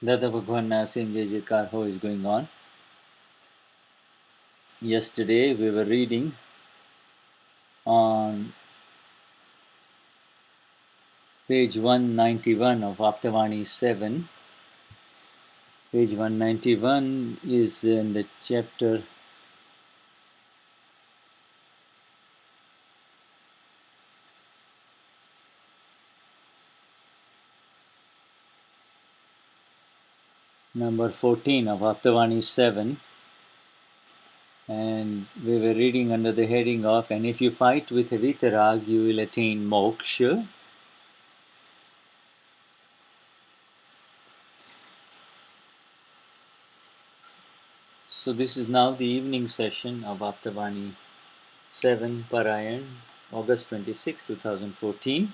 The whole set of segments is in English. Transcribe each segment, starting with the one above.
Dada Bhagwan Nasim Jai Jaikar Ho is going on. Yesterday we were reading on page 191 of Aptavani 7. Page 191 is in the chapter number 14 of Aptavani 7, and we were reading under the heading of, and if you fight with a vitarag, you will attain moksha. So this is now the evening session of Aptavani 7 Parayan, August 26, 2014.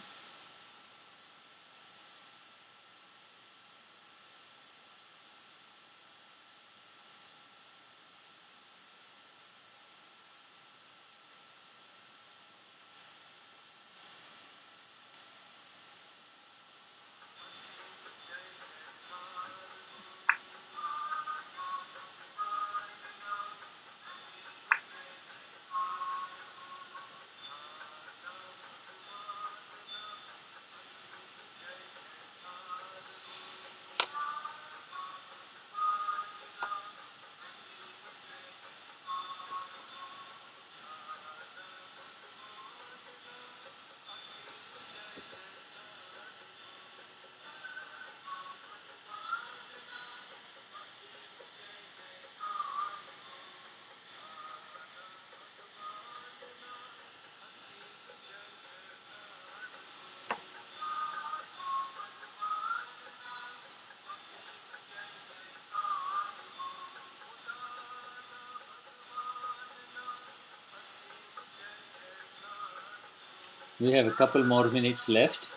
We have a couple more minutes left.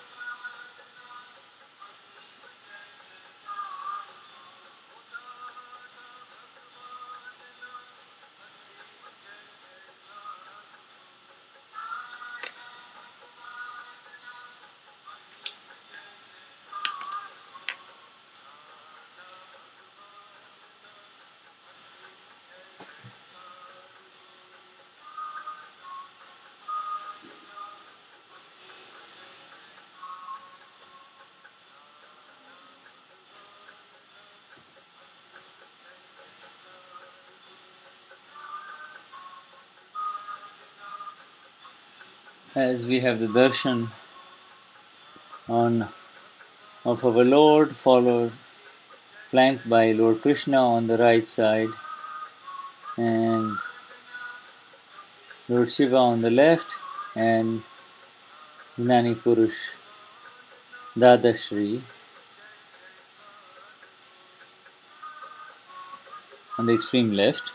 As we have the darshan of our Lord, flanked by Lord Krishna on the right side, and Lord Shiva on the left, and Gnani Purush Dadashri on the extreme left.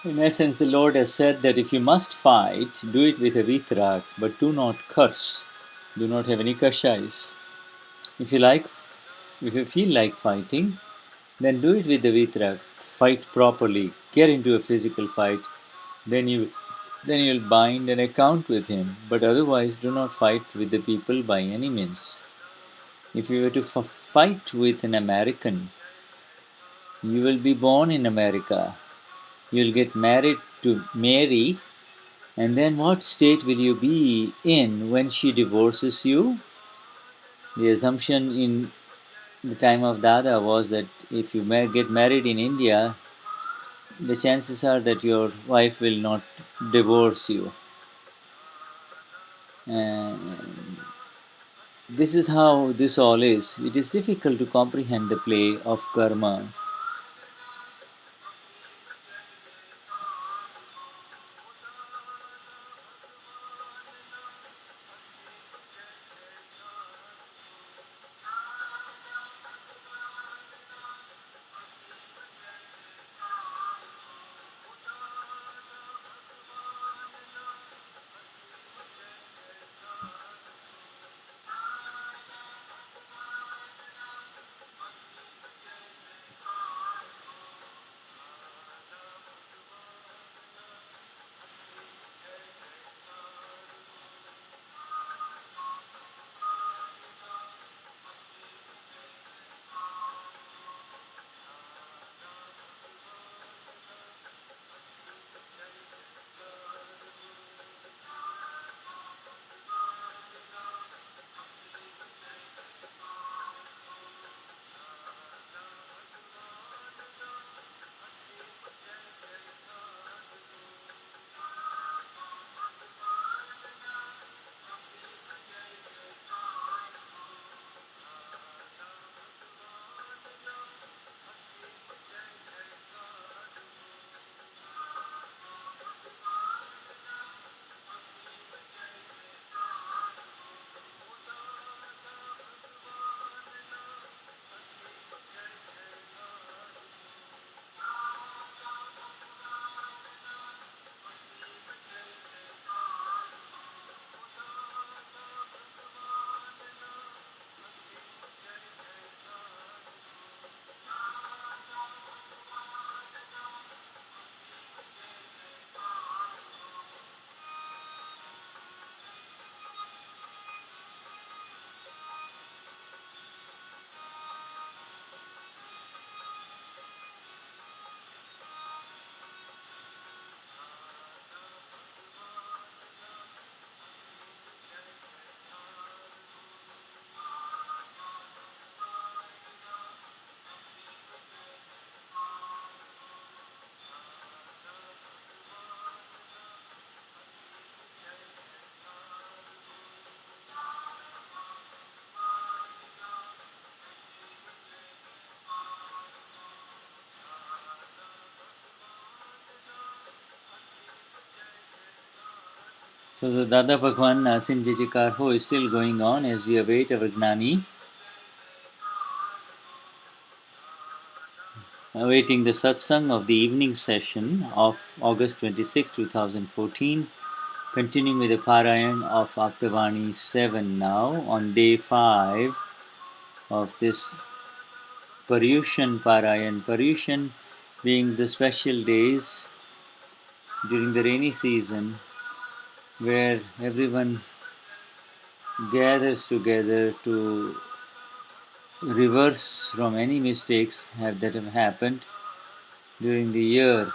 In essence, the Lord has said that if you must fight, do it with a vitrag, but do not curse. Do not have any kashais. If you feel like fighting, then do it with the vitrag. Fight properly. Get into a physical fight. Then you'll bind an account with him. But otherwise, do not fight with the people by any means. If you were to fight with an American, you will be born in America. You'll get married to Mary, and then what state will you be in when she divorces you? The assumption in the time of Dada was that if you get married in India, the chances are that your wife will not divorce you. And this is how this all is. It is difficult to comprehend the play of karma. So the Dada Bhagwan Asim Jijikar Ho is still going on as we await our Gnani, awaiting the satsang of the evening session of August 26, 2014, continuing with the Parayan of Aptavani 7 now on day 5 of this Paryushan Parayan. Paryushan being the special days during the rainy season where everyone gathers together to reverse from any mistakes that have happened during the year.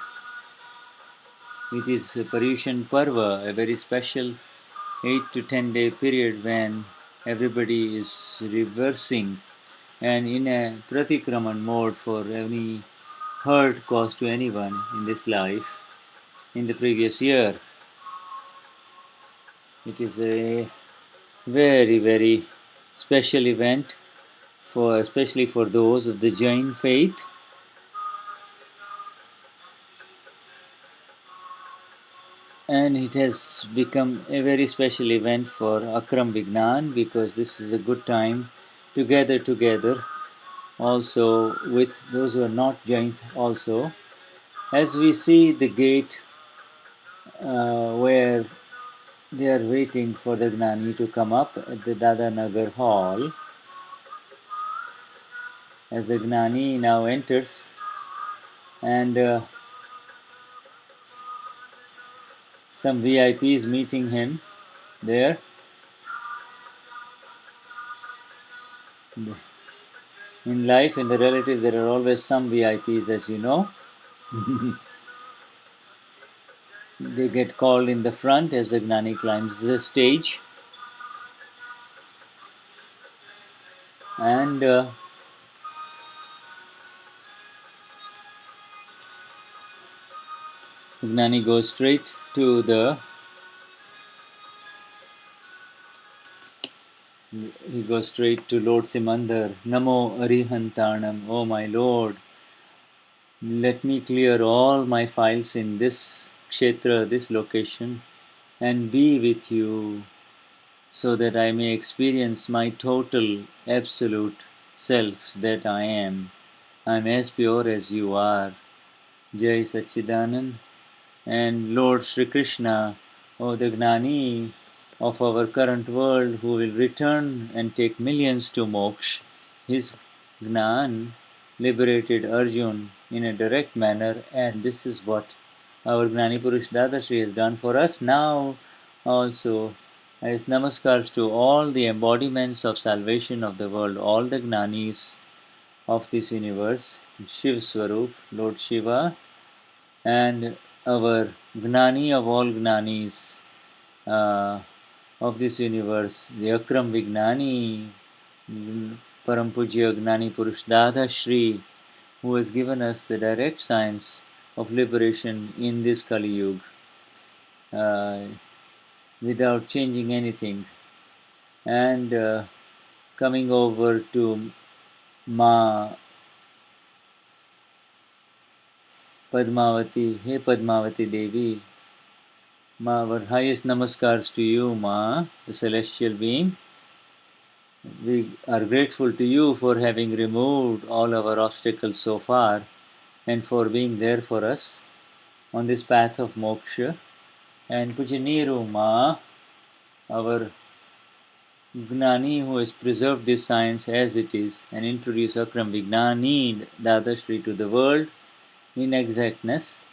It is a Paryushan Parva, a very special 8 to 10 day period when everybody is reversing and in a pratikraman mode for any hurt caused to anyone in this life in the previous year. It is a very, very special event for especially for those of the Jain faith. And it has become a very special event for Akram Vignan because this is a good time to gather together also with those who are not Jains also. As we see the gate where they are waiting for the Gnani to come up at the Dada Nagar Hall, as the Gnani now enters and some VIPs meeting him there. In life, in the relative, there are always some VIPs, as you know. They get called in the front as the Gnani climbs the stage. And Gnani goes straight to Lord Simandar. Namo Arihantanam. Oh my Lord, let me clear all my files in this kshetra, this location, and be with you so that I may experience my total, absolute self that I am. I am as pure as you are. Jai Sachidanand. And Lord Sri Krishna, O the Gnani of our current world who will return and take millions to moksha, his Gnan liberated Arjun in a direct manner, and this is what our Gnani Purush Dadashri has done for us. Now also, as namaskars to all the embodiments of salvation of the world, all the Gnanis of this universe, Shiv Swarup, Lord Shiva, and our Gnani of all Gnanis of this universe, the Akram Vignani, Param Pujya Gnani Purush Dadashri, who has given us the direct science of liberation in this Kali Yuga without changing anything. And coming over to Ma Padmavati, Hey Padmavati Devi, Ma, our highest namaskars to you, Ma, the celestial being. We are grateful to you for having removed all our obstacles so far and for being there for us on this path of moksha. And Pujaniru Ma, our Gnani who has preserved this science as it is and introduced Akram Vignani Dadashri to the world in exactness,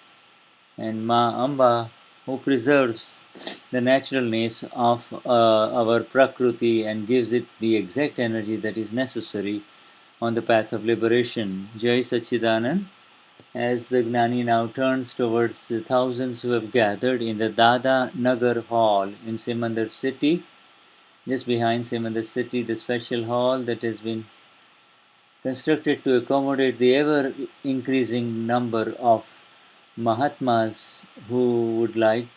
and Ma Amba who preserves the naturalness of our Prakriti and gives it the exact energy that is necessary on the path of liberation. Jai Sachidanand. As the Gnani now turns towards the thousands who have gathered in the Dada Nagar Hall in Simandar city, just behind Simandar city, the special hall that has been constructed to accommodate the ever increasing number of Mahatmas who would like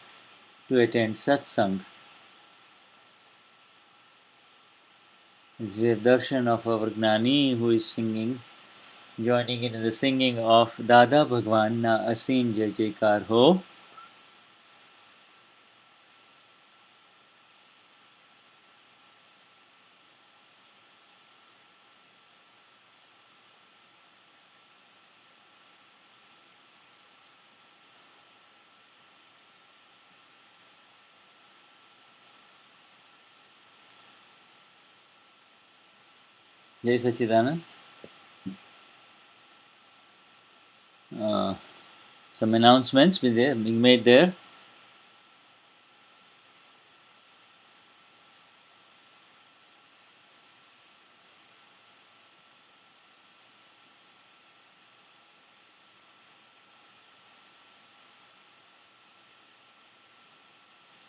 to attend satsang. As we have darshan of our Gnani who is singing, joining in the singing of Dada Bhagwan Na Asim Jai Jaikar Ho. Jai Sachidanand. Uh, some announcements being made there.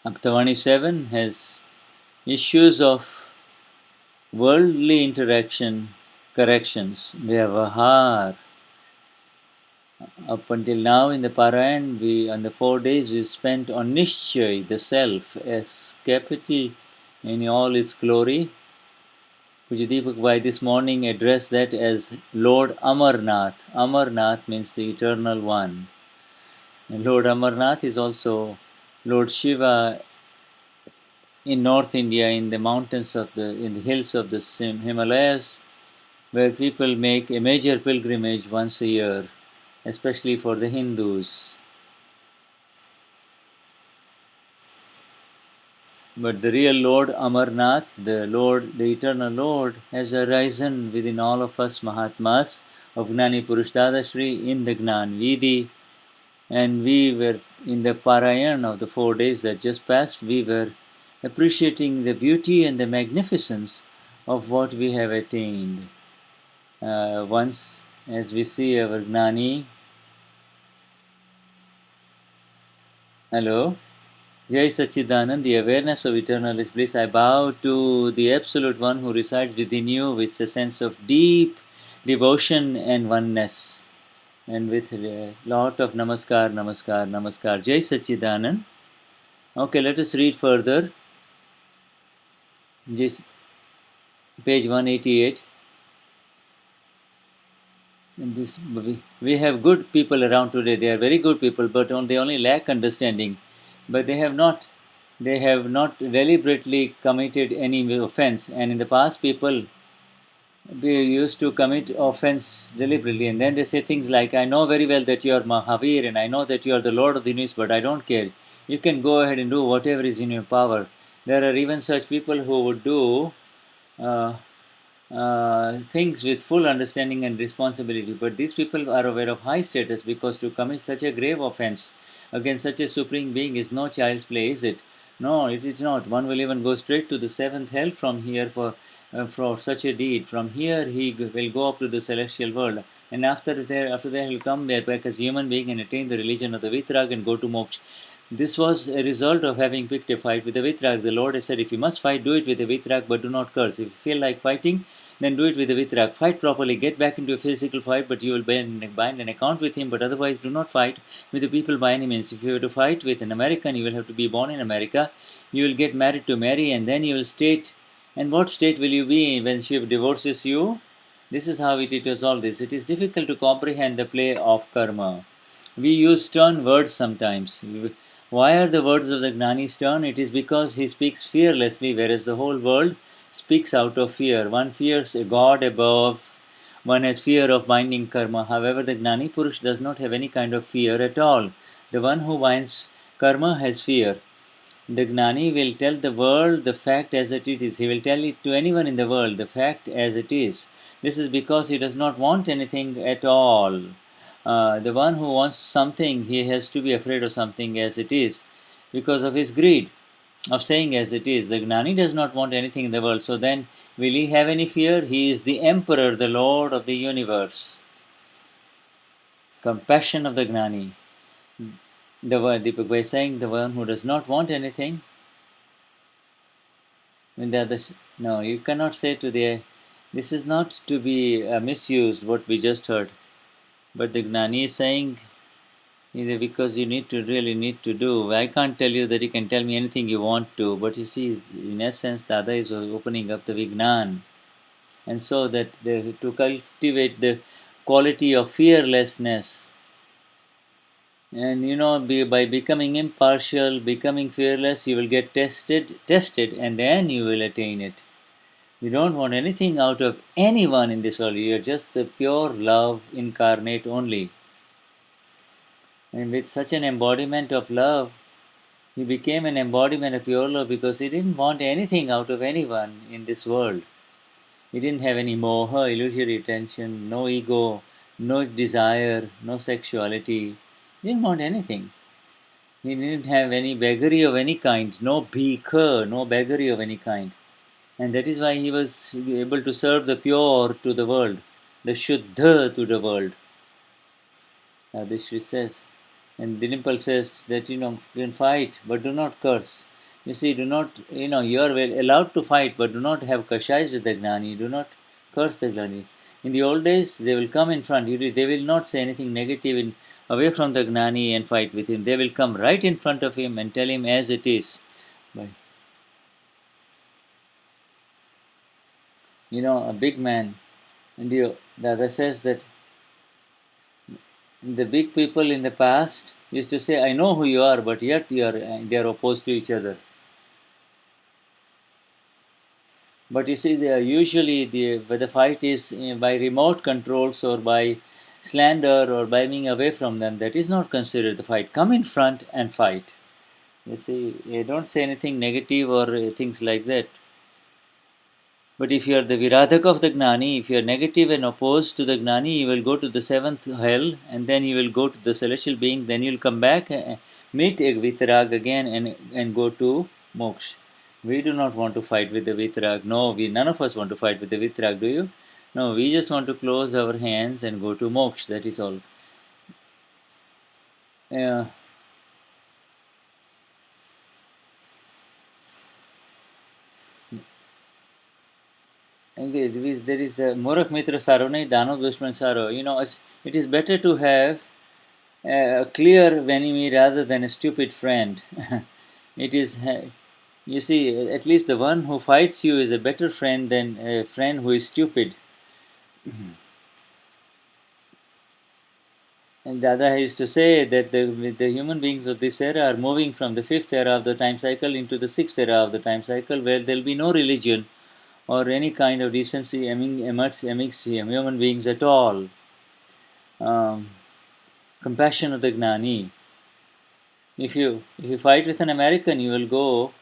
Aptavani 7 has issues of worldly interaction corrections. Vyavahar. Up until now in the Parayan, on the 4 days we spent on Nishchay, the self, as capital in all its glory. Pujadeepak Bhai this morning addressed that as Lord Amarnath. Amarnath means the Eternal One. And Lord Amarnath is also Lord Shiva in North India, in the mountains in the hills of the Himalayas, where people make a major pilgrimage once a year, especially for the Hindus. But the real Lord Amarnath, the eternal Lord, has arisen within all of us Mahatmas of Gnani Purush Dadashri in the Gnan Vidhi, and we were in the Parayan of the 4 days that just passed, we were appreciating the beauty and the magnificence of what we have attained. Once, as we see our Gnani, hello, Jai Sachidanand, the awareness of eternal bliss, I bow to the Absolute One who resides within you with a sense of deep devotion and oneness. And with a lot of namaskar, namaskar, namaskar. Jai Sachidanand. Okay, let us read further. Page 188. And we have good people around today. They are very good people, but they only lack understanding. But they have not deliberately committed any offense. And in the past, people we used to commit offense deliberately, and then they say things like, "I know very well that you are Mahavir, and I know that you are the Lord of the universe, but I don't care. You can go ahead and do whatever is in your power." There are even such people who would do uh, things with full understanding and responsibility. But these people are aware of high status because to commit such a grave offense against such a supreme being is no child's play, is it? No, it is not. One will even go straight to the seventh hell from here for such a deed. From here he will go up to the celestial world. And after that he'll come back as a human being and attain the religion of the Vitrag and go to moksha. This was a result of having picked a fight with the Vitrag. The Lord has said, if you must fight, do it with a Vitrag, but do not curse. If you feel like fighting, then do it with a Vitrag. Fight properly, get back into a physical fight, but you will bind an account with him, but otherwise do not fight with the people by any means. If you were to fight with an American, you will have to be born in America. You will get married to Mary, and then you will state. And what state will you be in when she divorces you? This is how it is all this. It is difficult to comprehend the play of karma. We use stern words sometimes. Why are the words of the Gnani stern? It is because he speaks fearlessly, whereas the whole world speaks out of fear. One fears a God above, one has fear of binding karma. However, the Gnani Purush does not have any kind of fear at all. The one who binds karma has fear. The Gnani will tell the world the fact as it is. He will tell it to anyone in the world, the fact as it is. This is because he does not want anything at all. The one who wants something, he has to be afraid of something as it is because of his greed of saying as it is. The Gnani does not want anything in the world. So then, will he have any fear? He is the emperor, the lord of the universe. Compassion of the Gnani. Deepak by saying the one who does not want anything. No, you cannot say to the. This is not to be misused, what we just heard. But the Gnani is saying, because you really need to do. I can't tell you that you can tell me anything you want to, but you see, in essence, the other is opening up the Vignan. And so that to cultivate the quality of fearlessness, and by becoming impartial, becoming fearless, you will get tested, and then you will attain it. You don't want anything out of anyone in this world. You are just the pure love incarnate only. And with such an embodiment of love, he became an embodiment of pure love because he didn't want anything out of anyone in this world. He didn't have any moha, illusory attention, no ego, no desire, no sexuality. He didn't want anything. He didn't have any beggary of any kind, no bhikha, no beggary of any kind. And that is why he was able to serve the pure to the world, the shuddha to the world. Dadashri says. And Dinipal says that you can fight, but do not curse. You see, do not you are allowed to fight, but do not have kashais with the gnani. Do not curse the gnani. In the old days, they will come in front. They will not say anything negative away from the gnani and fight with him. They will come right in front of him and tell him as it is. But, a big man. And the other says that the big people in the past used to say, "I know who you are," but yet they are opposed to each other. But you see, usually the fight is by remote controls or by slander or by being away from them. That is not considered the fight. Come in front and fight. You see, you don't say anything negative or things like that. But if you are the Viradhak of the Gnani, if you are negative and opposed to the Gnani, you will go to the seventh hell and then you will go to the celestial being, then you will come back, meet a Vitarag again and go to Moksha. We do not want to fight with the Vitarag. No, none of us want to fight with the Vitarag, do you? No, we just want to close our hands and go to Moksha, that is all. Uh, there is a Murak Mitra Saro, nahi Dano Dushman Saro. It is better to have a clear enemy rather than a stupid friend. It is, you see, at least the one who fights you is a better friend than a friend who is stupid. And Dada used to say that the human beings of this era are moving from the fifth era of the time cycle into the sixth era of the time cycle, where there will be no religion or any kind of decency amongst human beings at all. Compassion of the Gnani. If you fight with an American, you will go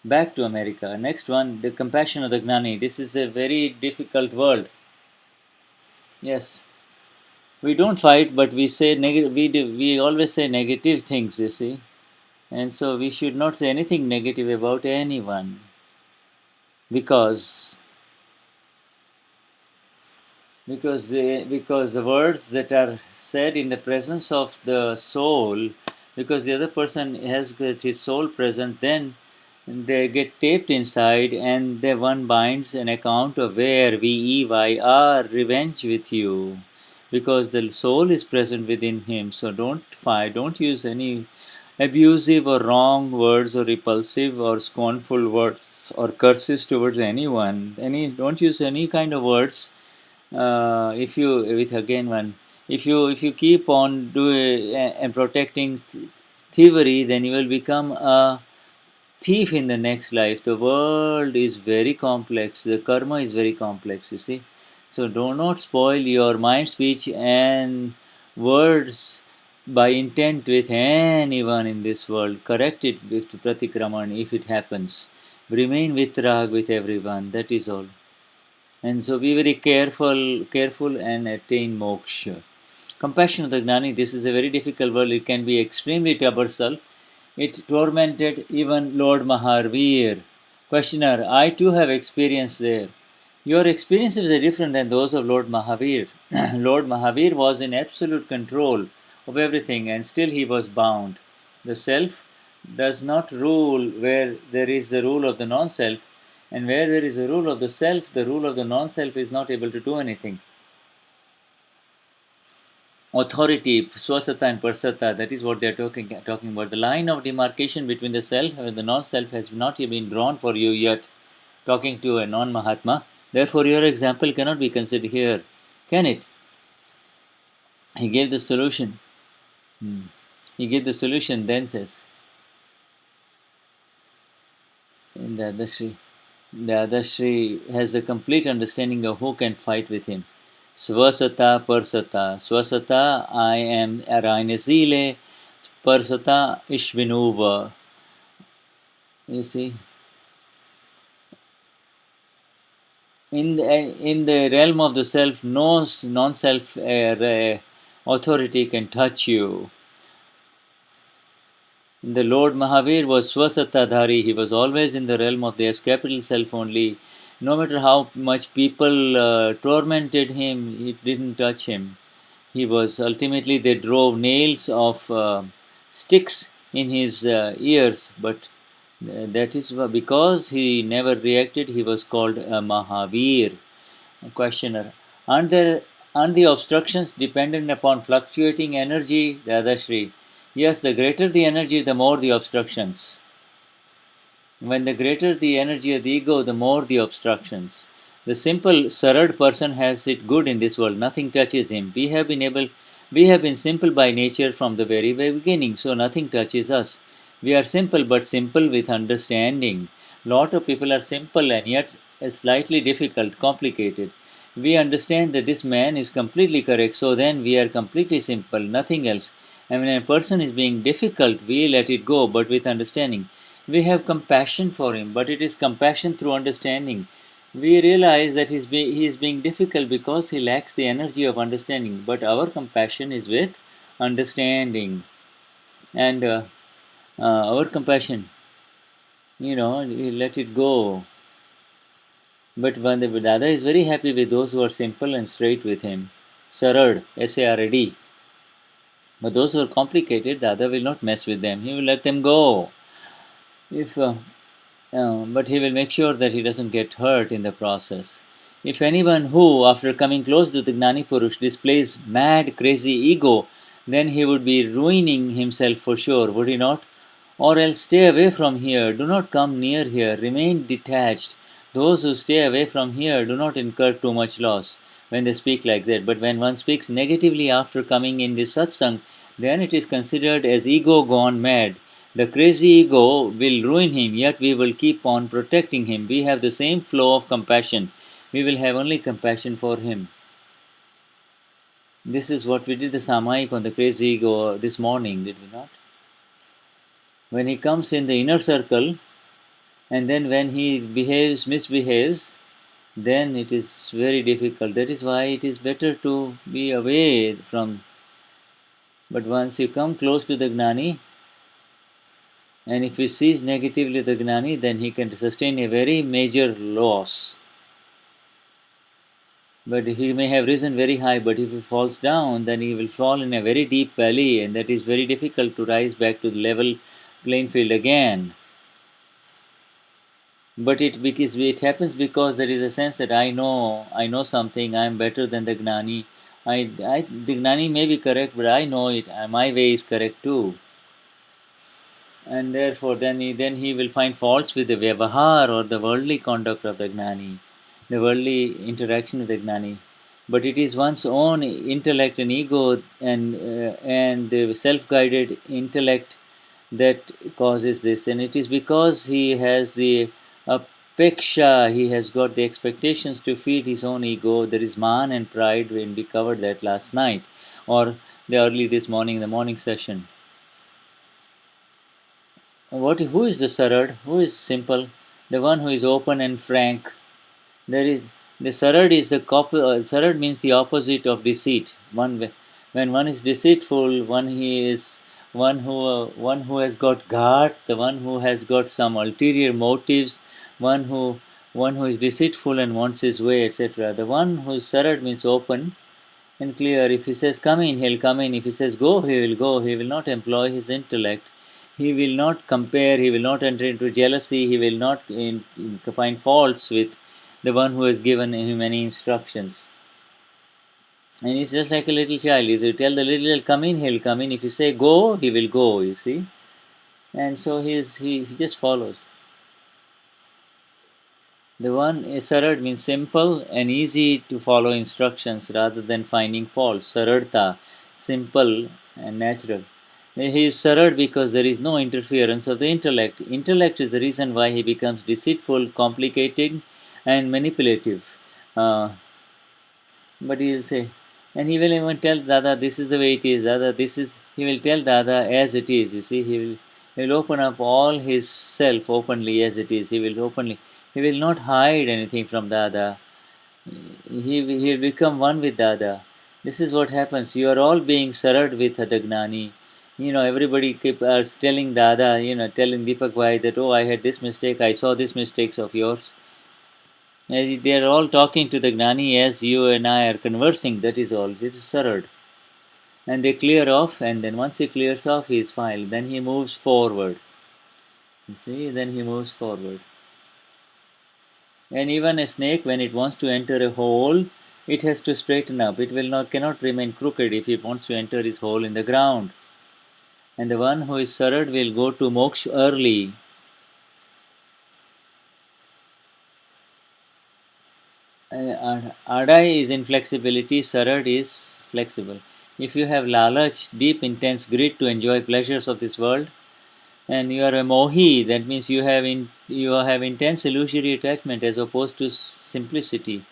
back to America. Next one, the compassion of the Gnani. This is a very difficult world. Yes, we don't fight, but we say negative. We always say negative things. You see, and so we should not say anything negative about anyone because because the words that are said in the presence of the soul, because the other person has got his soul present, then they get taped inside, and the one binds an account of where we are revenge with you, because the soul is present within him. So don't fight, don't use any abusive or wrong words or repulsive or scornful words or curses towards anyone. Don't use any kind of words. If you with again one if you keep on doing and protecting thievery, then you will become a thief in the next life. The world is very complex, the karma is very complex, you see. So do not spoil your mind, speech and words by intent with anyone in this world. Correct it with pratikraman if it happens. Remain with rag with everyone, that is all. And so be very careful and attain moksha. Compassion of the Gnani, this is a very difficult world. It can be extremely troublesome. It tormented even Lord Mahavir. Questioner, I too have experience there. Your experiences are different than those of Lord Mahavir. Lord Mahavir was in absolute control of everything and still he was bound. The self does not rule where there is the rule of the non self, and where there is a rule of the self, the rule of the non self is not able to do anything. Authority, swasata and parsata, that is what they are talking about. The line of demarcation between the self and the non self has not been drawn for you yet, talking to a non Mahatma. Therefore, your example cannot be considered here, can it? He gave the solution. He gave the solution, then says in the Adashri has a complete understanding of who can fight with him. Swasata Parsata. Swasata, I am reine Seele. Parsata, ich bin over. You see? in the realm of the self, no non-self authority can touch you. The Lord Mahavir was Swasattadhari. He was always in the realm of the S capital self only. No matter how much people tormented him, it didn't touch him. He was ultimately, they drove nails of sticks in his ears, but that is because he never reacted. He was called a Mahavir. Questioner. Aren't the obstructions dependent upon fluctuating energy? Dadashri. Yes, the greater the energy, the more the obstructions. When the greater the energy of the ego, the more the obstructions. The simple Sarad person has it good in this world. Nothing touches him. We have been simple by nature from the very beginning, so nothing touches us. We are simple, but simple with understanding. Lot of people are simple and yet slightly difficult, complicated. We understand that this man is completely correct, so then we are completely simple, nothing else. And when a person is being difficult, we let it go, but with understanding. We have compassion for him, but it is compassion through understanding. We realize that he is being difficult because he lacks the energy of understanding, but our compassion is with understanding. And our compassion, we let it go. But when the Dada is very happy with those who are simple and straight with him. Sarad, S-A-R-A-D. But those who are complicated, Dada will not mess with them. He will let them go. If but he will make sure that he doesn't get hurt in the process. If anyone who, after coming close to the Gnani Purush, displays mad, crazy ego, then he would be ruining himself for sure, would he not? Or else stay away from here, do not come near here, remain detached. Those who stay away from here do not incur too much loss when they speak like that. But when one speaks negatively after coming in this satsang, then it is considered as ego gone mad. The crazy ego will ruin him, yet we will keep on protecting him. We have the same flow of compassion. We will have only compassion for him. This is what we did the Samayik on the crazy ego this morning, did we not? When he comes in the inner circle, and then when he misbehaves, then it is very difficult. That is why it is better to be away from. But once you come close to the Gnani, and if he sees negatively the Gnani, then he can sustain a very major loss. But he may have risen very high, but if he falls down, then he will fall in a very deep valley, and that is very difficult to rise back to the level playing field again. But it happens because there is a sense that I know something, I am better than the Gnani. The Gnani may be correct, but I know it. My way is correct too. And therefore, then he will find faults with the Vyavahar or the worldly conduct of the Gnani, the worldly interaction with the Gnani. But it is one's own intellect and ego and the self-guided intellect that causes this. And it is because he has the apeksha, he has got the expectations to feed his own ego. There is man and pride, when we covered that last night or the early this morning, the morning session. Who is the Sarad? Who is simple? The one who is open and frank. There is the Sarad is the Sarad means the opposite of deceit. When one is deceitful, one who has got Ghaat, the one who has got some ulterior motives, one who is deceitful and wants his way, etc. The one who is Sarad means open and clear. If he says come in, he'll come in. If he says go, he will go. He will not employ his intellect. He will not compare, he will not enter into jealousy, he will not find faults with the one who has given him any instructions. And he's just like a little child. If you tell the little child come in, he'll come in. If you say go, he will go, you see. And so he just follows. The one Sarad means simple and easy to follow instructions rather than finding faults. Sararta, simple and natural. He is Sarad because there is no interference of the intellect. Intellect is the reason why he becomes deceitful, complicated, and manipulative. But he will say, and he will even tell Dada, this is the way it is. Dada, he will tell Dada as it is. You see, he will open up all his self openly as it is. He will not hide anything from Dada. He'll become one with Dada. This is what happens. You are all being sarad with the Gnani. Everybody keep telling Dada, telling Deepak Bhai that, oh, I had this mistake, I saw these mistakes of yours. They are all talking to the Gnani as you and I are conversing, that is all. It is sarad. And they clear off, and then once he clears off, he is fine. Then he moves forward. You see, then he moves forward. And even a snake, when it wants to enter a hole, it has to straighten up. It cannot remain crooked if it wants to enter its hole in the ground. And the one who is sarad will go to moksha early. Adai is inflexibility, sarad is flexible. If you have lalach, deep intense greed to enjoy pleasures of this world, and you are a mohi, that means you have intense illusory attachment as opposed to simplicity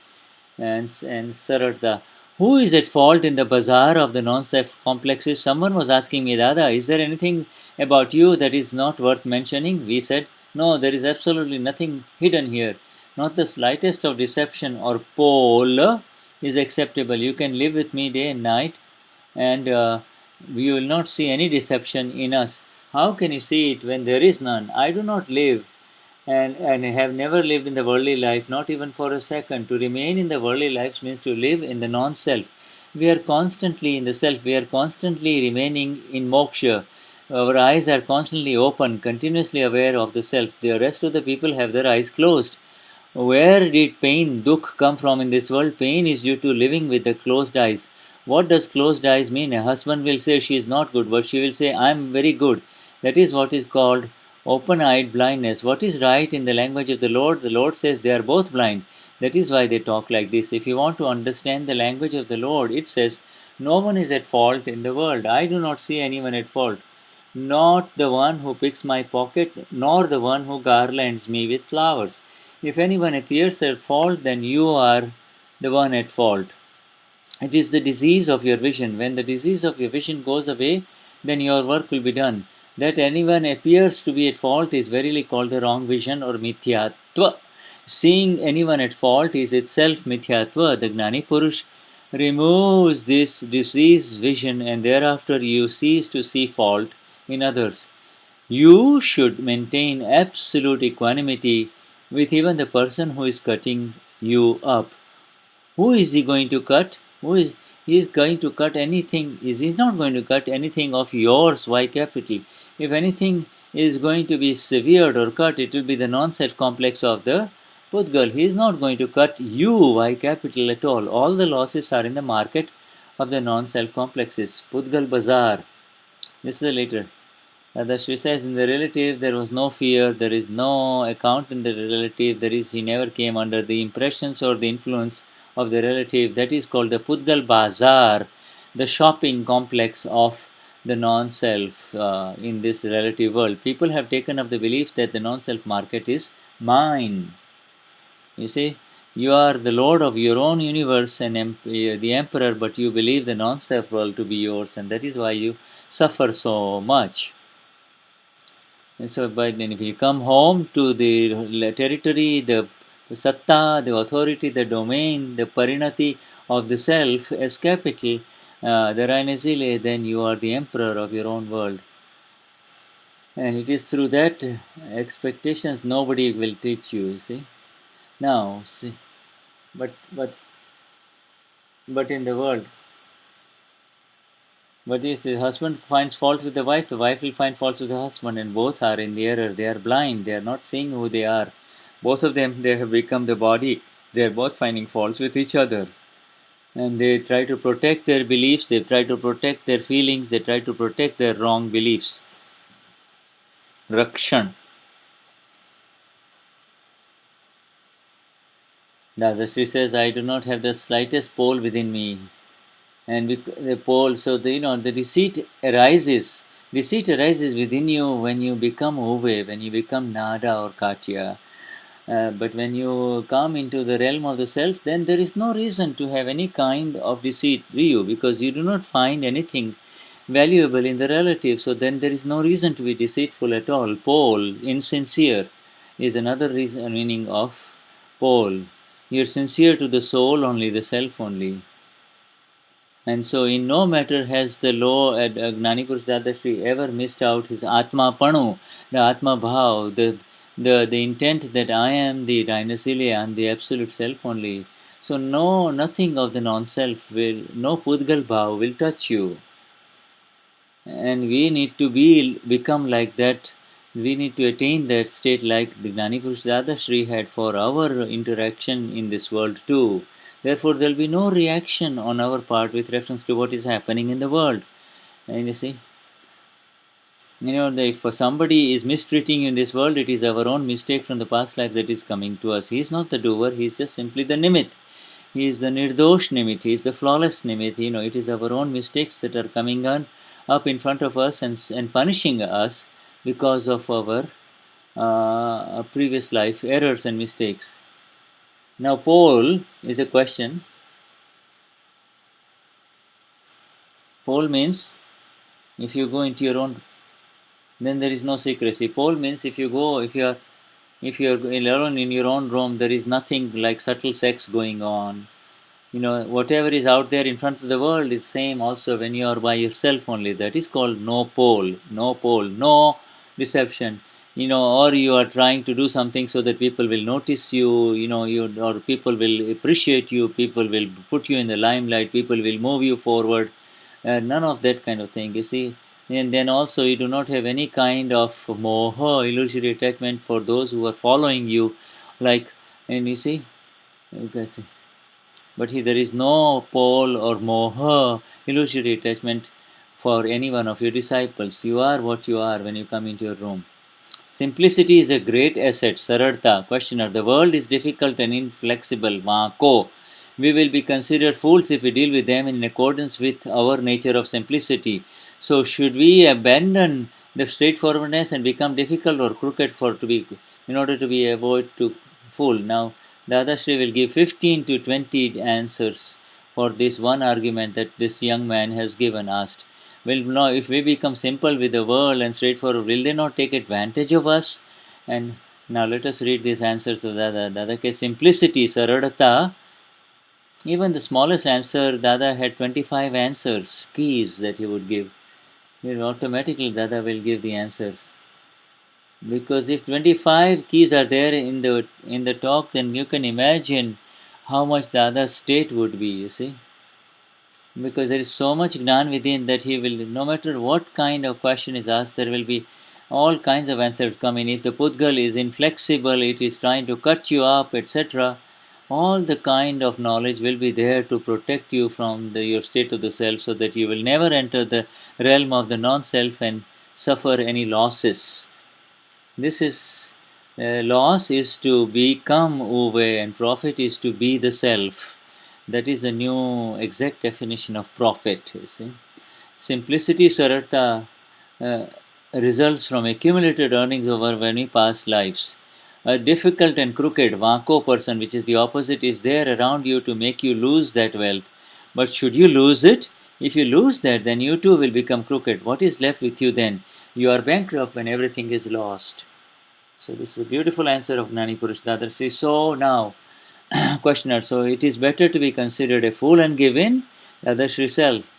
and sarartha. Who is at fault in the bazaar of the non-self complexes? Someone was asking me, Dada, is there anything about you that is not worth mentioning? We said, no, there is absolutely nothing hidden here. Not the slightest of deception or pole is acceptable. You can live with me day and night, and you will not see any deception in us. How can you see it when there is none? I do not live and have never lived in the worldly life, not even for a second. To remain in the worldly life means to live in the non self. We are constantly in the self, we are constantly remaining in moksha. Our eyes are constantly open, continuously aware of the self. The rest of the people have their eyes closed. Where did pain, dukh, come from in this world? Pain is due to living with the closed eyes. What does closed eyes mean? A husband will say she is not good, but she will say, I am very good. That is what is called open eyed blindness. What is right in the language of the Lord says they are both blind. That is why they talk like this. If you want to understand the language of the Lord, it says, no one is at fault in the world. I do not see anyone at fault. Not the one who picks my pocket, nor the one who garlands me with flowers. If anyone appears at fault, then you are the one at fault. It is the disease of your vision. When the disease of your vision goes away, then your work will be done. That anyone appears to be at fault is verily called the wrong vision or mithyatva. Seeing anyone at fault is itself mithyatva. The Gnani Purush removes this diseased vision, and thereafter you cease to see fault in others. You should maintain absolute equanimity with even the person who is cutting you up. Who is he going to cut? He is going to cut anything? Is he not going to cut anything of yours? Y capital. If anything is going to be severed or cut, it will be the non-self complex of the Pudgal. He is not going to cut you, Y capital, at all. All the losses are in the market of the non-self complexes. Pudgal Bazaar. This is a later. Dadashri says, in the relative there was no fear, there is no account in the relative, he never came under the impressions or the influence of the relative. That is called the Pudgal Bazaar, the shopping complex of the non-self in this relative world. People have taken up the belief that the non-self market is mine. You see, you are the lord of your own universe and the emperor, but you believe the non-self world to be yours, and that is why you suffer so much. And so, but then if you come home to the territory, the satta, the authority, the domain, the parinati of the self as capital, the Rainazile, then you are the emperor of your own world. And it is through that expectations nobody will teach you, see. Now, see, but but but in the world, but if the husband finds fault with the wife will find faults with the husband, and both are in the error. They are blind, they are not seeing who they are. Both of them, they have become the body. They are both finding faults with each other. And they try to protect their beliefs, they try to protect their feelings, they try to protect their wrong beliefs. Rakshan. Dadashri says, I do not have the slightest pole within me. And the pole, so the deceit arises. Deceit arises within you when you become uve, when you become nada or katya. But when you come into the realm of the self, then there is no reason to have any kind of deceit, do you? Because you do not find anything valuable in the relative. So then there is no reason to be deceitful at all. Pole, insincere, is another reason meaning of pole. You're sincere to the soul only, the self only. And so, in no matter has the law at Gnani Purush Dadashri ever missed out his Atma Panu, the Atma Bhav, the intent that I am the Dinocelia and the absolute self only. So, no, nothing of the non self will, no Pudgal Bhav will touch you. And we need to become like that. We need to attain that state like the Gnani Purush Dadashri had for our interaction in this world too. Therefore, there will be no reaction on our part with reference to what is happening in the world. And you see, if somebody is mistreating you in this world, it is our own mistake from the past life that is coming to us. He is not the doer, he is just simply the nimit. He is the nirdosh nimit, he is the flawless nimit. It is our own mistakes that are coming on up in front of us and punishing us because of our previous life errors and mistakes. Now, Paul is a question. Paul means if you go into your own, then there is no secrecy. Paul means if you are alone in your own room, there is nothing like subtle sex going on. Whatever is out there in front of the world is same also when you are by yourself only. That is called no pole, no deception. Or you are trying to do something so that people will notice you, or people will appreciate you, people will put you in the limelight, people will move you forward. None of that kind of thing, you see. And then also you do not have any kind of moha, illusory attachment for those who are following you, and you see, you can see. But there is no pole or moha, illusory attachment for any one of your disciples. You are what you are when you come into your room. Simplicity is a great asset. Sarartha. Questioner. The world is difficult and inflexible. Mako. We will be considered fools if we deal with them in accordance with our nature of simplicity. So should we abandon the straightforwardness and become difficult or crooked in order to be avoid to fool? Now, Dadashri will give 15 to 20 answers for this one argument that this young man has asked. Well, now, if we become simple with the world and straightforward, will they not take advantage of us? And now let us read these answers of Dada. Dada ke simplicity, sararata. Even the smallest answer, Dada had 25 answers, keys that he would give. Automatically, Dada will give the answers. Because if 25 keys are there in the talk, then you can imagine how much Dada's state would be, you see. Because there is so much Gnan within that he will, no matter what kind of question is asked, there will be all kinds of answers coming. If the Pudgal is inflexible, it is trying to cut you up, etc., all the kind of knowledge will be there to protect you from your state of the self so that you will never enter the realm of the non-self and suffer any losses. This is, loss is to become uve and profit is to be the self. That is the new exact definition of profit. You see, simplicity sarartha results from accumulated earnings over many past lives. A difficult and crooked vako person, which is the opposite, is there around you to make you lose that wealth. But should you lose it? If you lose that, then you too will become crooked. What is left with you then? You are bankrupt when everything is lost. So this is a beautiful answer of Gnani Purush Dadashri. So now, questioner, so it is better to be considered a fool and give in? Dadashri self.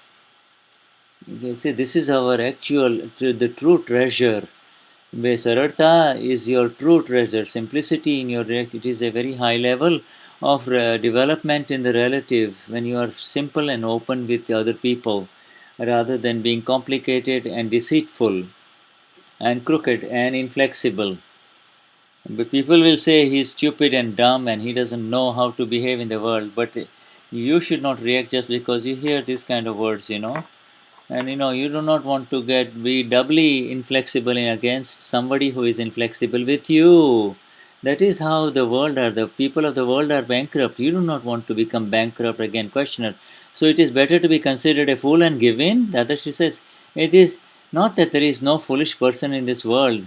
You can say this is our the true treasure. Sarartha is your true treasure. Simplicity in it is a very high level of development in the relative when you are simple and open with other people rather than being complicated and deceitful and crooked and inflexible. But people will say he is stupid and dumb and he doesn't know how to behave in the world. But you should not react just because you hear these kind of words, And you do not want to be doubly inflexible against somebody who is inflexible with you. That is how the people of the world are bankrupt. You do not want to become bankrupt again. Questioner. So it is better to be considered a fool and give in? Dadashi says, it is not that there is no foolish person in this world.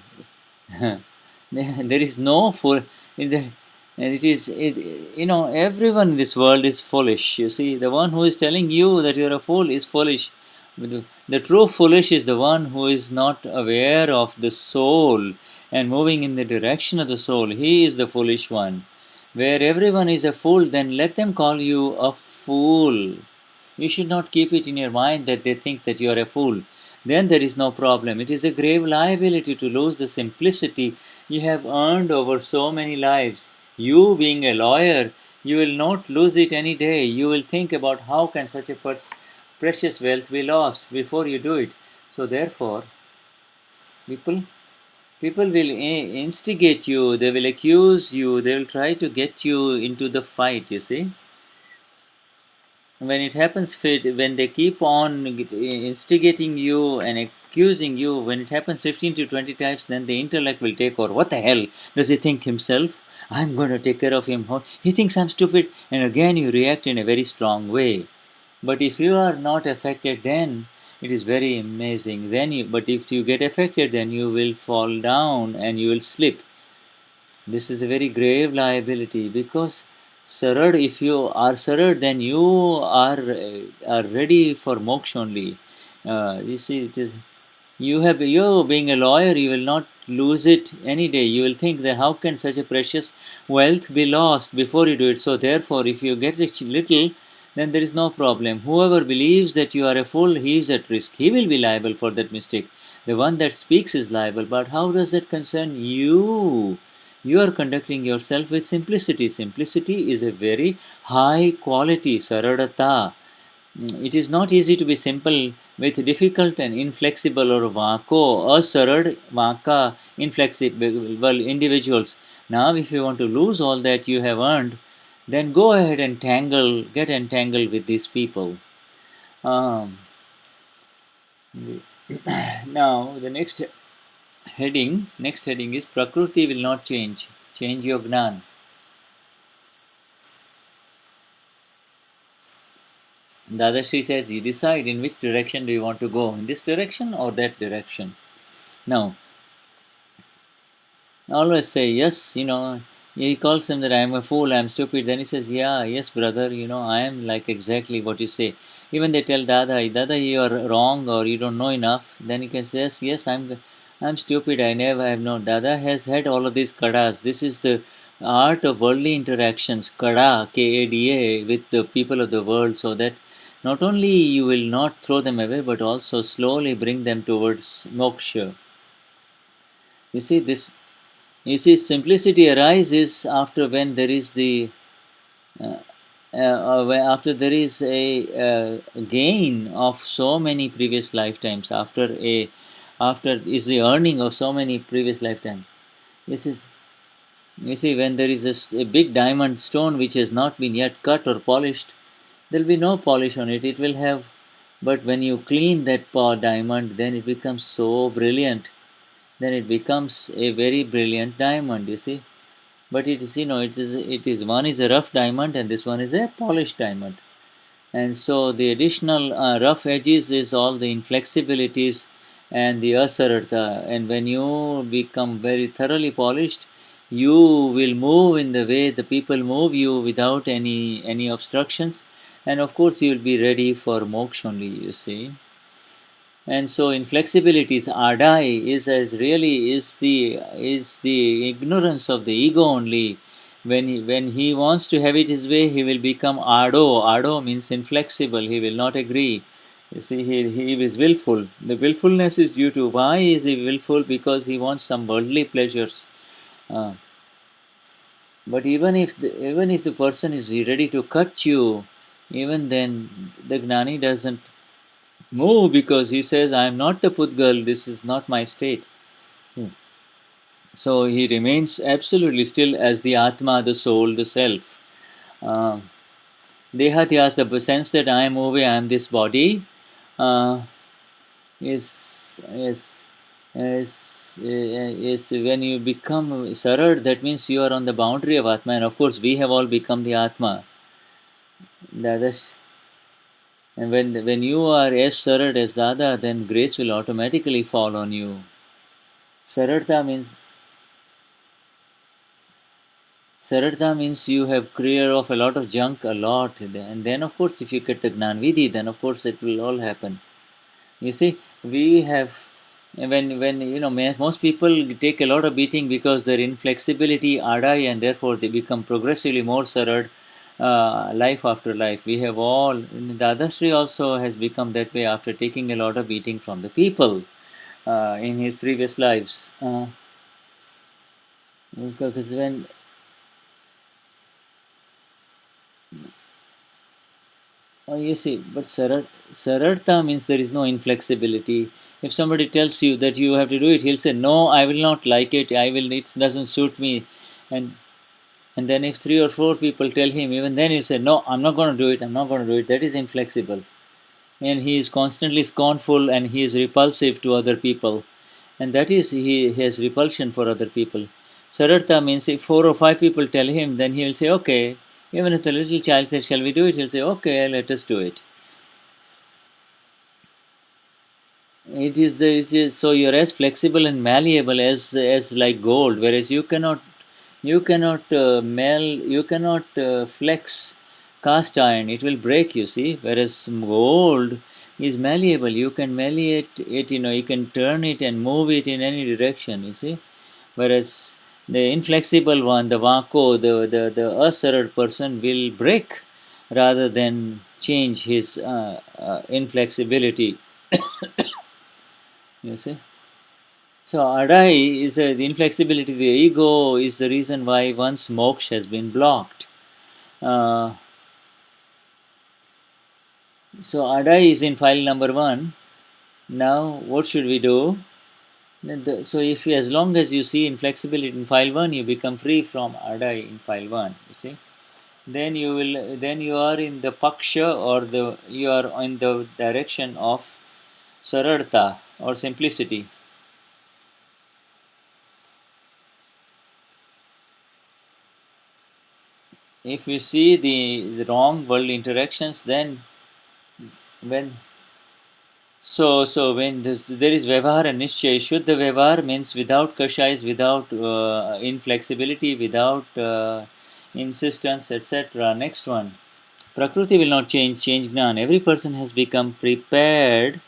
There is no fool. Everyone in this world is foolish. You see, the one who is telling you that you are a fool is foolish. The true foolish is the one who is not aware of the soul and moving in the direction of the soul. He is the foolish one. where everyone is a fool, then let them call you a fool. You should not keep it in your mind that they think that you are a fool. Then there is no problem. It is a grave liability to lose the simplicity you have earned over so many lives. You being a lawyer, you will not lose it any day. You will think about how can such a precious wealth be lost before you do it. So therefore, people people will instigate you, they will accuse you, they will try to get you into the fight, you see. When it happens, when they keep on instigating you and accusing you, when it happens 15 to 20 times, then the intellect will take over. What the hell does he think himself? I'm going to take care of him. He thinks I'm stupid. And again you react in a very strong way. But if you are not affected, then it is very amazing. But if you get affected, then you will fall down and you will slip. This is a very grave liability because Sarad, if you are Sarad, then you are ready for moksha only. You see, it is you being a lawyer, you will not lose it any day. You will think that how can such a precious wealth be lost before you do it. So therefore, if you get it little, then there is no problem. Whoever believes that you are a fool, he is at risk. He will be liable for that mistake. The one that speaks is liable. But how does that concern you? You are conducting yourself with simplicity. Simplicity is a very high quality, saradata. It is not easy to be simple with difficult and inflexible or vako, asarad, vaka, inflexible individuals. Now, if you want to lose all that you have earned, then go ahead and get entangled with these people. Um, Now, the next heading is Prakriti will not change. Change your Gnan. Dadashri says, you decide in which direction do you want to go, in this direction or that direction. Now, always say, yes, he calls him that I am a fool, I am stupid. Then he says, yeah, yes, brother, I am like exactly what you say. Even they tell Dada, you are wrong or you don't know enough. Then he can say, yes, I'm stupid, I never have known. Dada has had all of these kadas. This is the art of worldly interactions, kada, Kada, with the people of the world, so that not only you will not throw them away, but also slowly bring them towards moksha. You see, simplicity arises after when there is uh, after there is a gain of so many previous lifetimes. After is the earning of so many previous lifetimes. This is You see, when there is a big diamond stone which has not been yet cut or polished, there will be no polish on it. It will have, but when you clean that diamond, then it becomes so brilliant. Then it becomes a very brilliant diamond. You see. But it is one is a rough diamond and this one is a polished diamond. And so the additional rough edges is all the inflexibilities and the asarartha. And when you become very thoroughly polished, you will move in the way the people move you without any obstructions. And of course you will be ready for moksha only, you see. And so inflexibilities, adai, is as really is the ignorance of the ego only. When he wants to have it his way, he will become ado. Ado means inflexible. He will not agree. You see, he is willful. The willfulness is due to why is he willful? Because he wants some worldly pleasures. Uh, but even if the person is ready to cut you, even then the gnani doesn't move because he says, I am not the Pudgal, this is not my state. So he remains absolutely still as the Atma, the soul, the self. Uh, Dehatyas, the sense that I am moving, I am this body, uh, is when you become Sarad, that means you are on the boundary of Atma, and of course we have all become the Atma. That is, and when you are as Sarad as Dada, then grace will automatically fall on you. Saradha means you have cleared off a lot of junk, a lot. And then, of course, if you get the Gnan Vidhi, then of course it will all happen. You see, we have When most people take a lot of beating because their inflexibility adai, and therefore they become progressively more sarad, life after life. We have all, Dadashri also has become that way after taking a lot of beating from the people in his previous lives. Because when you see, but sararta means there is no inflexibility. If somebody tells you that you have to do it, he'll say, "No, I will not like it. I will. It doesn't suit me." And then if three or four people tell him, even then he'll say, "No, I'm not going to do it. I'm not going to do it." That is inflexible, and he is constantly scornful, and he is repulsive to other people, and that is he has repulsion for other people. Sararta means if four or five people tell him, then he will say, "Okay." Even if the little child says, "Shall we do it?" He'll say, "Okay, let us do it." It is so you're as flexible and malleable as like gold, whereas you cannot flex cast iron. It will break. You see, whereas gold is malleable. You can malleate it. You can turn it and move it in any direction. You see, whereas the inflexible one, the vako, the asarad person will break rather than change his inflexibility. You see. So adai is the inflexibility. The ego is the reason why one's moksha has been blocked. Uh, so adai is in file number 1. Now what should we do? So if as long as you see inflexibility in file 1, you become free from adai in file 1. You see. Then you are in the paksha, or you are in the direction of sararta or simplicity. If you see the wrong world interactions, then when when there is Vyavahar and Nishchay, Shuddha Vyavahar means without kashais, without inflexibility, without insistence, etc. Next one. Prakriti will not change Gnan. Every person has become prepared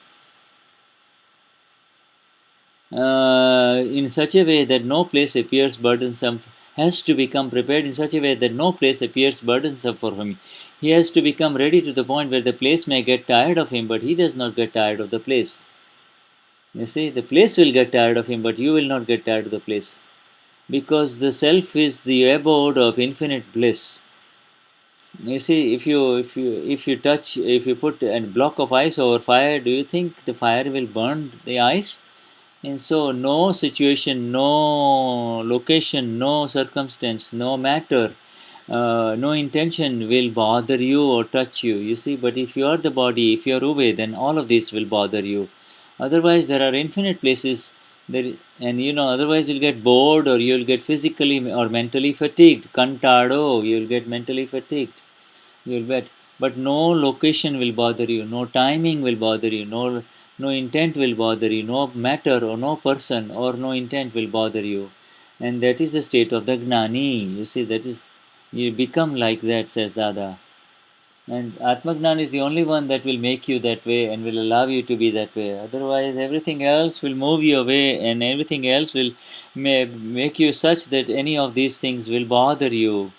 in such a way that no place appears burdensome, has to become prepared in such a way that no place appears burdensome for him. He has to become ready to the point where the place may get tired of him, but he does not get tired of the place. You see, the place will get tired of him, but you will not get tired of the place. Because the self is the abode of infinite bliss. You see, if you put a block of ice over fire, do you think the fire will burn the ice? And so, no situation, no location, no circumstance, no matter, no intention will bother you or touch you. You see, but if you are the body, if you are Uve, then all of this will bother you. Otherwise, there are infinite places there, and otherwise you'll get bored, or you'll get physically or mentally fatigued. Kantado, you'll get mentally fatigued. You'll bet. But no location will bother you, no timing will bother you, no intent will bother you, no matter or no person or no intent will bother you. And that is the state of the Gnani. You see, that is, you become like that, says Dada. And Atmagnan is the only one that will make you that way and will allow you to be that way. Otherwise, everything else will move you away, and everything else will make you such that any of these things will bother you.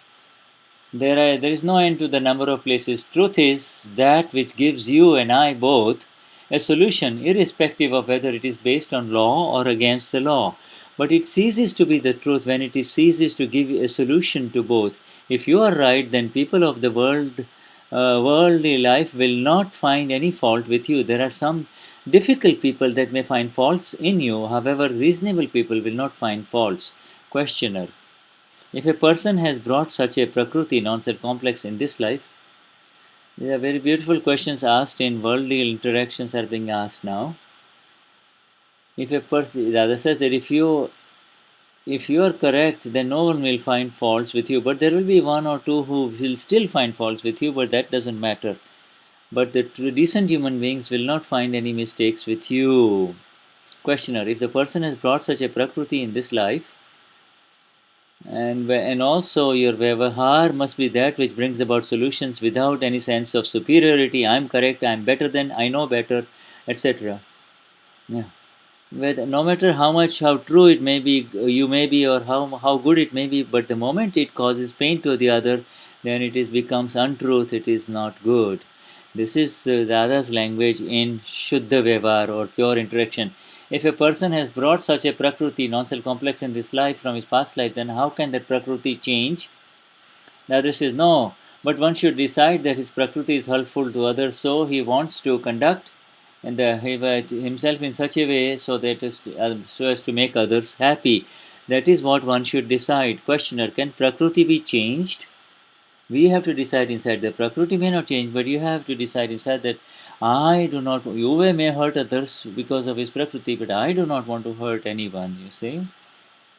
There is no end to the number of places. Truth is that which gives you and I both a solution, irrespective of whether it is based on law or against the law. But it ceases to be the truth when it ceases to give a solution to both. If you are right, then people of the worldly life will not find any fault with you. There are some difficult people that may find faults in you, however, reasonable people will not find faults. Questioner. If a person has brought such a prakriti, non-self complex in this life, there are very beautiful questions asked in worldly interactions are being asked now. If a person, the other says that if you are correct, then no one will find faults with you. But there will be one or two who will still find faults with you, but that doesn't matter. But the decent human beings will not find any mistakes with you. Questioner, if the person has brought such a prakriti in this life, and also your vyavahar must be that which brings about solutions without any sense of superiority. I'm correct, I'm better than, I know better, etc. Yeah. Whether, no matter how true it may be, you may be, or how good it may be, but the moment it causes pain to the other, then it is becomes untruth, it is not good. This is the other's language in Shuddha Vyavar or pure interaction. If a person has brought such a Prakriti, non-self complex in this life from his past life, then how can that Prakriti change? The other says no, but one should decide that his Prakriti is helpful to others, so he wants to conduct and himself in such a way so as to make others happy. That is what one should decide. Questioner, can Prakriti be changed? We have to decide inside. The Prakriti may not change, but you have to decide inside that I do not, you may hurt others because of his Prakriti, but I do not want to hurt anyone, you see.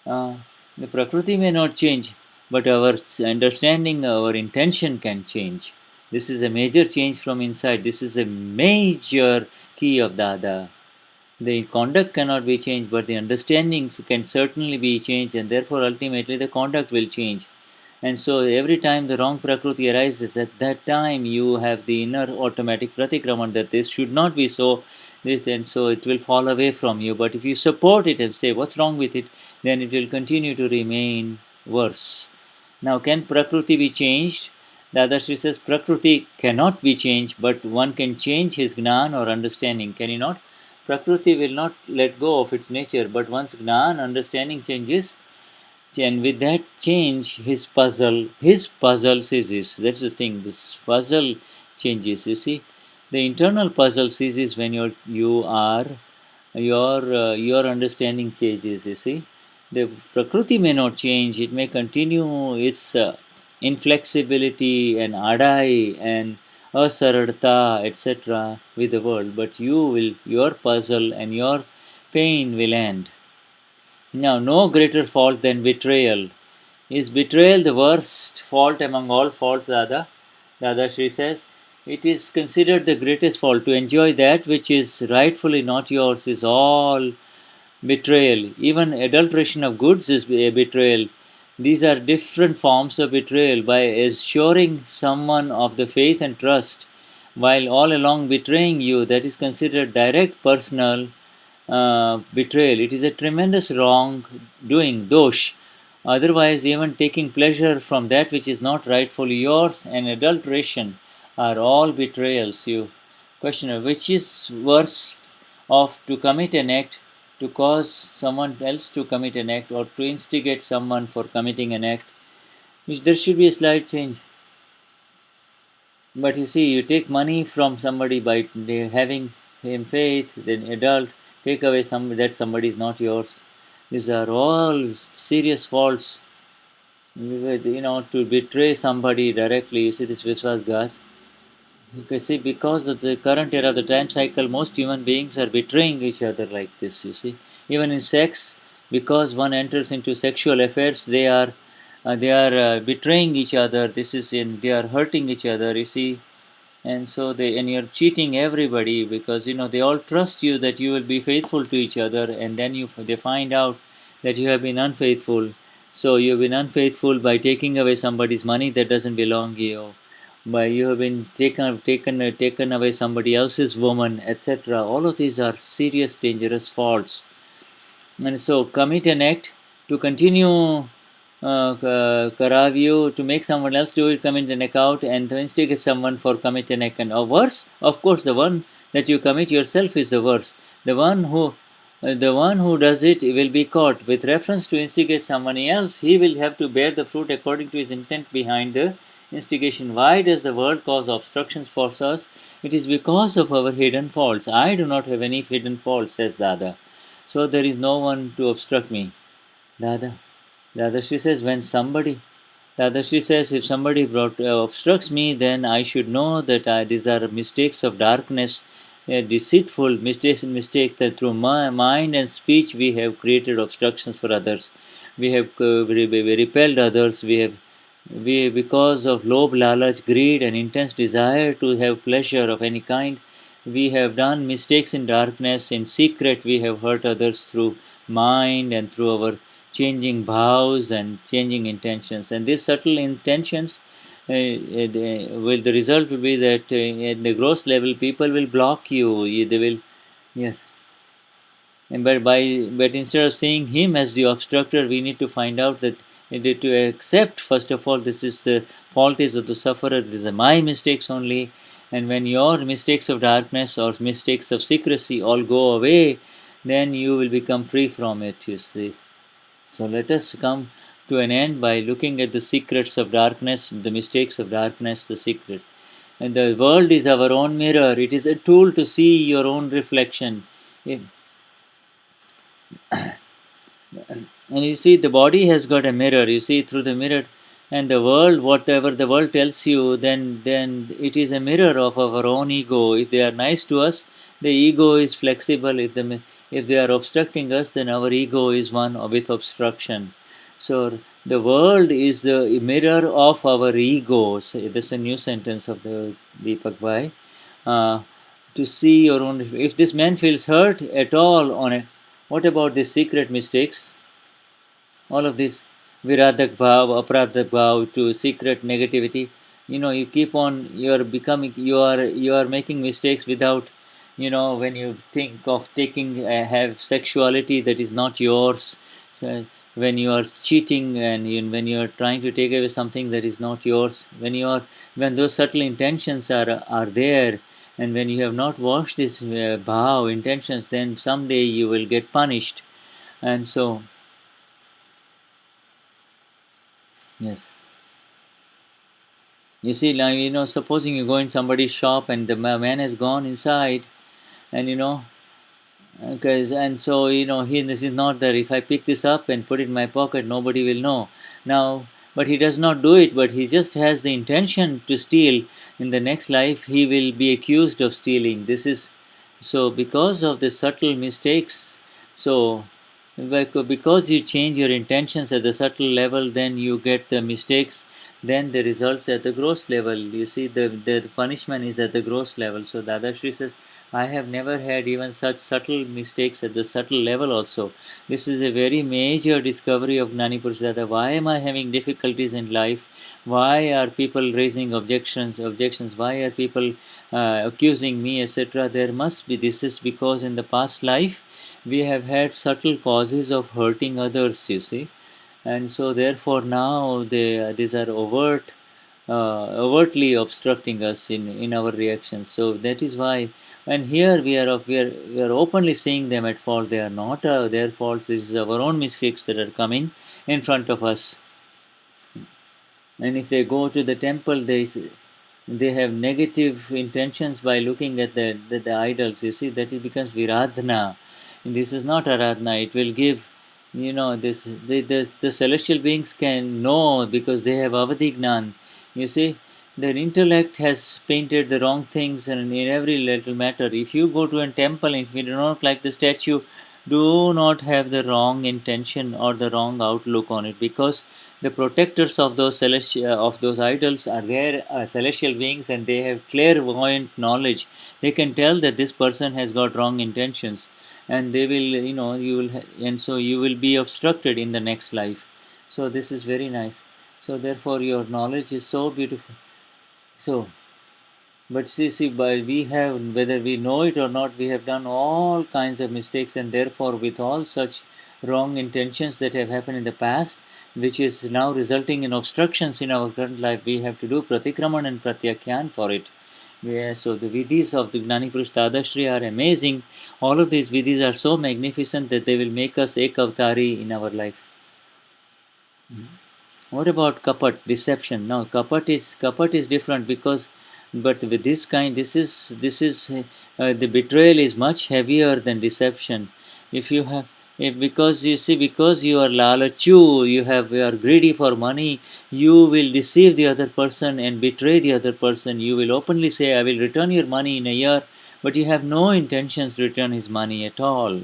Uh, the Prakriti may not change, but our understanding, our intention can change. This is a major change from inside. This is a major key of Dada. The conduct cannot be changed, but the understanding can certainly be changed, and therefore ultimately the conduct will change. And so every time the wrong Prakriti arises, at that time you have the inner automatic pratikraman that this should not be so, this, and so it will fall away from you. But if you support it and say what's wrong with it, then it will continue to remain worse. Now, can Prakriti be changed? Dadashri says Prakriti cannot be changed, but one can change his Gnan or understanding. Can he not? Prakriti will not let go of its nature, but once Gnan, understanding changes, and with that change, his puzzle ceases. That's the thing. This puzzle changes. You see, the internal puzzle ceases when your understanding changes. You see, the Prakriti may not change. It may continue its inflexibility and adai and asararta, etc. with the world, but your puzzle and your pain will end. Now, no greater fault than betrayal. Is betrayal the worst fault among all faults, Dada? Dada Shri says, it is considered the greatest fault. To enjoy that which is rightfully not yours is all betrayal. Even adulteration of goods is a betrayal. These are different forms of betrayal. By assuring someone of the faith and trust, while all along betraying you, that is considered direct personal betrayal. It is a tremendous wrong doing, dosh. Otherwise, even taking pleasure from that which is not rightfully yours and adulteration are all betrayals. You questioner, which is worse of to commit an act to cause someone else to commit an act or to instigate someone for committing an act, which there should be a slight change. But you see, you take money from somebody by having him faith, then adult, take away that somebody is not yours. These are all serious faults. To betray somebody directly, you see this Viswas. You can see because of the current era, the time cycle, most human beings are betraying each other like this, you see. Even in sex, because one enters into sexual affairs, they are betraying each other. They are hurting each other, you see. And so and you're cheating everybody because they all trust you that you will be faithful to each other, and then they find out that you have been unfaithful. So you've been unfaithful by taking away somebody's money that doesn't belong to you, by you have been taken away somebody else's woman, etc. All of these are serious dangerous faults. And so commit an act to continue Karavyu, to make someone else do it, commit an account, and to instigate someone for commit an act. And or worse, of course, the one that you commit yourself is the worst. The one who does it will be caught. With reference to instigate someone else, he will have to bear the fruit according to his intent behind the instigation. Why does the world cause obstructions for us? It is because of our hidden faults. I do not have any hidden faults, says Dada. So there is no one to obstruct me. Dada. Dadashri says, if somebody obstructs me, then I should know that these are mistakes of darkness, deceitful mistakes that through mind and speech we have created obstructions for others. We have repelled others. Because of lobha, lalach, greed, and intense desire to have pleasure of any kind, we have done mistakes in darkness. In secret, we have hurt others through mind and through our changing vows and changing intentions. And these subtle intentions, the result will be that at the gross level, people will block you. They will, yes. And but instead of seeing him as the obstructor, we need to find out that we need to accept first of all this is the fault is of the sufferer. These are my mistakes only. And when your mistakes of darkness or mistakes of secrecy all go away, then you will become free from it. You see. So let us come to an end by looking at the secrets of darkness, the mistakes of darkness, the secret. And the world is our own mirror. It is a tool to see your own reflection. And you see, the body has got a mirror. You see through the mirror, and the world, whatever the world tells you, then it is a mirror of our own ego. If they are nice to us, the ego is flexible. If they are obstructing us, then our ego is one with obstruction. So the world is the mirror of our ego. So this is a new sentence of the Deepak Bhai. Uh, to see your own. If this man feels hurt at all on a, what about the secret mistakes? All of this viradak bhav, apradhak bhav to secret negativity. You keep on. You are becoming. You are making mistakes without. When you think of taking have sexuality that is not yours. So when you are cheating and when you are trying to take away something that is not yours. When those subtle intentions are there, and when you have not washed these bhav intentions, then someday you will get punished. And so yes. You see, like, supposing you go in somebody's shop and the man has gone inside, and because and so he this is not there. If I pick this up and put it in my pocket, nobody will know. Now, but he does not do it. But he just has the intention to steal. In the next life, he will be accused of stealing. This is so because of the subtle mistakes. So because you change your intentions at the subtle level, then you get the mistakes, then the results at the gross level. You see, the punishment is at the gross level. So Dadashri says, I have never had even such subtle mistakes at the subtle level also. This is a very major discovery of Gnani Purush Dada. Why am I having difficulties in life? Why are people raising objections? Why are people accusing me, etc.? There must be. This is because in the past life we have had subtle causes of hurting others, you see. And so therefore now these are overtly obstructing us in our reactions. So that is why, and here we are openly seeing them at fault. They are not their faults. This is our own mistakes that are coming in front of us. And if they go to the temple, they have negative intentions by looking at the idols. You see, that it becomes viradhana. And this is not aradhana. It will give, this the celestial beings can know because they have avadhignan. You see, their intellect has painted the wrong things and in every little matter. If you go to a temple and if you do not like the statue, do not have the wrong intention or the wrong outlook on it, because the protectors of those idols are their celestial beings, and they have clairvoyant knowledge. They can tell that this person has got wrong intentions, and they will you will and so you will be obstructed in the next life. So this is very nice. So therefore your knowledge is so beautiful. So but see, by we have, whether we know it or not, we have done all kinds of mistakes, and therefore, with all such wrong intentions that have happened in the past, which is now resulting in obstructions in our current life, we have to do pratikraman and pratyakyan for it. So the vidhis of the Gnani Purush Dadashri are amazing. All of these vidhis are so magnificent that they will make us ek avatari in our life. What about kapat, deception? No, kapat is different because, but with this is the betrayal is much heavier than deception. If you have, if because you see, because you are lalachu, you are greedy for money, you will deceive the other person and betray the other person. You will openly say, "I will return your money in a year," but you have no intentions to return his money at all.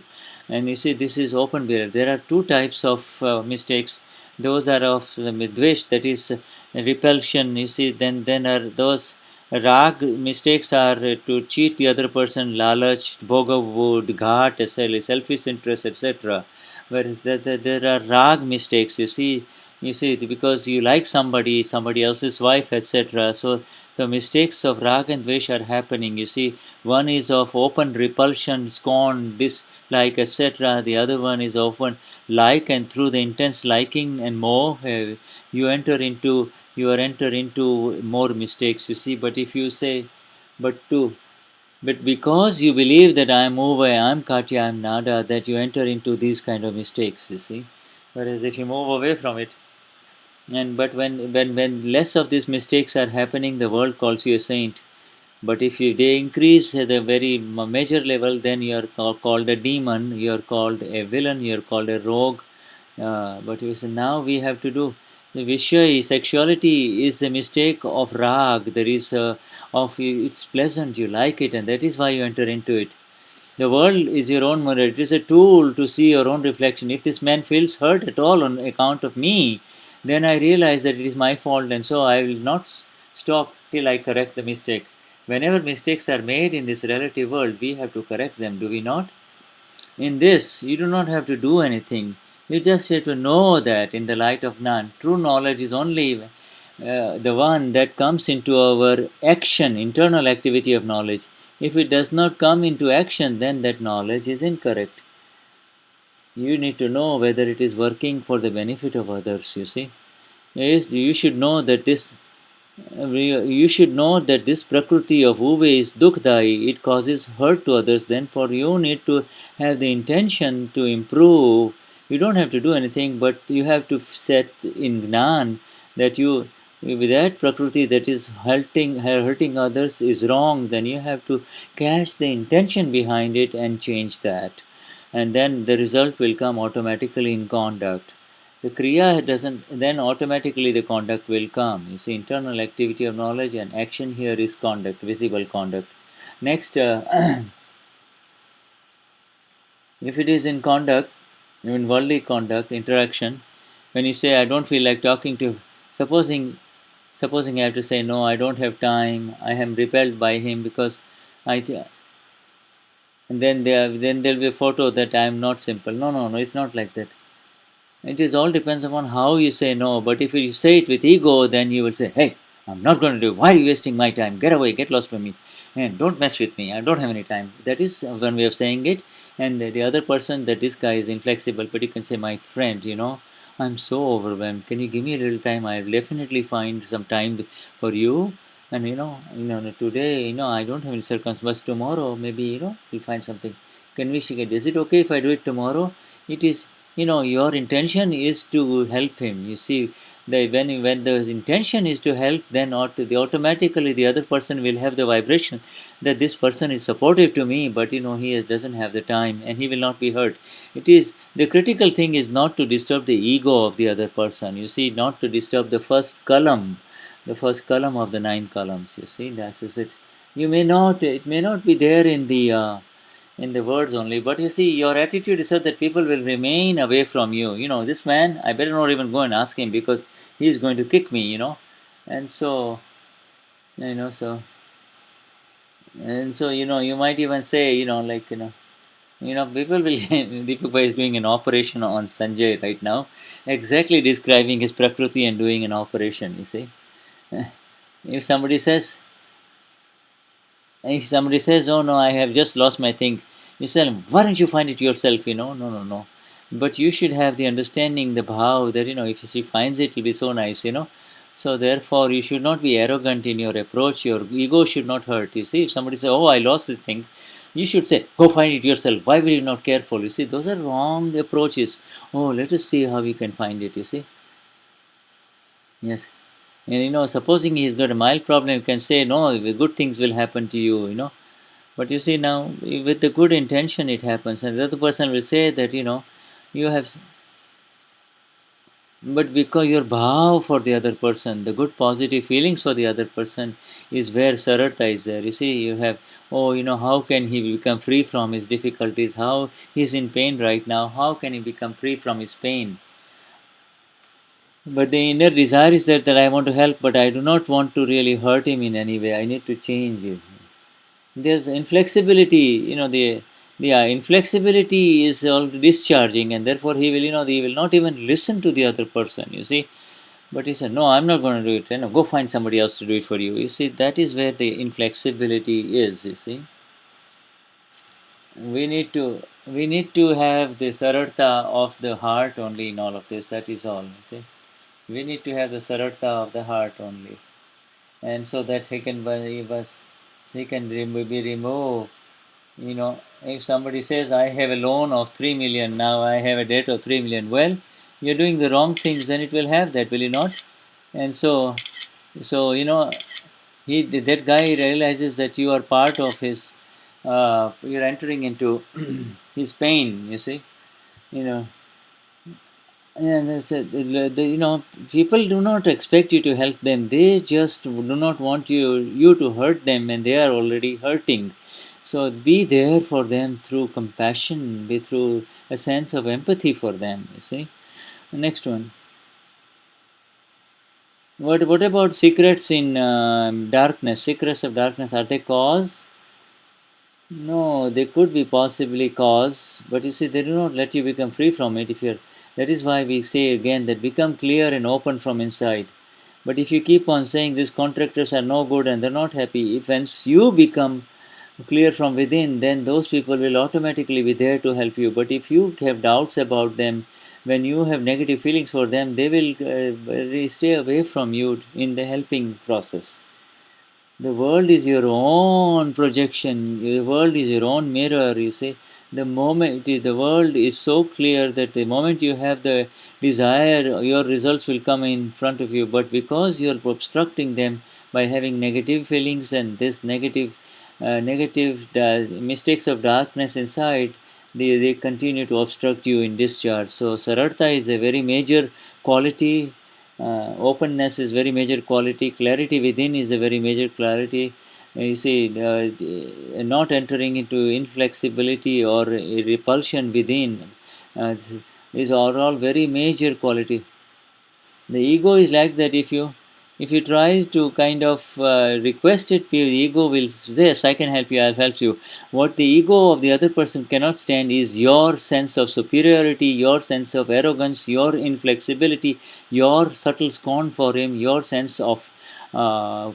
And you see, this is open beer. There are two types of mistakes. Those are of the midvesh, that is repulsion. You see, then are those rag mistakes are to cheat the other person, lalach, bhogavud, ghat, selfish interest, etc. Whereas there are rag mistakes. You see, You see, because you like somebody, somebody else's wife, etc. So the mistakes of rag and dvesh are happening. You see, one is of open repulsion, scorn, dislike, etc. The other one is often like, and through the intense liking and more, you enter into more mistakes. You see, but if you say, but because you believe that I am over, I am Katya, I am Nada, that you enter into these kind of mistakes. You see, whereas if you move away from it, and but when less of these mistakes are happening, the world calls you a saint. But if they increase at a very major level, then you are called a demon, you are called a villain, you are called a rogue. But you say now we have to do the Vishay sexuality is a mistake of rag. There is of it's pleasant, you like it, and that is why you enter into it. The world is your own mirror. It is a tool to see your own reflection. If this man feels hurt at all on account of me, then I realize that it is my fault, and so I will not stop till I correct the mistake. Whenever mistakes are made in this relative world, we have to correct them, do we not? In this, you do not have to do anything. You just have to know that in the light of none. True knowledge is only the one that comes into our action, internal activity of knowledge. If it does not come into action, then that knowledge is incorrect. You need to know whether it is working for the benefit of others, you see. Yes, you should know that this prakriti of uve is dukhdai, it causes hurt to others. Then for you need to have the intention to improve. You don't have to do anything, but you have to set in gnan that you with that prakriti that is hurting others is wrong. Then you have to catch the intention behind it and change that, and then the result will come automatically in conduct. The kriya doesn't, then automatically the conduct will come. You see, internal activity of knowledge and action here is conduct, visible conduct. Next, if it is in conduct, in worldly conduct, interaction, when you say, I don't feel like talking to, supposing, supposing I have to say, no, I don't have time, I am repelled by him because I, and then there'll be a photo that I am not simple. No, no, no, it's not like that. It is all depends upon how you say no. But if you say it with ego, then you will say, "Hey, I'm not going to do it. Why are you wasting my time? Get away, get lost from me, and don't mess with me. I don't have any time." That is one way of saying it. And the other person, that this guy is inflexible, but you can say, "My friend, I'm so overwhelmed. Can you give me a little time? I'll definitely find some time for you." And today, I don't have any circumstances. Tomorrow, maybe we'll find something. Can we? Is it okay if I do it tomorrow? It is, your intention is to help him. You see, when the intention is to help, then automatically the other person will have the vibration that this person is supportive to me, but he doesn't have the time and he will not be hurt. It is the critical thing is not to disturb the ego of the other person. You see, not to disturb the first column of the 9 columns. You see, that is it. It may not be there in the words only, but you see, your attitude is such that people will remain away from you. This man, I better not even go and ask him because he is going to kick me. And so, you know, so you might even say, people will. Deepak is doing an operation on Sanjay right now, exactly describing his prakriti and doing an operation. You see, if somebody says, "Oh no, I have just lost my thing," you say, "Why don't you find it yourself?" No, no, no. But you should have the understanding, the bhav that if she finds it, it'll be so nice. So therefore, you should not be arrogant in your approach. Your ego should not hurt. You see, if somebody says, "Oh, I lost this thing," you should say, "Go find it yourself. Why were you not careful?" You see, those are wrong approaches. Oh, let us see how we can find it. You see, yes. And supposing he's got a mild problem, you can say, "No, the good things will happen to you." But you see now, with the good intention, it happens, and the other person will say that you have, but because your bhav for the other person, the good positive feelings for the other person, is where sararta is there. You see, you have, oh, how can he become free from his difficulties? How he's in pain right now? How can he become free from his pain? But the inner desire is that I want to help, but I do not want to really hurt him in any way. I need to change him. There's inflexibility, the The inflexibility is all discharging, and therefore he will not even listen to the other person. You see, but he said, "No, I'm not going to do it. Go find somebody else to do it for you." You see, that is where the inflexibility is. You see, we need to have the sarartha of the heart only in all of this. That is all. You see, we need to have the sarartha of the heart only, and so that he can be removed. If somebody says, "I have a loan of 3 million, now I have a debt of 3 million," well, you're doing the wrong things, then it will have that, will you not? And so that guy realizes that you are part of his, you're entering into his pain, you see. You know, and people do not expect you to help them. They just do not want you to hurt them, and they are already hurting. So be there for them through compassion, be through a sense of empathy for them. You see. Next one. What about secrets in darkness? Secrets of darkness, are they cause? No, they could be possibly cause, but you see, they do not let you become free from it. If you're, that is why we say again that become clear and open from inside. But if you keep on saying these contractors are no good and they're not happy, if once you become clear from within, then those people will automatically be there to help you. But if you have doubts about them, when you have negative feelings for them, they will stay away from you in the helping process. The world is your own projection. The world is your own mirror. You see, the world is so clear that the moment you have the desire, your results will come in front of you. But because you are obstructing them by having negative feelings and this negative mistakes of darkness inside, they continue to obstruct you in discharge. So sarartha is a very major quality. Openness is very major quality. Clarity within is a very major clarity. You see, not entering into inflexibility or repulsion within is all very major quality. The ego is like that. If you try to kind of request it, the ego will, yes, I can help you, I'll help you. What the ego of the other person cannot stand is your sense of superiority, your sense of arrogance, your inflexibility, your subtle scorn for him, your sense of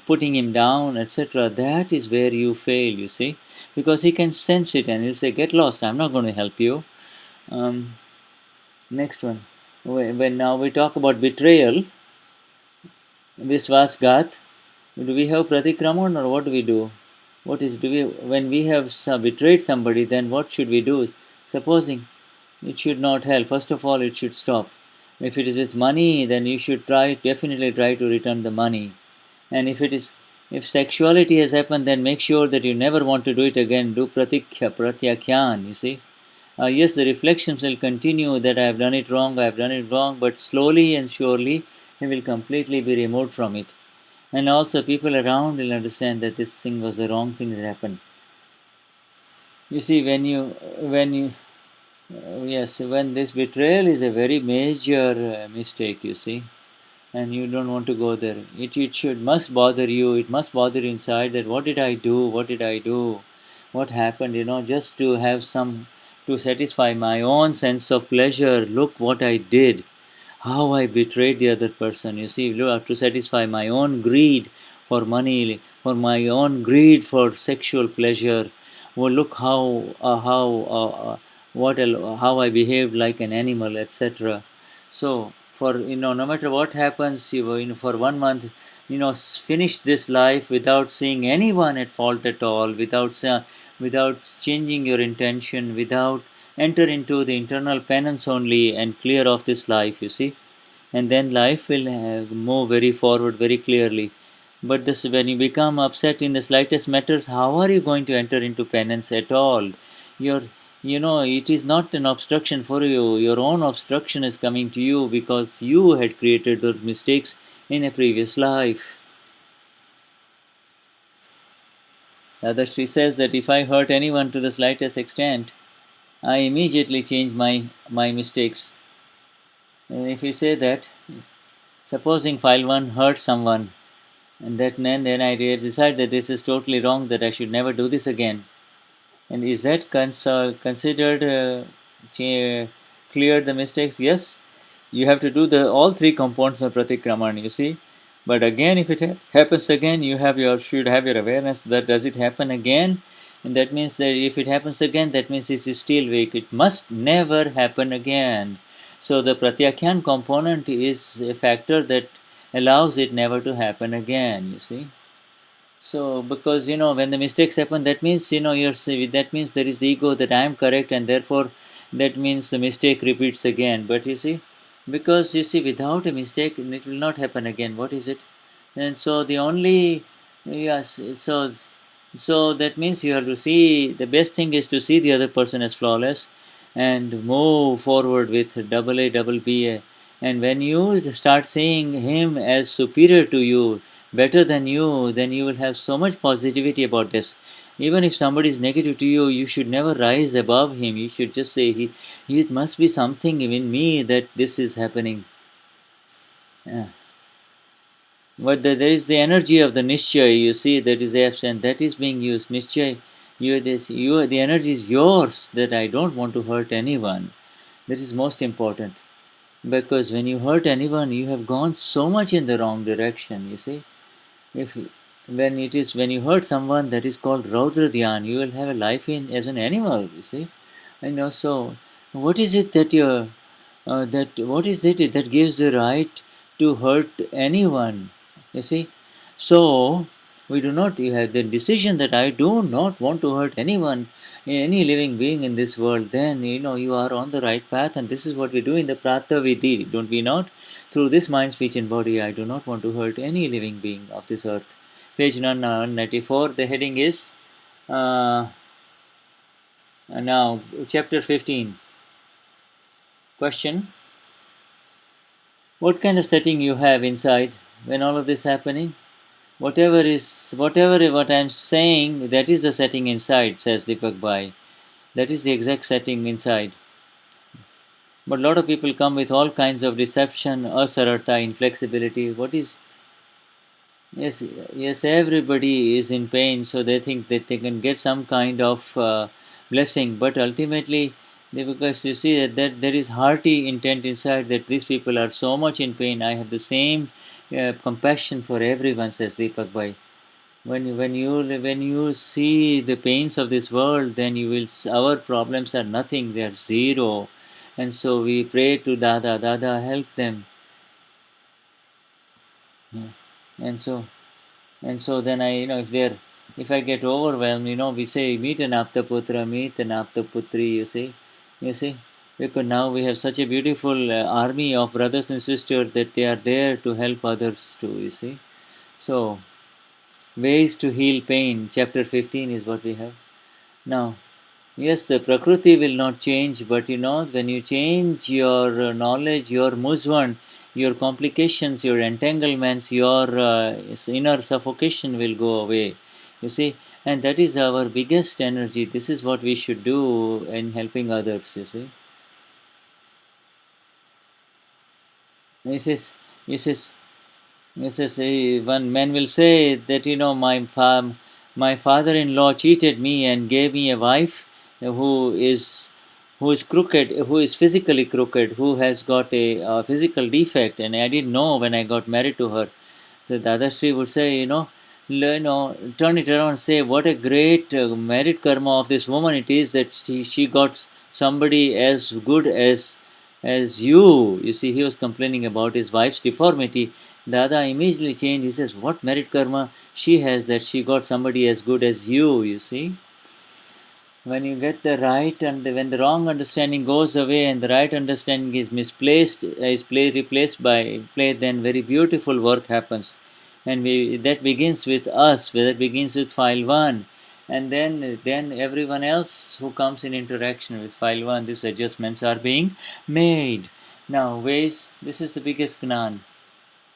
putting him down, etc. That is where you fail, you see, because he can sense it and he'll say, get lost, I'm not going to help you. um, Next one. When now we talk about betrayal, Viswas Ghaat, do we have Pratikraman or what do we do? Do we, when we have betrayed somebody, then what should we do? Supposing it should not help, first of all, it should stop. If it is with money, then you should definitely try to return the money. And if sexuality has happened, then make sure that you never want to do it again. Do pratyakyan, you see. Yes, the reflections will continue that I have done it wrong, I have done it wrong, but slowly and surely he will completely be removed from it. And also, people around will understand that this thing was the wrong thing that happened. You see, yes, when this betrayal is a very major mistake, you see, and you don't want to go there. Must bother you. It must bother you inside that what did I do? What did I do? What happened? Just to have to satisfy my own sense of pleasure. Look what I did. How I betrayed the other person. You see, look, to satisfy my own greed for money, for my own greed for sexual pleasure. Well, look how I behaved like an animal, etc. So, for no matter what happens, for 1 month, finish this life without seeing anyone at fault at all, without changing your intention, without enter into the internal penance only and clear off this life. You see, and then life will move very forward very clearly. But this, when you become upset in the slightest matters, how are you going to enter into penance at all? You're, it is not an obstruction for you. Your own obstruction is coming to you because you had created those mistakes in a previous life. Dadashri says that if I hurt anyone to the slightest extent, I immediately change my mistakes. And if you say that, supposing file 1 hurt someone, and then I decide that this is totally wrong, that I should never do this again. And is that considered clear the mistakes? Yes, you have to do the all three components of pratikramana. You see, but again, if it happens again, you should have your awareness that does it happen again, and that means that if it happens again, that means it is still weak. It must never happen again. So the pratyakyan component is a factor that allows it never to happen again. You see. So, because when the mistakes happen, that means that means there is the ego that I am correct, and therefore that means the mistake repeats again. But you see, because you see, without a mistake, it will not happen again. What is it? And so the only yes, so that means you have to see the best thing is to see the other person as flawless, and move forward with double A, double B. And when you start seeing him as superior to you, better than you, then you will have so much positivity about this. Even if somebody is negative to you, you should never rise above him. You should just say, it must be something in me that this is happening. Yeah. But there is the energy of the nischay, you see, that is absent, that is being used. Nischay, the energy is yours, that I don't want to hurt anyone. That is most important. Because when you hurt anyone, you have gone so much in the wrong direction, you see. If when you hurt someone, that is called Raudra Dhyan, you will have a life in as an animal, you see. And also, what is it that what is it that gives the right to hurt anyone? You see, so we do not. You have the decision that I do not want to hurt anyone, any living being in this world. Then you are on the right path, and this is what we do in the Pratha Vidhi, don't we not? Through this mind, speech, and body, I do not want to hurt any living being of this earth. Page 94. The heading is now chapter 15. Question: what kind of setting you have inside when all of this happening? Whatever what I'm saying, that is the setting inside, says Deepak Bhai. That is the exact setting inside. But a lot of people come with all kinds of deception, asarartha, inflexibility. What is yes, yes, everybody is in pain, so they think that they can get some kind of blessing, but ultimately, because you see that there is hearty intent inside that these people are so much in pain. I have the same compassion for everyone, says Deepak Bhai. When you see the pains of this world, then you will our problems are nothing; they are zero, and so we pray to Dada, Dada, help them. Yeah. And so then if I get overwhelmed, we say meet an aptaputra, meet an aptaputri. You see, because now we have such a beautiful army of brothers and sisters that they are there to help others too. You see, so ways to heal pain. Chapter 15 is what we have now. Yes, the Prakriti will not change, but when you change your knowledge, your muzvan, your complications, your entanglements, your inner suffocation will go away. You see, and that is our biggest energy. This is what we should do in helping others, you see. This is, this is, one man will say that my father-in-law cheated me and gave me a wife who is crooked, who is physically crooked, who has got a physical defect, and I didn't know when I got married to her. So Dadashri would say, turn it around and say, what a great merit karma of this woman it is that she got somebody as good as you. You see, he was complaining about his wife's deformity. Dada immediately changed. He says, what merit karma she has that she got somebody as good as you see. When you get the right and when the wrong understanding goes away and the right understanding is misplaced, replaced by play, then very beautiful work happens. And that begins with us, that begins with file 1. And then everyone else who comes in interaction with file 1, these adjustments are being made. Now, ways, this is the biggest Gnan.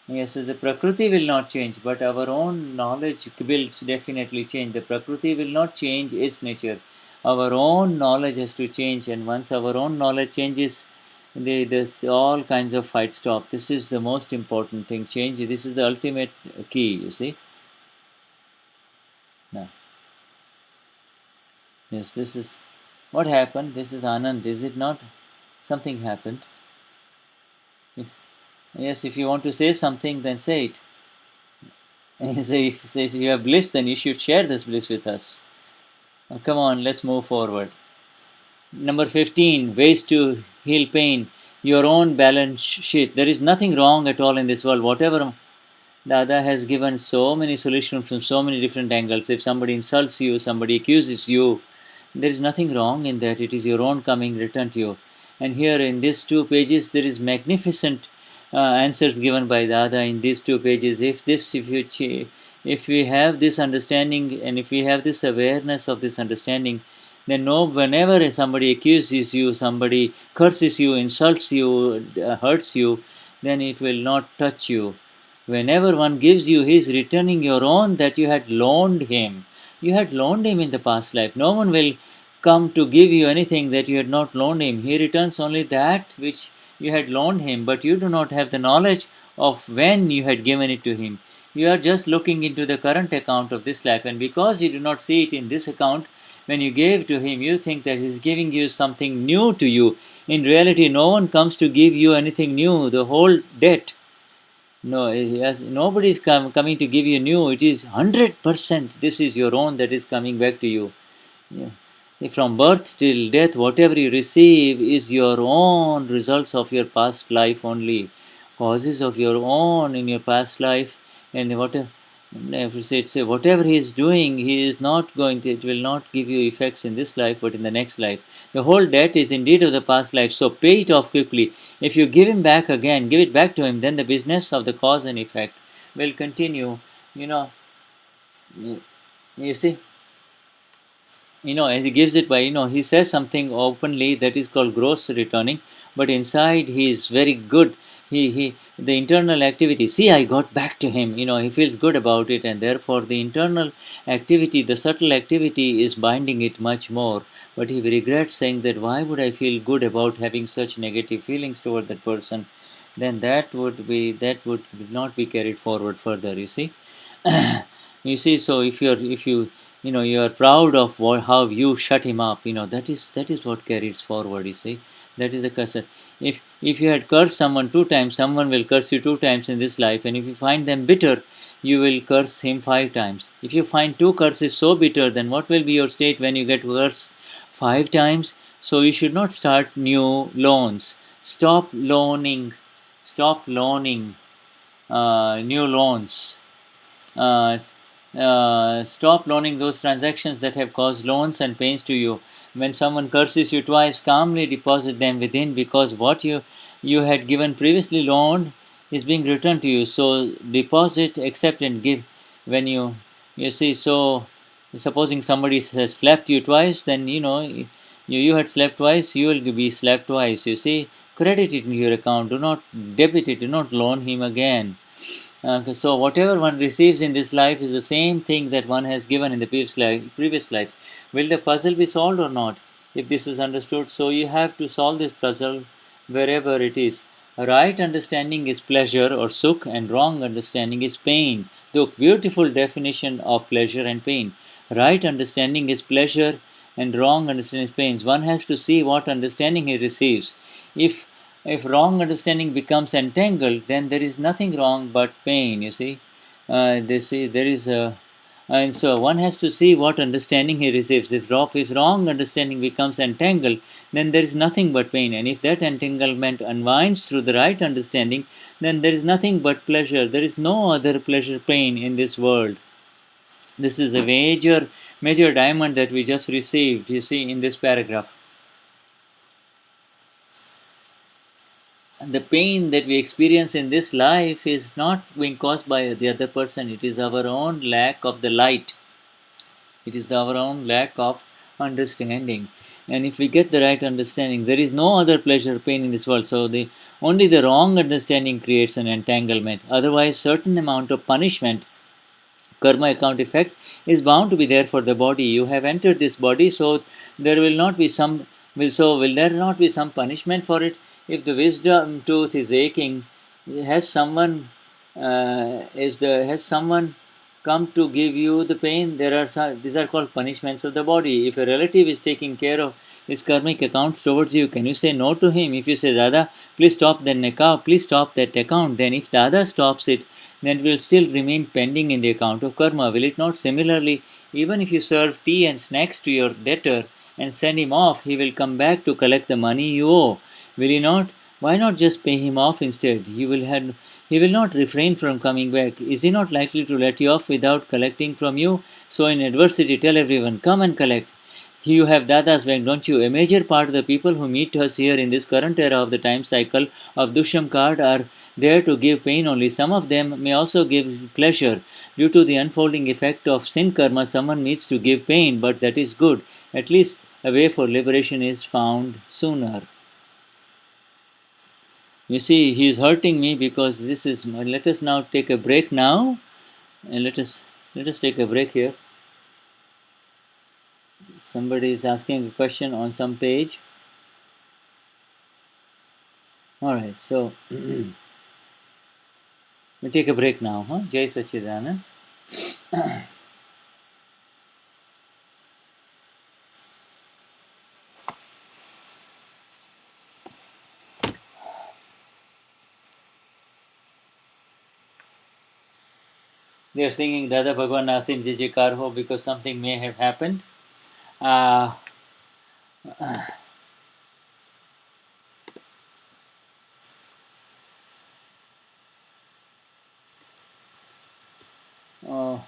Yes, so the Prakriti will not change, but our own knowledge will definitely change. The Prakriti will not change its nature. Our own knowledge has to change, and once our own knowledge changes, there's all kinds of fight stop. This is the most important thing. Change. This is the ultimate key. You see. Now, Yes, this is what happened. This is Anand. Is it not? Something happened. If, yes, if you want to say something, then say it. And if says you have bliss, then you should share this bliss with us. Come on, let's move forward. Number 15, ways to heal pain. Your own balance sheet. There is nothing wrong at all in this world. Whatever Dada has given so many solutions from so many different angles. If somebody insults you, somebody accuses you, there is nothing wrong in that. It is your own coming return to you. And here in these 2 pages, there is magnificent answers given by Dada in these 2 pages. If we have this understanding and if we have this awareness of this understanding, then whenever somebody accuses you, somebody curses you, insults you, hurts you, then it will not touch you. Whenever one gives you, he is returning your own that you had loaned him. You had loaned him in the past life. No one will come to give you anything that you had not loaned him. He returns only that which you had loaned him, but you do not have the knowledge of when you had given it to him. You are just looking into the current account of this life, and because you do not see it in this account, when you gave to him, you think that he is giving you something new to you. In reality, no one comes to give you anything new. The whole debt, no, yes, nobody is coming to give you new. It is 100%. This is your own that is coming back to you. Yeah. From birth till death, whatever you receive is your own results of your past life only, causes of your own in your past life, and whatever he is doing, he is not going to. It will not give you effects in this life, but in the next life. The whole debt is indeed of the past life. So pay it off quickly. If you give him back again, give it back to him, then the business of the cause and effect will continue. You know, you see. As he gives it by, he says something openly that is called gross returning, but inside he is very good. The internal activity, see, I got back to him, he feels good about it, and therefore the internal activity, the subtle activity is binding it much more. But he regrets saying that why would I feel good about having such negative feelings toward that person? Then that would not be carried forward further, you see. So if you are proud of how you shut him up, that is what carries forward, you see. That is a curse. If you had cursed someone 2 times, someone will curse you 2 times in this life, and if you find them bitter, you will curse him 5 times. If you find 2 curses so bitter, then what will be your state when you get cursed 5 times? So you should not start new loans. Stop loaning new loans. uh, Stop loaning those transactions that have caused loans and pains to you. When someone curses you twice, calmly deposit them within, because what you had given previously loaned is being returned to you. So deposit, accept, and give. When you see, so supposing somebody has slapped you twice, then you had slept twice, you will be slapped twice. You see, credit it into your account. Do not debit it. Do not loan him again. So whatever one receives in this life is the same thing that one has given in the previous life. Will the puzzle be solved or not? If this is understood, so you have to solve this puzzle wherever it is. Right understanding is pleasure or sukh, and wrong understanding is pain. The beautiful definition of pleasure and pain. Right understanding is pleasure, and wrong understanding is pain. One has to see what understanding he receives. If wrong understanding becomes entangled, then there is nothing wrong but pain. You see, they say there is a, and so one has to see what understanding he receives. If wrong understanding becomes entangled, then there is nothing but pain. And if that entanglement unwinds through the right understanding, then there is nothing but pleasure. There is no other pleasure pain in this world. This is a major diamond that we just received. You see in this paragraph. The pain that we experience in this life is not being caused by the other person. It is our own lack of the light. It is our own lack of understanding. And if we get the right understanding, there is no other pleasure pain in this world. So only the wrong understanding creates an entanglement. Otherwise, certain amount of punishment, karma account effect, is bound to be there for the body. You have entered this body, so there will not be some. Will there not be some punishment for it? If the wisdom tooth is aching, has someone come to give you the pain. These are called punishments of the body. If a relative is taking care of his karmic accounts towards you, can you say no to him? If you say, Dada, please stop that account, please stop that account, then if Dada stops it, then it will still remain pending in the account of karma, will it not? Similarly, even if you serve tea and snacks to your debtor and send him off, he will come back to collect the money you owe. Will he not? Why not just pay him off instead? He will not refrain from coming back. Is he not likely to let you off without collecting from you? So in adversity, tell everyone, come and collect. You have Dada's back, don't you? A major part of the people who meet us here in this current era of the time cycle of Dusham card are there to give pain only. Some of them may also give pleasure. Due to the unfolding effect of sin karma, someone needs to give pain, but that is good. At least a way for liberation is found sooner. You see, he is hurting me because this is. Let us now take a break now, and let us take a break here. Somebody is asking a question on some page. All right, so we take a break now, huh? Jai Sachidanand. They are singing Dada Bhagwan Nasim Jai Kar Ho because something may have happened. Uh, uh,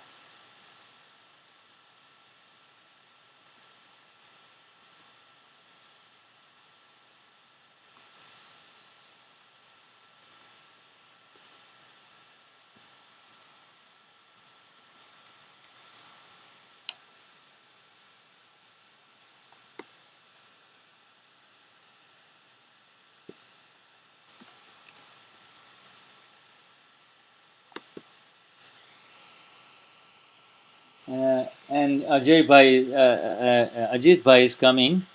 and Ajit Bhai is coming.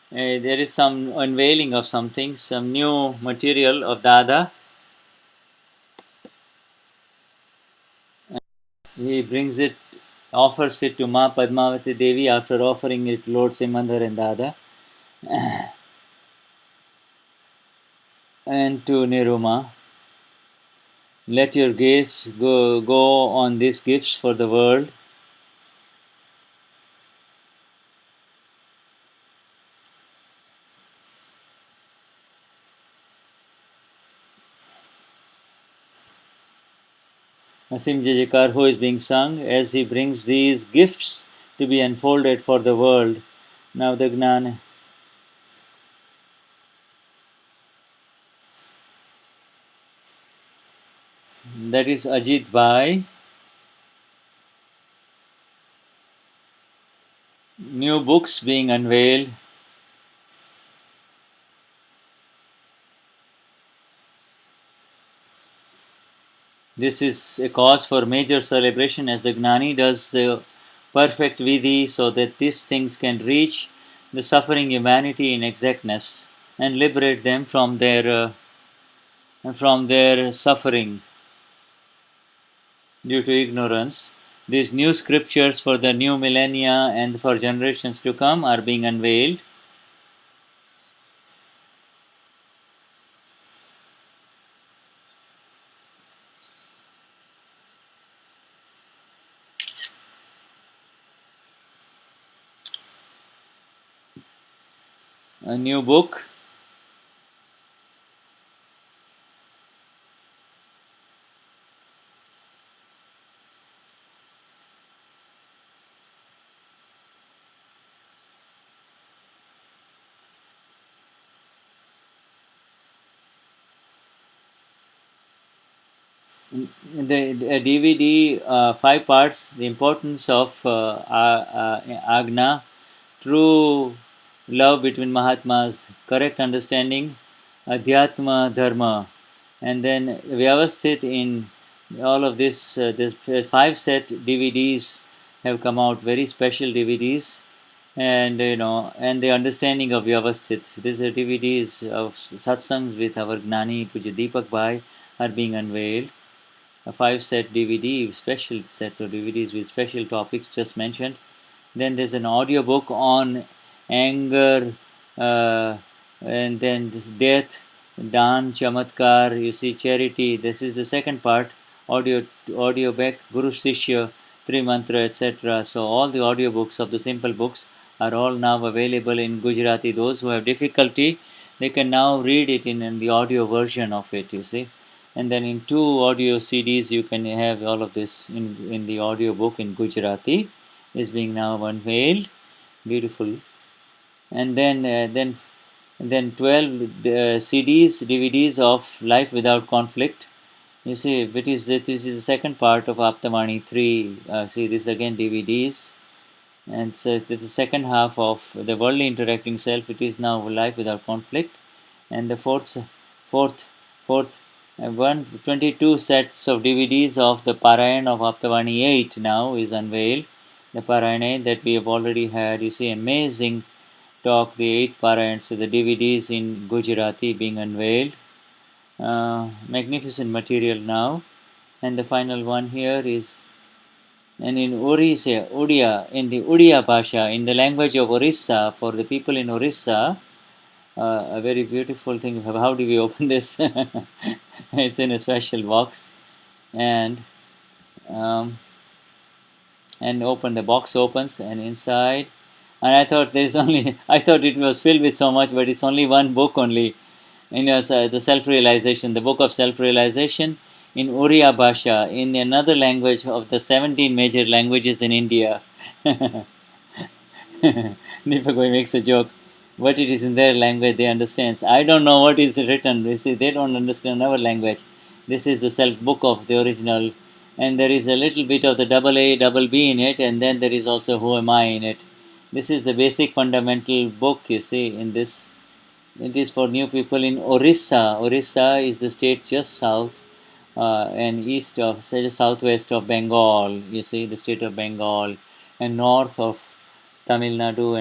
There is some unveiling of something, some new material of Dada. He brings it, offers it to Ma Padmavati Devi after offering it to Lord Simandhar and Dada, and to Niruma. Let your gaze go on these gifts for the world. Nasim Jajikar, who is being sung as he brings these gifts to be unfolded for the world. Now the Gnani. That is Ajit Bhai. New books being unveiled. This is a cause for major celebration as the Gnani does the perfect vidhi so that these things can reach the suffering humanity in exactness and liberate them from their suffering due to ignorance. These new scriptures for the new millennia and for generations to come are being unveiled. A new book. The DVD, 5 parts, the importance of Agna, true love between Mahatmas, correct understanding, Adhyatma Dharma, and then Vyavasthit in all of this. This 5 set DVDs have come out, very special DVDs, and and the understanding of Vyavasthit. These DVDs of satsangs with our Gnani Puja Deepak Bhai are being unveiled. a 5-set DVD, special sets of DVDs with special topics just mentioned. Then there's an audio book on anger, and then this death, Dan, Chamatkar, you see, charity. This is the second part. Audio back, Guru Shishya, Tri Mantra, etc. So all the audio books of the simple books are all now available in Gujarati. Those who have difficulty, they can now read it in the audio version of it, you see. And then in 2 audio CDs, you can have all of this in the audio book in Gujarati is being now unveiled. Beautiful. And then 12 CDs, DVDs of Life Without Conflict. You see, this is the second part of Aptavani 3. See, this again DVDs. And so the second half of the worldly interacting self. It is now Life Without Conflict. And the fourth, fourth, 122 sets of DVDs of the Parayan of Aptavani 8 now is unveiled. The Parayan that we have already had, you see, amazing talk, the 8 Parayans, so the DVDs in Gujarati being unveiled. Magnificent material now. And the final one here is, and in Odia, in the Odia Bhasha, in the language of Orissa, for the people in Orissa, a very beautiful thing. How do we open this? It's in a special box, and um, open the box opens, and inside. And I thought there is only. I thought it was filled with so much, but it's only one book only. So the self-realization, the book of self-realization in Oriya Bhasha, in another language of the 17 major languages in India. Deepak makes a joke. What it is in their language, they understand. I don't know what is written. You see, they don't understand our language. This is the self book of the original, and there is a little bit of the double A, double B in it, and then there is also Who Am I in it. This is the basic fundamental book, you see, in this. It is for new people in Orissa. Orissa is the state just south and east of, say, southwest of Bengal. You see, the state of Bengal, and north of Tamil Nadu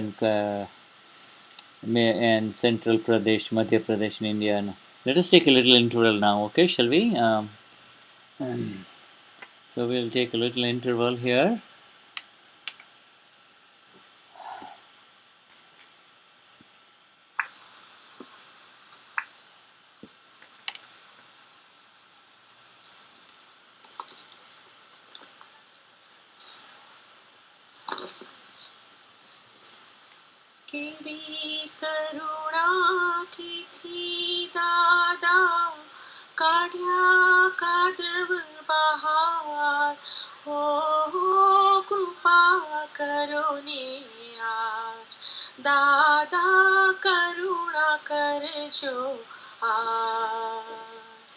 and Central Pradesh, Madhya Pradesh in India. Let us take a little interval now, okay? Shall we? So we'll take a little interval here. केवी करुणा की थी दादा काढ्या कादव बहार हो कृपा करो ने आज दादा करुणा करजो आज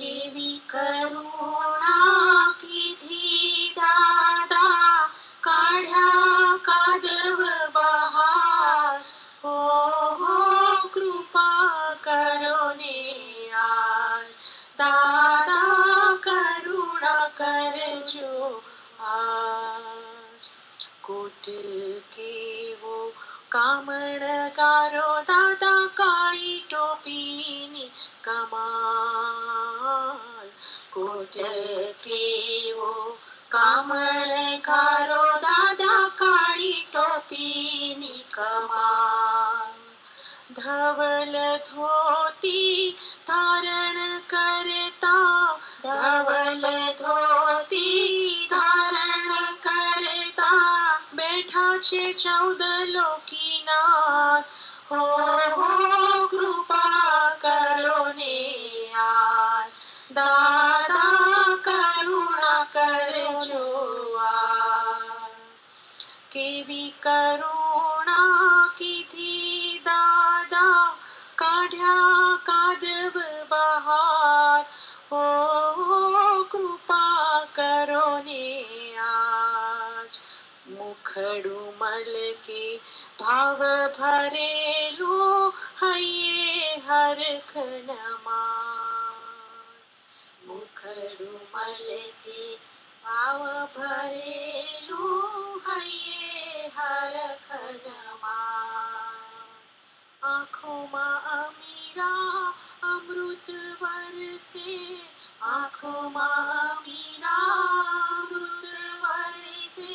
केवी करुणा की थी दादा काढ्या कादव बहार हो कृपा करो ने आज दादा करुणा करजो आज कोट के वो कामणगारो दादा काळी टोपीनी कमाल कोट के वो कामणगारो दादा काळी टोपीनी कमाल धवल धोती धारण करता धवल धोती धारण करता बैठा छे 14 लोकीनाथ हो कृपा करो ने आज दादा करुणा करजो आज केवी करुणा कीधी दादा काढ्या कादव बहार हो कृपा करो ने आज मुखडू मलके भाव भरेलो हये हरखन मुखडू मलके भाव भरेलो हये हरखन आँखों मा अमीरा अमृत वरसे આંખમાં મીનામૃત વરસે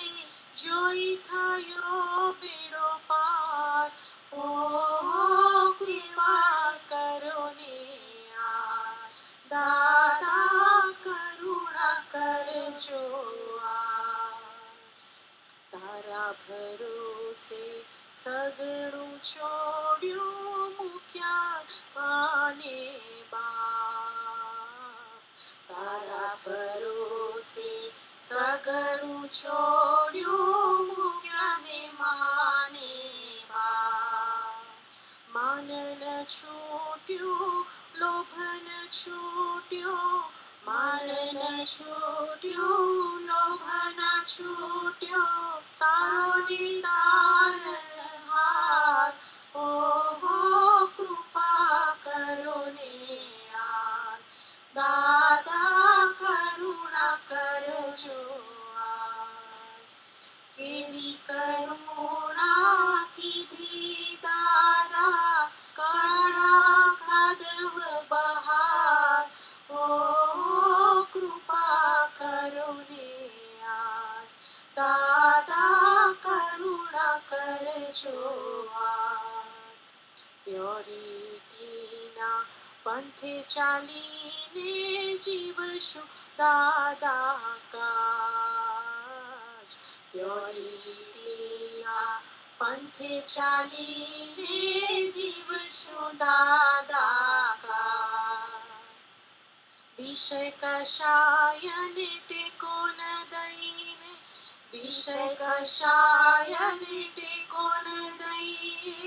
જોઈ થયો બેડો પાર. ઓ કૃપા કરો ને યાર, દાદા કરુણા કરજો આજ. તારા ભરોસે સગડું છોડ્યું મૂક્યા માને બાપ. તારા ભરોસે સગડું છોડ્યું મૂક્યા ને માને બાપ. માન ન છૂટ્યું, લોભ ન છૂટ્યો, માન ન છૂટ્યું, લોભ ન છૂટ્યો, તારો નિતાર હાર. ઓહો કૃપા કરો ને યાર, દાદા કરુણા કરજો આજ. કેવી કરુણા કીધી દાદા, કાળા કાદવ બહાર. ઓ કૃપા કરો ને યાર, દાદા કરુણા કરજો આજ. પ્યોરિટીના પંથે ચાલીને જીવશું દાદા કાજ. પ્યોરિટીના પંથે ચાલીને જીવશું દાદા કાજ. વિષય કશાયને ટેકો ન દઈને, વિષય કશાયને ટેકો ન દઈએ,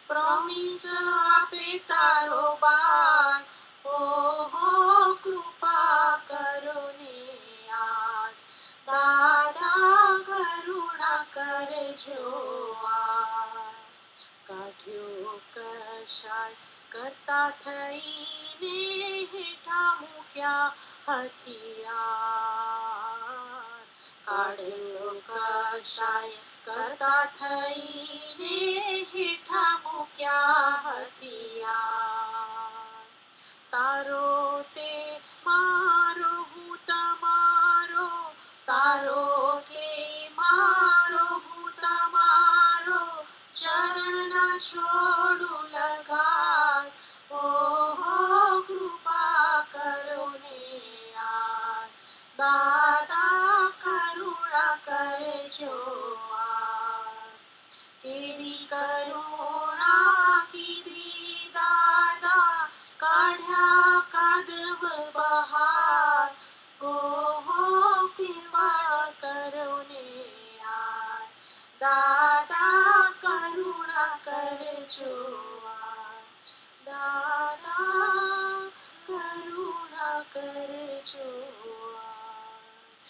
પ્રોમિસ આપે તારો બાણ. ઓહો કૃપા કરો ને આજ, દાદા કરુણા કરજો આજ. કાઢ્યો કશાય કરતા થઈને હેઠા મૂક્યા હથિયાર. કાઢ્યો કશાય કરતા થઈને હેઠા મૂક્યા હથિયાર. તારો તે મારો હું તમારો, તારો કે મારો હું તમારો, ચરણના છોડું લગાર. ઓહો કૃપા કરો ને યાર, દાદા કરુણા કરજો આજ. કેવી કરુણા કીધી દાદા, કાઢ્યા કાદવ બહાર. ઓહો કૃપા કરો ને યાર, દાદા કરુણા કરજો આજ. દાદા કરુણા કરજો આજ.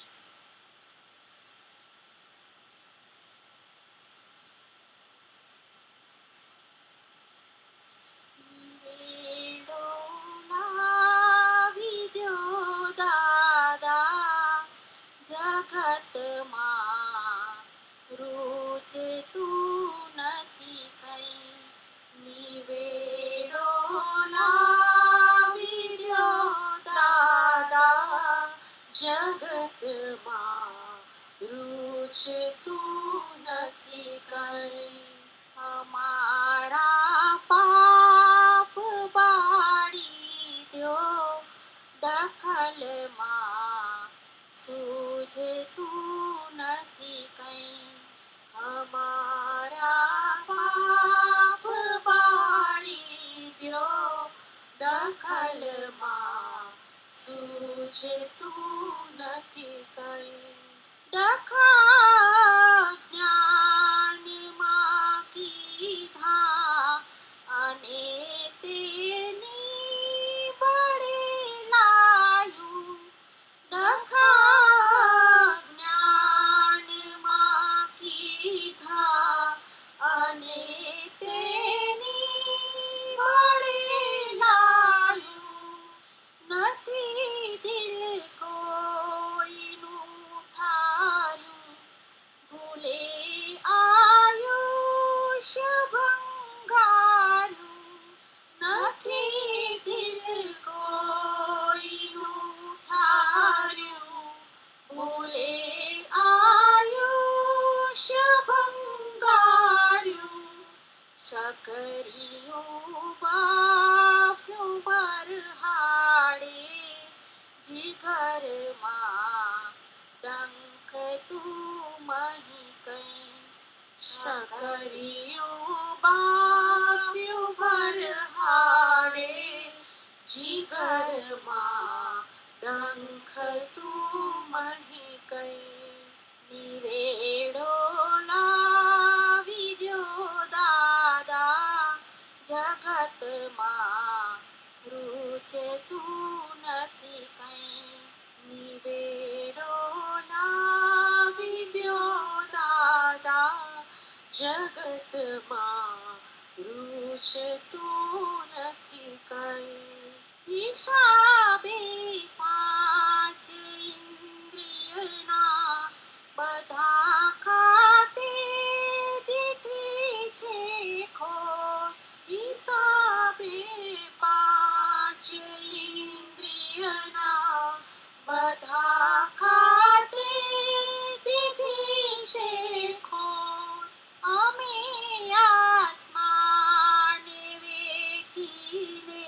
બેડો લાવી દ્યો દાદા, જગતમાં રૂચતું નથી કઈ. નિવેડો લાવી દ્યો દાદા, જગતમાં રૂચતું નથી કઈ. અમારા પાપ બાળી દ્યો, દખલમાં સૂઝતું નથી કઈ. અમારા પાપ બાળી દ્યો, દખલમાં સૂઝતું નથી કઈ. ડખા જ્ઞાનમાં કીધા, અને તેની બળે લાયું. ડખા જ્ઞાનમાં કીધા, અને તેની બળે લાયું. નથી દિલ કોઈનું કર્યું બાફ્યું બરહાડે જીગરમાં ડંખ તું મહી કઈ કર્યું બાફ્યું બરહાડે જીગરમાં ડંખ તું મહી કઈ નિવેડો લાવી દ્યો દાદા જગતમાં રૂચતું નથી કઈ નિવેડો લાવી દ્યો દાદા જગતમાં રૂચતું નથી કઈ હિસાબે પાંચ ઇન્દ્રિયના બધા ખાતે દીઠી છે ખોટ હિસાબે પાંચ ઇન્દ્રિયના બધા ખાતે દીઠી છે ખોટ અમે આત્માને વેચીને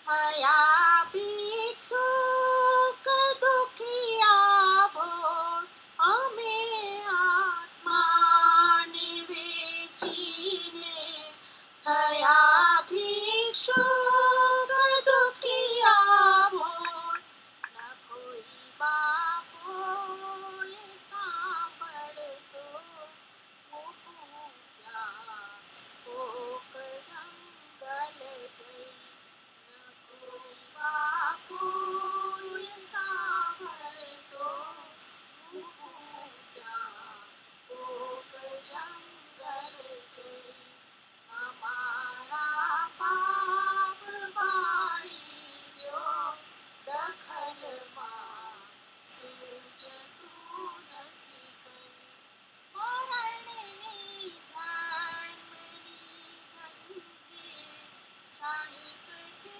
થયા ભિક્ષુક દુખિયા ભોળ અમે આત્માને વેચીને થયા ભિક્ષુક દુખિયા ભોળ ન કોઈ બાપોએ સાંભળતો હું પૂજ્યા કોક જંગલ જઈ કોઈ બાપોએ સાંભળતો હું પૂજ્યા કોક જંગલ જઈ અમારા પાપ બાળી દ્યો દખલમાં સૂઝતું નથી કઈ મરણની જન્મની જંજીર ક્ષણિક છે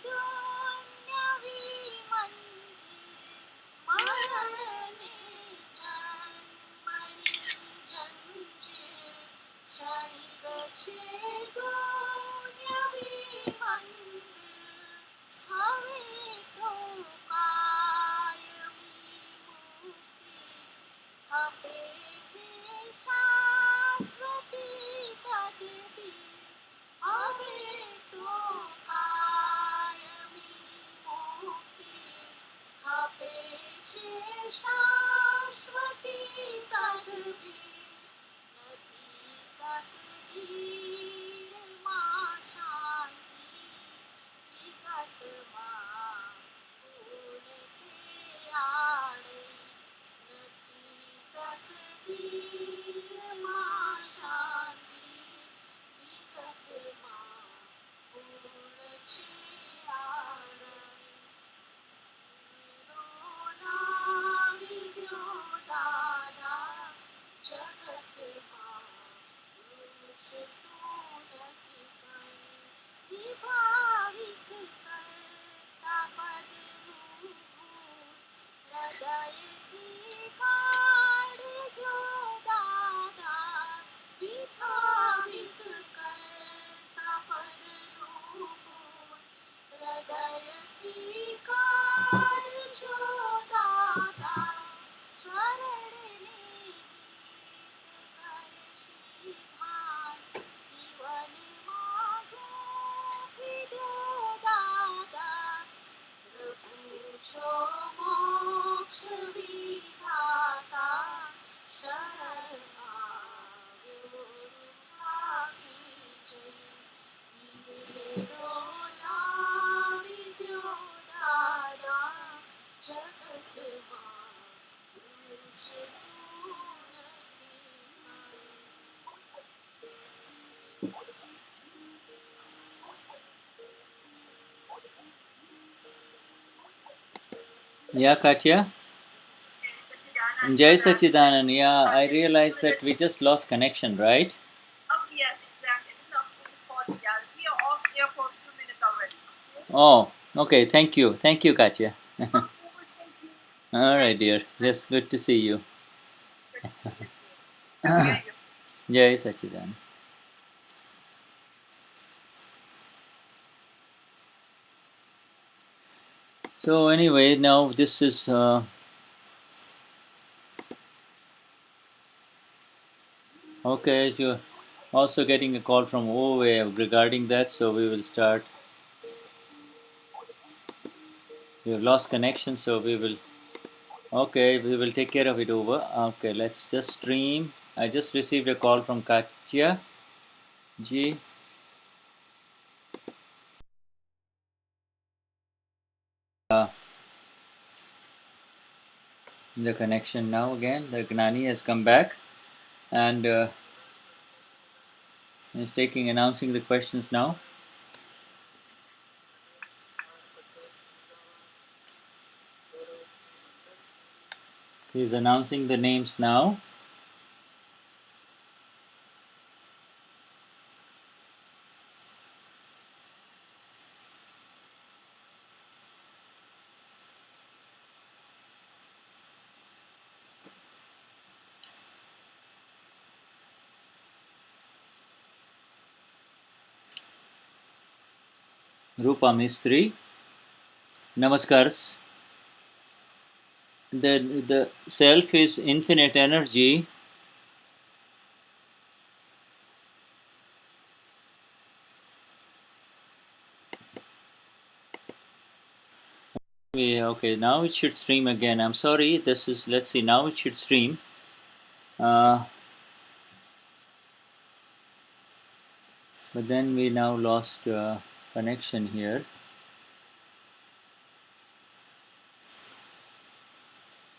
દુન્યવી મંજીર મરણની જન્મની જંજીર ક્ષણિક છે દુન્યવી મંજીર હવે તો કાયમી મુક્તિ આપે છે શાશ્વતી તદબીર હવે તો કાયમી મુક્તિ આપે છે શાશ્વતી તદબીર નથી તકદીરમાં શાંતિ વિગતમાં પૂર્ણ છે આડઈ નથી તકદીરમાં શાંતિ વિગતમાં પૂર્ણ છે આડઈ લાવી દ્યો દાદા જગતમાં રૂચતું નથી કઈ વિભાવિક કરતા પદનું ભૂત હૃદયથી કાઢજો દાદા વિભાવિક કરતા પદનું ભૂત હૃદયથી કાઢજો દાદા શરણની ગીત કરશી ભાન જીવનમાં ગોખી દ્યો દાદા પ્રભુ છો મોક્ષ વિધાતા શરણ આવ્યો રૂપાવી જઈ નિવેડો લાવી દ્યો દાદા જગતમાં રૂચતું Yeah, Katya. Jai Sachidanand. Yeah, I realized that we just lost connection, right? Oh, yes, exactly. This is absolutely 40 hours. We are off air for 2 minutes already. Oh, okay. Thank you. Thank you, Katya. Of course, thank you. All right, dear. Yes, good to see you. Good to see you. Hear you. Jai Sachidanand. So anyway, now this is okay. You're also getting a call from ofAug regarding that, so we will start. We have lost connection, so we will. Okay, we will take care of it over. Okay, let's just stream. I just received a call from Katya G. The connection now again. The Gnani has come back and is announcing the questions now. He's announcing the names now. Rupa Mistry. Namaskars. The self is infinite energy. Okay, now it should stream again. I'm sorry. This is, let's see. Now it should stream. But then we now lost connection here.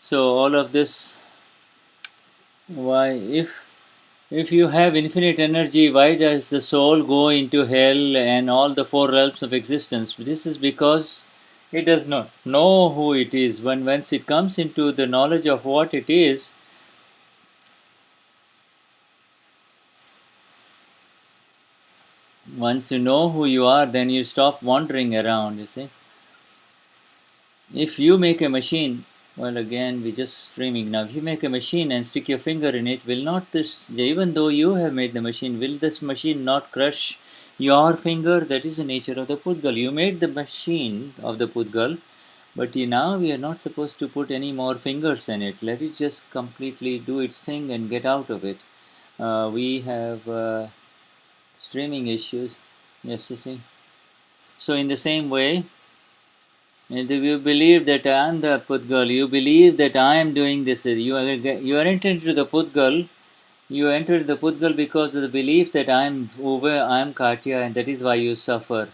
So all of this, why if you have infinite energy, why does the soul go into hell and all the four realms of existence? This is because it does not know who it is. Once it comes into the knowledge of what it is, once you know who you are, then you stop wandering around, you see. If you make a machine, well, again, we're just streaming now. If you make a machine and stick your finger in it, will not this, even though you have made the machine, will this machine not crush your finger? That is the nature of the Pudgal. You made the machine of the Pudgal, but now we are not supposed to put any more fingers in it. Let it just completely do its thing and get out of it. We have streaming issues. Yes, you see. So, in the same way, and if you believe that I am the Pudgal, you believe that I am doing this, you are entered into the Pudgal, you entered the Pudgal because of the belief that I am over, I am Katya, and that is why you suffer.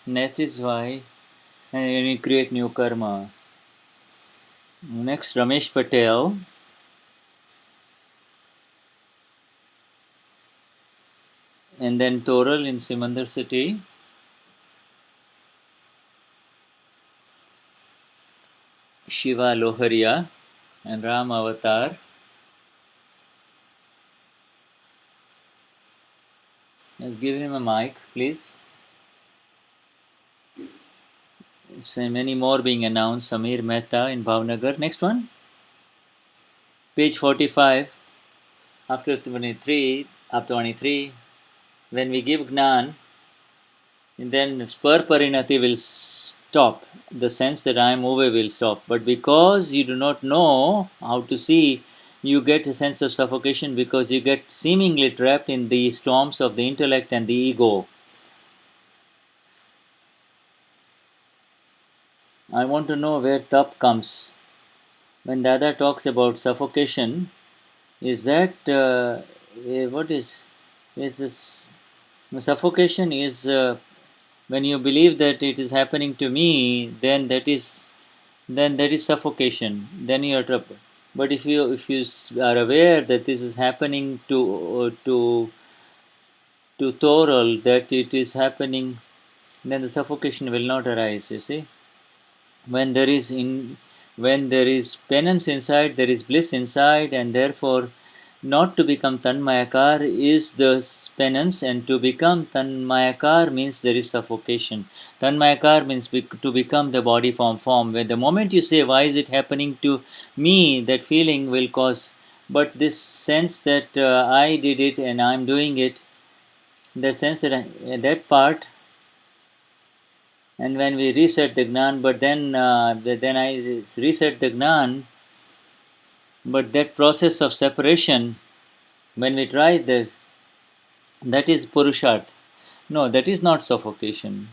And that is why, and you create new karma. Next, Ramesh Patel, and then Toral in Simandar City, Shiva Loharia, and Ram Avatar. Let's give him a mic, please. So many more being announced. Samir Mehta in Bhavnagar. Next one, page 45. After 23, up 23, when we give Gnan, then spur parinati will stop. The sense that I am over will stop. But because you do not know how to see, you get a sense of suffocation because you get seemingly trapped in the storms of the intellect and the ego. I want to know where tap comes. When Dada talks about suffocation, is that what is this? Suffocation is when you believe that it is happening to me, then that is suffocation. Then you are trapped. But if you are aware that this is happening to Toral, that it is happening, then the suffocation will not arise. You see, when there is when there is penance inside, there is bliss inside, and therefore not to become Tanmayakar is the penance, and to become Tanmayakar means there is suffocation. Tanmayakar means to become the body form. When the moment you say, why is it happening to me, that feeling will cause. But this sense that I did it and I'm doing it, that sense that that part And when we reset the Gnan, but then I reset the Gnan, but that process of separation, when we try that is Purusharth. No, that is not suffocation.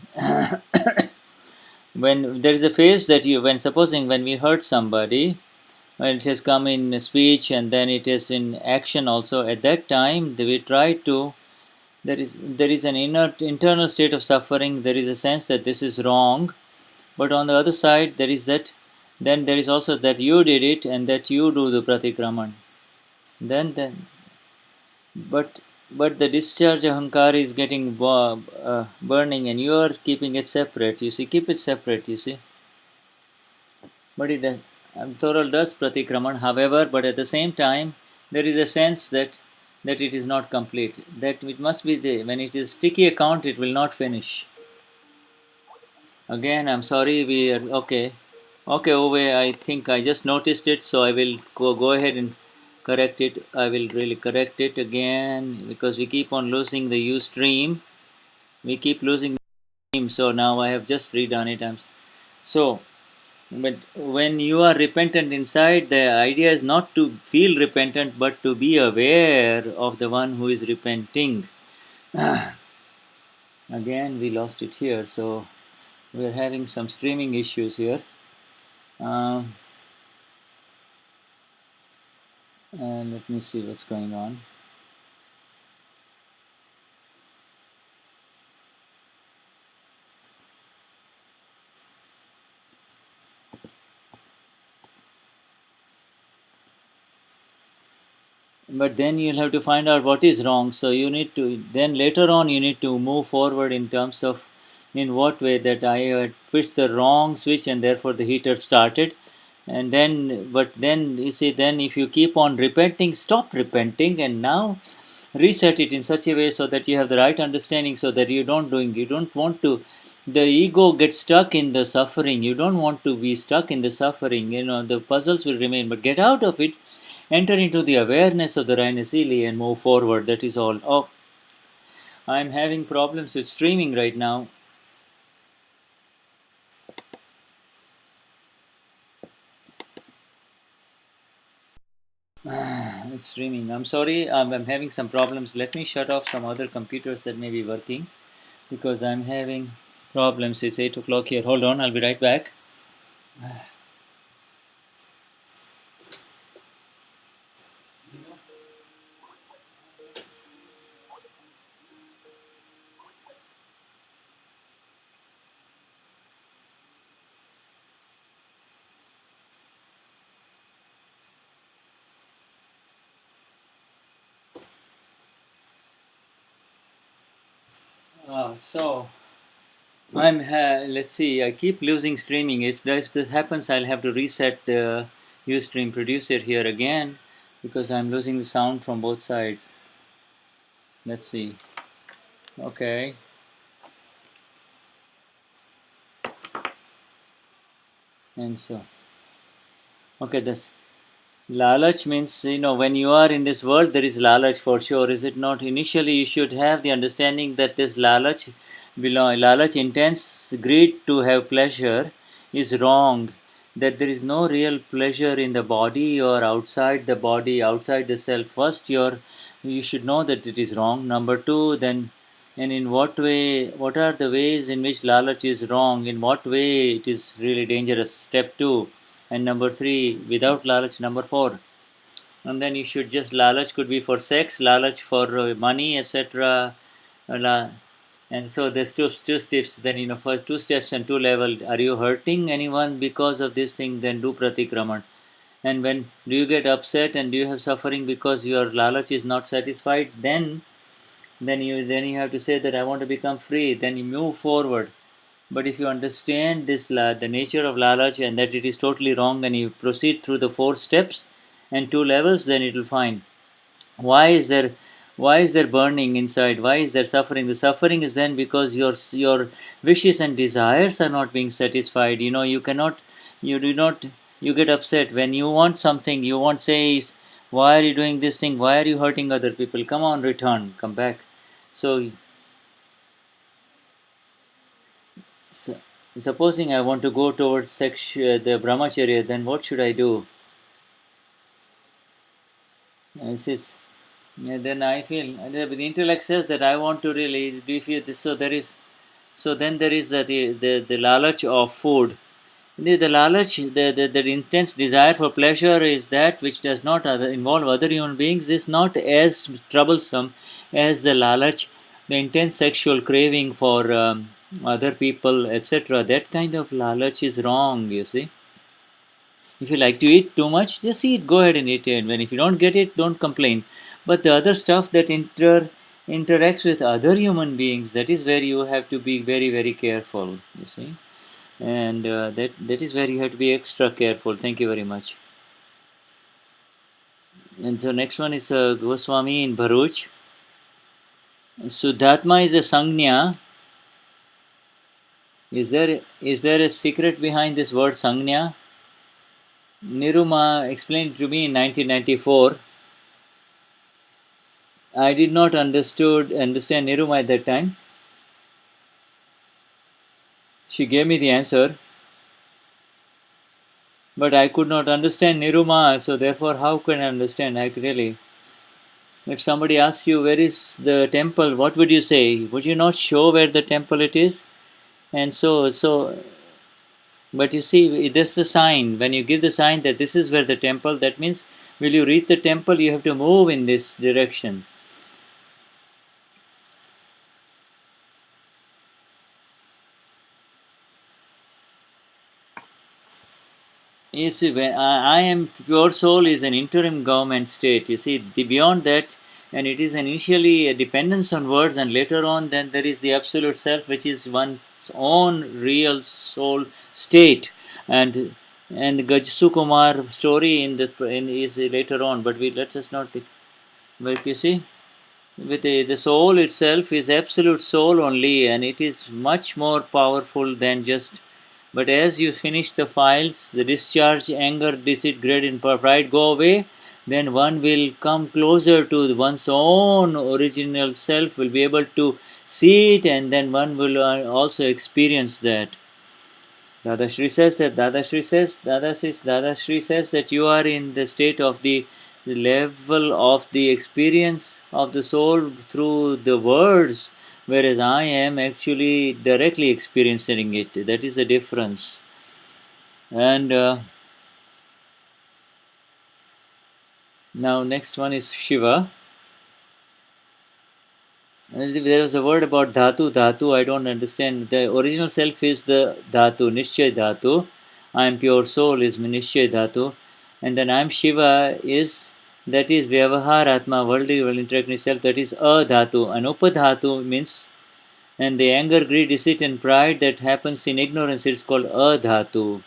When there is a phase that when supposing when we hurt somebody, when it has come in speech and then it is in action also, at that time we try to, there is an internal state of suffering, there is a sense that this is wrong, but on the other side there is that, then there is also that you did it and that you do the pratikraman. Then but the discharge ahankar is getting burning and you are keeping it separate. You see, keep it separate, you see. But it Thoral does pratikraman, however, but at the same time there is a sense that it is not complete. That it must be there. When it is sticky account, it will not finish. Again, I'm sorry, we are okay. Okay, Ove, I think I just noticed it, so I will go ahead and correct it. I will really correct it again because we keep on losing the Ustream. We keep losing the stream, so now I have just redone it. So, but when you are repentant inside, the idea is not to feel repentant, but to be aware of the one who is repenting. Again, we lost it here, so we're having some streaming issues here. Um, and let me see what's going on. But then you'll have to find out what is wrong. So you need to, then later on you need to move forward in terms of in what way that I had pushed the wrong switch and therefore the heater started. And then, but then you see, then if you keep on repenting, stop repenting and now reset it in such a way so that you have the right understanding, so that you don't want to, the ego gets stuck in the suffering. You don't want to be stuck in the suffering. The puzzles will remain, but get out of it, enter into the awareness of the Rainesili and move forward. That is all. Oh, I'm having problems with streaming right now. It's streaming. I'm sorry, I'm having some problems. Let me shut off some other computers that may be working because I'm having problems. It's 8 o'clock here. Hold on, I'll be right back. So let's see. I keep losing streaming. If this happens, I'll have to reset the Ustream producer here again because I'm losing the sound from both sides. Let's see. Okay. And so, okay, this lalach means, when you are in this world, there is lalach for sure, is it not? Initially, you should have the understanding that this lalach intense greed to have pleasure is wrong, that there is no real pleasure in the body or outside the self. First, you should know that it is wrong. Number two, then, and in what are the ways in which lalach is wrong, in what way it is really dangerous? Step two. And number three, without lalach, number four. And then you should just, lalach could be for sex, lalach for money, etc. And so there's two steps. Then, first two steps and two level. Are you hurting anyone because of this thing? Then do pratikraman. And when do you get upset and do you have suffering because your lalach is not satisfied? Then you have to say that I want to become free. Then you move forward. But if you understand the nature of lalach and that it is totally wrong, and you proceed through the four steps and two levels, then it will find why is there burning inside? Why is there suffering? The suffering is then because your wishes and desires are not being satisfied. You cannot, you do not, you get upset when you want something. You won't say, why are you doing this thing? Why are you hurting other people? Come on, return, come back. So, Supposing I want to go towards the brahmacharya, then what should I do? This is, then I feel the intellect says that I want to really do feel this. So there is, so then there is the lalach of food. The lalach, the intense desire for pleasure is that which does not involve other human beings, is not as troublesome as the lalach, the intense sexual craving for other people, etc. That kind of lalach is wrong, you see. If you like to eat too much, just eat, go ahead and eat it. When if you don't get it, don't complain. But the other stuff that interacts with other human beings, that is where you have to be very, very careful, you see. And that is where you have to be extra careful. Thank you very much. And so next one is Goswami in Bharuch. Suddhatma is a sangnya. Is there a secret behind this word sangnya? Niruma explained to me in 1994. I did not understand Niruma at that time. She gave me the answer, but I could not understand Niruma, so therefore how can I understand? I really, if somebody asks you where is the temple, what would you say? Would you not show where the temple it is? And but you see, this is a sign. When you give the sign that this is where the temple, that means will you reach the temple, you have to move in this direction. You see, when I am pure soul is an interim government state. You see, beyond that, and it is initially a dependence on words, and later on, then there is the absolute self, which is one's own real soul state. And Gajsu Kumar story is later on, but we let us not. But you see, with the soul itself is absolute soul only, and it is much more powerful than just. But as you finish the files, the discharge, anger, deceit, greed, and pride go away, then one will come closer to one's own original self, will be able to see it, and then one will also experience that. Dadashri says that you are in the state of the level of the experience of the soul through the words, whereas I am actually directly experiencing it. That is the difference. And now next one is Shiva. There was a word about dhatu. Dhatu, I don't understand. The original self is the dhatu, Nishchay dhatu. I am pure soul is Nishchay dhatu. And then I am Shiva is, that is Vyavahar Atma, worldly interacting self, that is a dhatu. An upadhatu means, and the anger, greed, deceit, and pride that happens in ignorance is called a dhatu.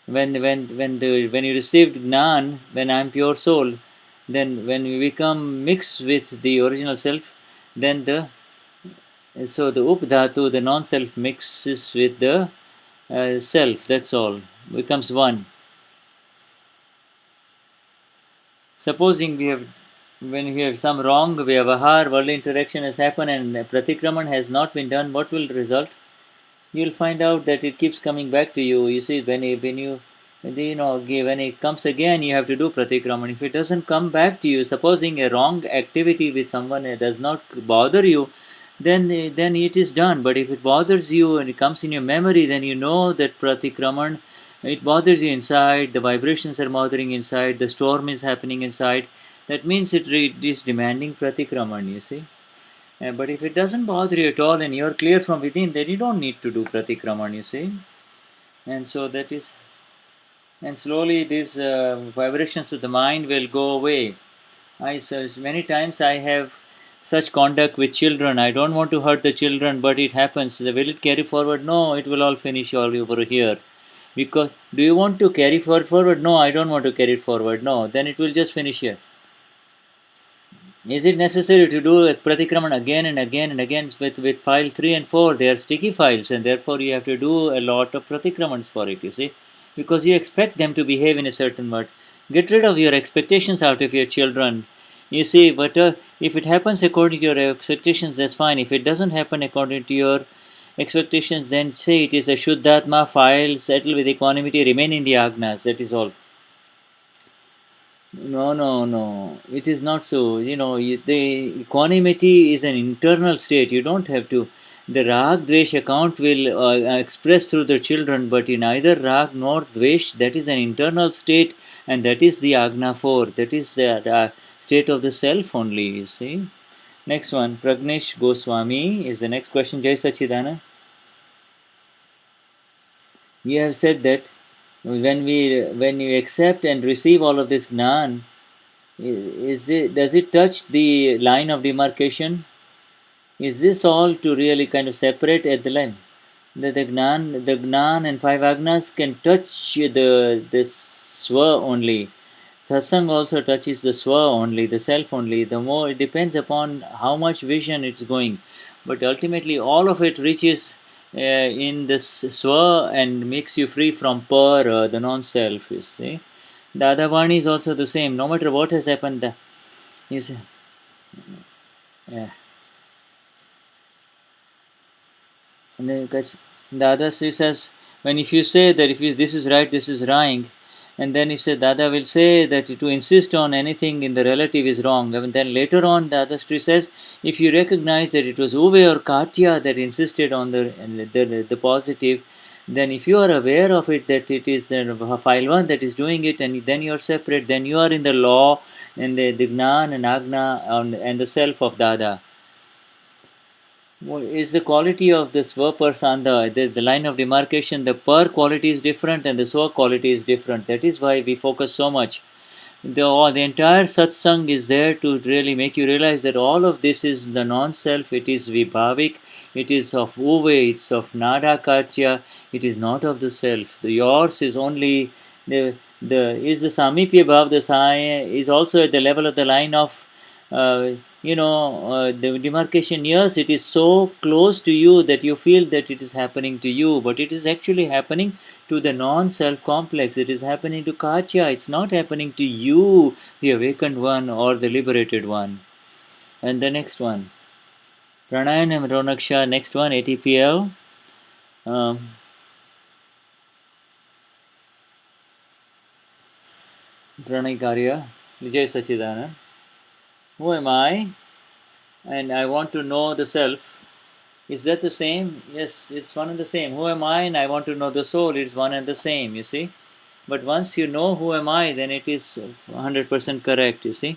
When you received Gnan, when I am pure soul, then when we become mixed with the original self, then the updhatu, the non-self, mixes with the self. That's all. Becomes one. Supposing when we have some wrong vyavahar, worldly interaction has happened and pratikraman has not been done, what will result? You'll find out that it keeps coming back to you. You see, when it comes again, you have to do pratikraman. If it doesn't come back to you, supposing a wrong activity with someone does not bother you, then it is done. But if it bothers you and it comes in your memory, then you know that pratikraman, it bothers you inside, the vibrations are bothering inside, the storm is happening inside. That means it is demanding pratikraman, you see. But if it doesn't bother you at all and you're clear from within, then you don't need to do pratikraman, you see. And so that is, and slowly these vibrations of the mind will go away. Many times I have such conduct with children. I don't want to hurt the children, but it happens. Will it carry forward? No, it will all finish all over here. Because do you want to carry forward? No, I don't want to carry it forward. No, then it will just finish here. Is it necessary to do pratikraman again and again and again with file 3 and 4? They are sticky files, and therefore you have to do a lot of pratikramans for it, you see. Because you expect them to behave in a certain way. Get rid of your expectations out of your children. You see, but if it happens according to your expectations, that's fine. If it doesn't happen according to your expectations, then say it is a Shuddhatma file, settle with equanimity, remain in the Agnas, that is all. No, no, no. It is not so. The equanimity is an internal state. You don't have to. The rag dvesh account will express through the children, but in either rag nor dvesh, that is an internal state, and that is the agna 4. That is the state of the self only, you see. Next one, Pragnesh Goswami is the next question. Jai Sachidana. You have said that when you accept and receive all of this gnan, does it touch the line of demarcation? Is this all to really kind of separate at the line? The Gnan and five Agnas can touch the Swa only. Satsang also touches the Swa only, the self only. The more it depends upon how much vision it's going. But ultimately, all of it reaches in this Swa and makes you free from Per, the non self, you see. The Adavani is also the same. No matter what has happened, you see. Yeah. And then, because Dada says, when if you say that this is right, this is wrong, and then he said, Dada will say that to insist on anything in the relative is wrong. And then later on, Dada Sri says, if you recognize that it was Uve or Katya that insisted on the positive, then if you are aware of it, that it is the file one that is doing it, and then you are separate, then you are in the law and the Gnan and Agna and the self of Dada. Is the quality of the Swaparsanda, the line of demarcation, the per quality is different and the Swa quality is different. That is why we focus so much. The entire satsang is there to really make you realize that all of this is the non-self, it is vibhavik, it is of uve, it's of nada katya, it is not of the self. The yours is only is the samipya bhav, the sai is also at the level of the line of the demarcation. Yes, it is so close to you that you feel that it is happening to you, but it is actually happening to the non-self complex. It is happening to Katya. It's not happening to you, the awakened one or the liberated one. And the next one, Pranayan and Ronaksha, next one, ATPL. Pranay Karya, Vijay Sachidanand. Who am I? And I want to know the self. Is that the same? Yes, it's one and the same. Who am I? And I want to know the soul. It's one and the same, you see. But once you know who am I, then it is 100% correct, you see.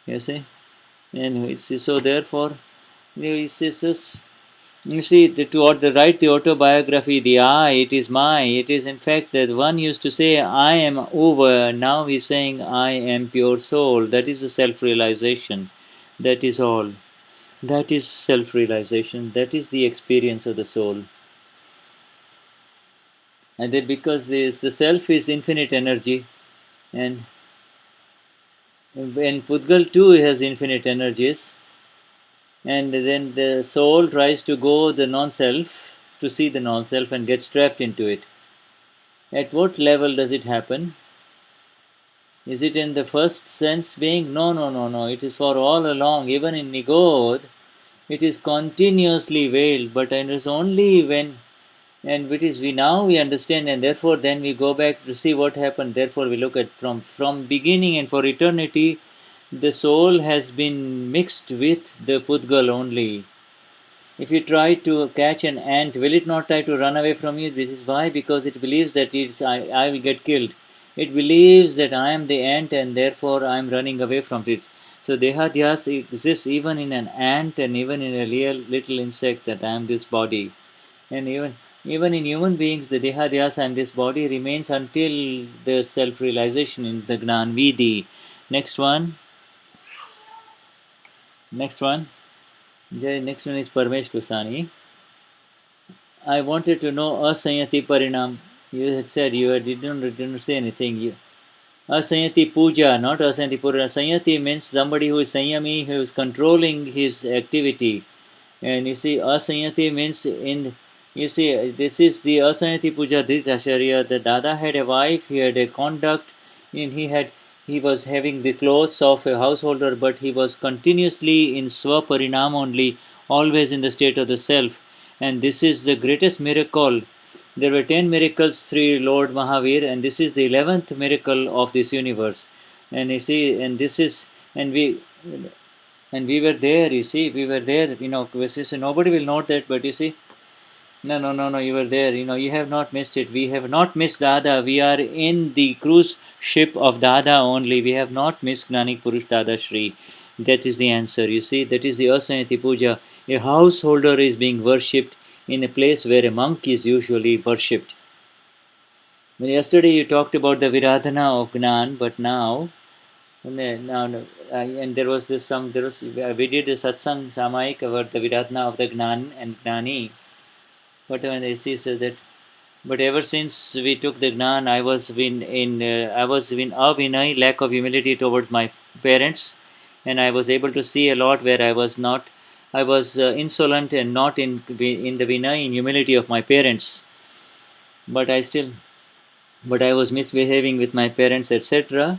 You see? And it's so therefore, you see, to write the autobiography, the I, it is my. It is in fact that one used to say, I am over. Now he's saying, I am pure soul. That is the self-realization. That is all. That is self-realization. That is the experience of the soul. And that because the self is infinite energy, and Pudgal too has infinite energies, and then the soul tries to go the non-self, to see the non-self and gets trapped into it. At what level does it happen? Is it in the first sense being? No, no, no, no. It is for all along. Even in Nigod, it is continuously veiled, but it is only when, and it is we understand, and therefore then we go back to see what happened. Therefore we look at from beginning and for eternity, the soul has been mixed with the Pudgal only. If you try to catch an ant, will it not try to run away from you? This is why, because it believes that I will get killed. It believes that I am the ant and therefore I am running away from it. So Dehadhyas exists even in an ant and even in a little insect, that I am this body. And even in human beings, the Dehadhyas and this body remains until the self-realization in the Gnan Vidhi. Next one. Next one is Parmesh Kusani. I wanted to know Asanyati Parinam. You had said didn't say anything. Asanyati Puja, not Asanyati Purana. Asanyati means somebody who is Sanyami, who is controlling his activity. And you see, Asanyati means this is the Asanyati Puja Dhritasharya. The Dada had a wife, he had a conduct, and he was having the clothes of a householder, but he was continuously in Swaparinam only, always in the state of the self. and this is the greatest miracle. There were 10 miracles through Lord Mahavir, and this is the 11th miracle of this universe. And you see, and this is, and we were there. You see, we were there. So nobody will note that, but you see, no, no, no, no, you were there. You have not missed it. We have not missed Dada. We are in the cruise ship of Dada only. We have not missed Gnani Purush Dadashri. That is the answer. You see, that is the Asanati Puja. A householder is being worshipped in a place where a monk is usually worshipped. Well, yesterday you talked about the Viradhana of Gnan, but now, and there was we did a satsang Samayik about the Viradhana of the Gnan and Gnani. Whatever they see says that. But ever since we took the Gnan, I was in avinay, lack of humility towards my parents, and I was able to see a lot where I was not. I was insolent and not in the vinay, in humility of my parents. But I was misbehaving with my parents, etc.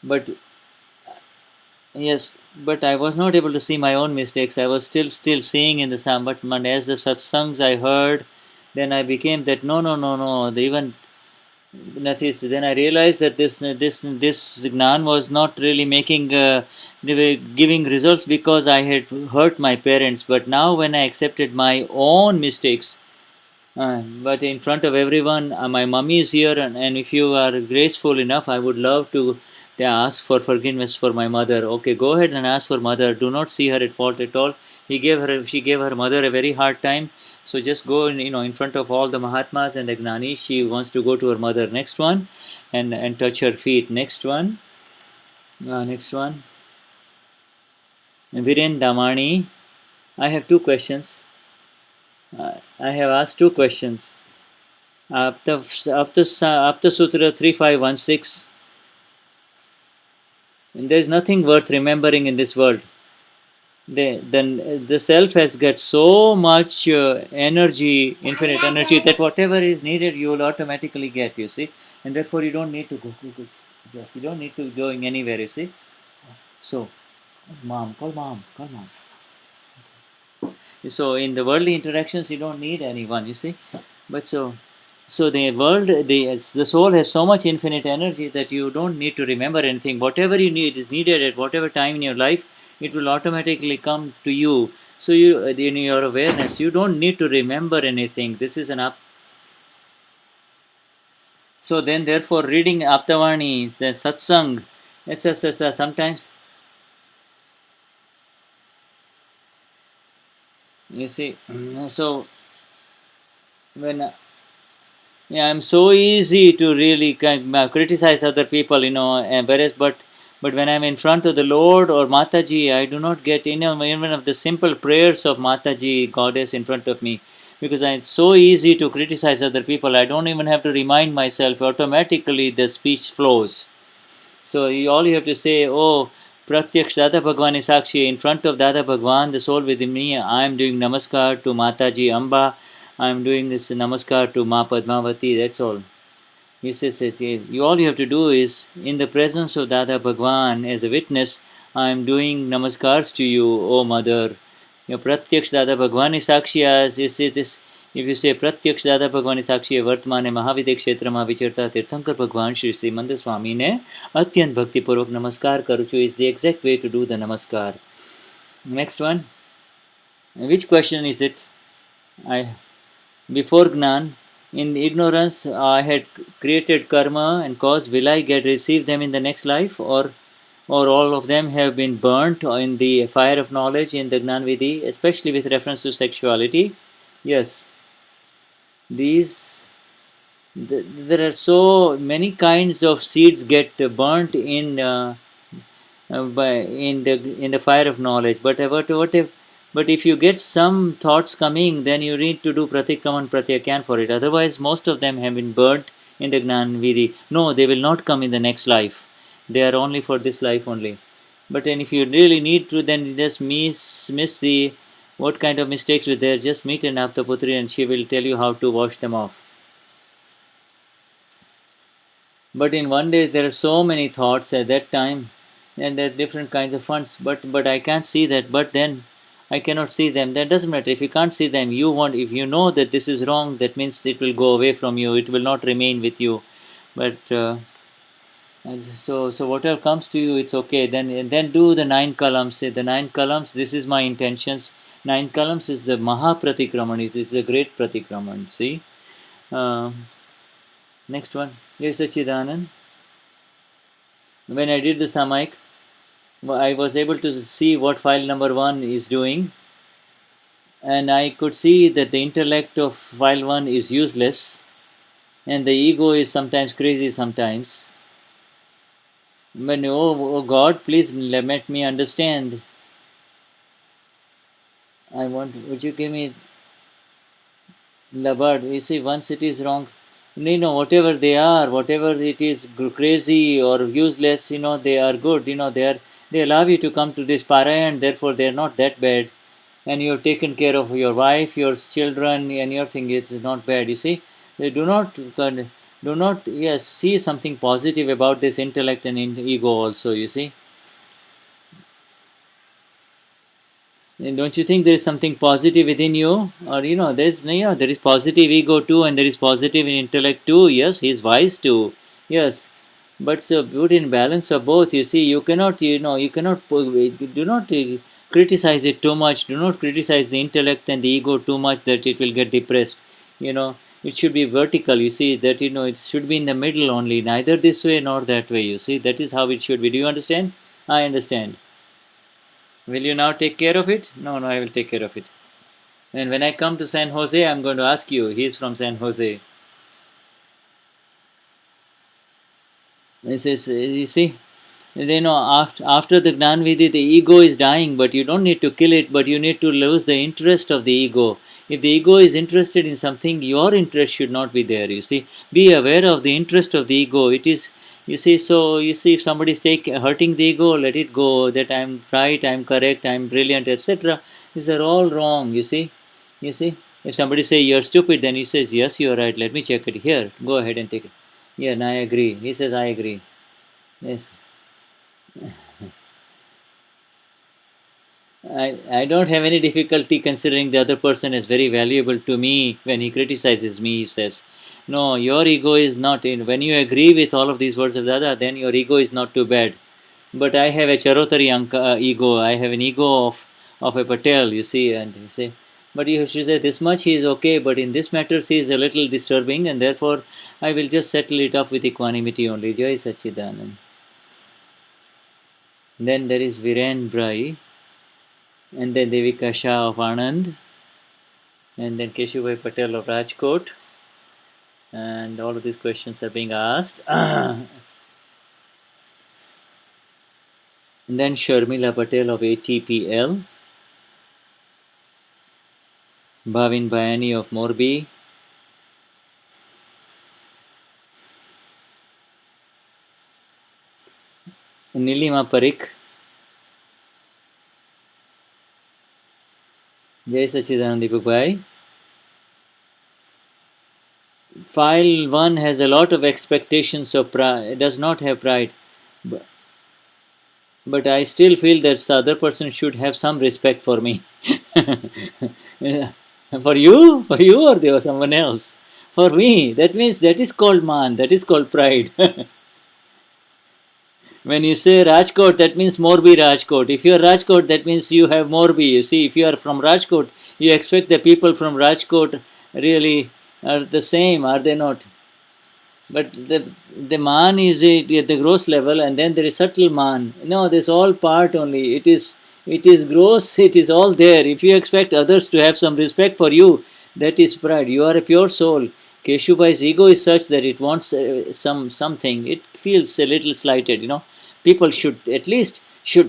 But yes, but I was not able to see my own mistakes. I was still seeing in the Sam. But as the satsangs I heard, then I became that no, no, no, no. Even then I realized that this Gnan was not really making giving results because I had hurt my parents. But now when I accepted my own mistakes, but in front of everyone, my mummy is here, and if you are graceful enough, I would love to ask for forgiveness for my mother. Okay, go ahead and ask for mother. Do not see her at fault at all. She gave her mother a very hard time. So just go in front of all the Mahatmas and the Gnani. She wants to go to her mother. Next one, and touch her feet. Next one, next one. Viren Damani. I have two questions. I have asked two questions. Apta Sutra 3516. And there is nothing worth remembering in this world. Then the self has got so much energy, infinite energy, that whatever is needed, you will automatically get. You see, and therefore you don't need to go. Yes, you don't need to going anywhere. You see. So, call mom. So in the worldly interactions, you don't need anyone. You see, but so the world, the soul has so much infinite energy that you don't need to remember anything. Whatever you need is needed at whatever time in your life, it will automatically come to you. So in your awareness, you don't need to remember anything. This is an up. So then, therefore, reading Aptavani, the satsang, etc. Sometimes you see. So when yeah, I'm so easy to really criticize other people, whereas but when I'm in front of the Lord or Mataji, I do not get even of the simple prayers of Mataji, Goddess, in front of me, because it's so easy to criticize other people. I don't even have to remind myself. Automatically, the speech flows. So all you have to say, oh, Pratyaksh Dada Bhagwan is Sakshi, in front of Dada Bhagwan, the soul within me, I am doing Namaskar to Mataji Amba, I am doing this Namaskar to Ma Padmavati, that's all. He says, all you have to do is, in the presence of Dada Bhagwan as a witness, I am doing Namaskars to you, O Mother. Pratyaksh Dada Bhagwan is Sakshi, if you say Pratyaksh Dada Bhagwan Sakshi वर्तमाने महाविद्य क्षेत्र में विचरता तीर्थंकर भगवान श्री श्रीमंत स्वामी ने अत्यंत भक्ति पूर्वक नमस्कार करू छू is the exact way to do the namaskar. Next one. Which question is it? Before Gnan, in ignorance, I had created karma and cause. Will I receive them in the next life, or all of them have been burnt in the fire of knowledge in the Gnan Vidhi, especially with reference to sexuality? Yes. There are so many kinds of seeds get burnt in the fire of knowledge. But if you get some thoughts coming, then you need to do pratikraman pratyakyan for it. Otherwise, most of them have been burnt in the Gnan Vidhi. No, they will not come in the next life. They are only for this life only. But then if you really need to, then just miss the what kind of mistakes were there. Just meet an Aptaputri and she will tell you how to wash them off. But in one day there are so many thoughts at that time, and there are different kinds of funds. But I can't see that. But then I cannot see them. That doesn't matter. If you can't see them, if you know that this is wrong, that means it will go away from you. It will not remain with you. But and so whatever comes to you, it's okay. Then do the 9 columns. Say the 9 columns. This is my intentions. 9 columns is the Maha Pratikraman. It is a great Pratikraman. See. Next one. Yes, Sachidanand. When I did the Samayik, I was able to see what file number 1 is doing, and I could see that the intellect of file 1 is useless, and the ego is sometimes crazy sometimes. When, oh God, please let me understand. Would you give me Labad? You see, once it is wrong, whatever they are, whatever it is crazy or useless, they are good, they allow you to come to this Parayan, therefore they are not that bad. And you have taken care of your wife, your children, and your thing, it's not bad, you see. They do not, yes, see something positive about this intellect and ego also, you see. And don't you think there is something positive within you? Or there is positive ego too, and there is positive in intellect too. Yes, he is wise too. Yes, but so put in balance of both. You see, you cannot, do not criticize it too much. Do not criticize the intellect and the ego too much that it will get depressed. It should be vertical. You see that it should be in the middle only, neither this way nor that way. You see, that is how it should be. Do you understand? I understand. Will you now take care of it? No, I will take care of it. And when I come to San Jose, I'm going to ask you. He's from San Jose. He says, you see, after the Gnan Vidhi, the ego is dying, but you don't need to kill it, but you need to lose the interest of the ego. If the ego is interested in something, your interest should not be there, you see. Be aware of the interest of the ego. It is, if somebody is hurting the ego, let it go, that I'm right, I'm correct, I'm brilliant, etc. These are all wrong, you see. If somebody say you're stupid, then he says, yes, you're right, let me check it here. Go ahead and take it. Yeah, and I agree. He says, I agree. Yes. I don't have any difficulty considering the other person is very valuable to me when he criticizes me, he says. No, your ego is not in. When you agree with all of these words of Dada, then your ego is not too bad. But I have a Charotari ego. I have an ego of a Patel, you see, and you say. But you should say this much he is okay, but in this matter he is a little disturbing, and therefore I will just settle it off with equanimity only. Jai Sachidanand. Then there is Viren Brai, and then Devika Shah of Anand, and then Keshubhai Patel of Rajkot, and all of these questions are being asked. And then Sharmila Patel of ATPL, Bhavin Bayani of Morbi, Nilima Parikh. Jai Sachidanand Deepak Bhai. File 1 has a lot of expectations of pride. It does not have pride. But I still feel that the other person should have some respect for me. For you or someone else? For me, that means that is called man, that is called pride. When you say Rajkot, that means Morbi Rajkot. If you are Rajkot, that means you have Morbi. You see, if you are from Rajkot, you expect the people from Rajkot really are the same, are they not? But the man is at the gross level, and then there is subtle man. No, this all part only. It is gross. It is all there. If you expect others to have some respect for you, that is pride. You are a pure soul. Keshubai's ego is such that it wants something. It feels a little slighted. People should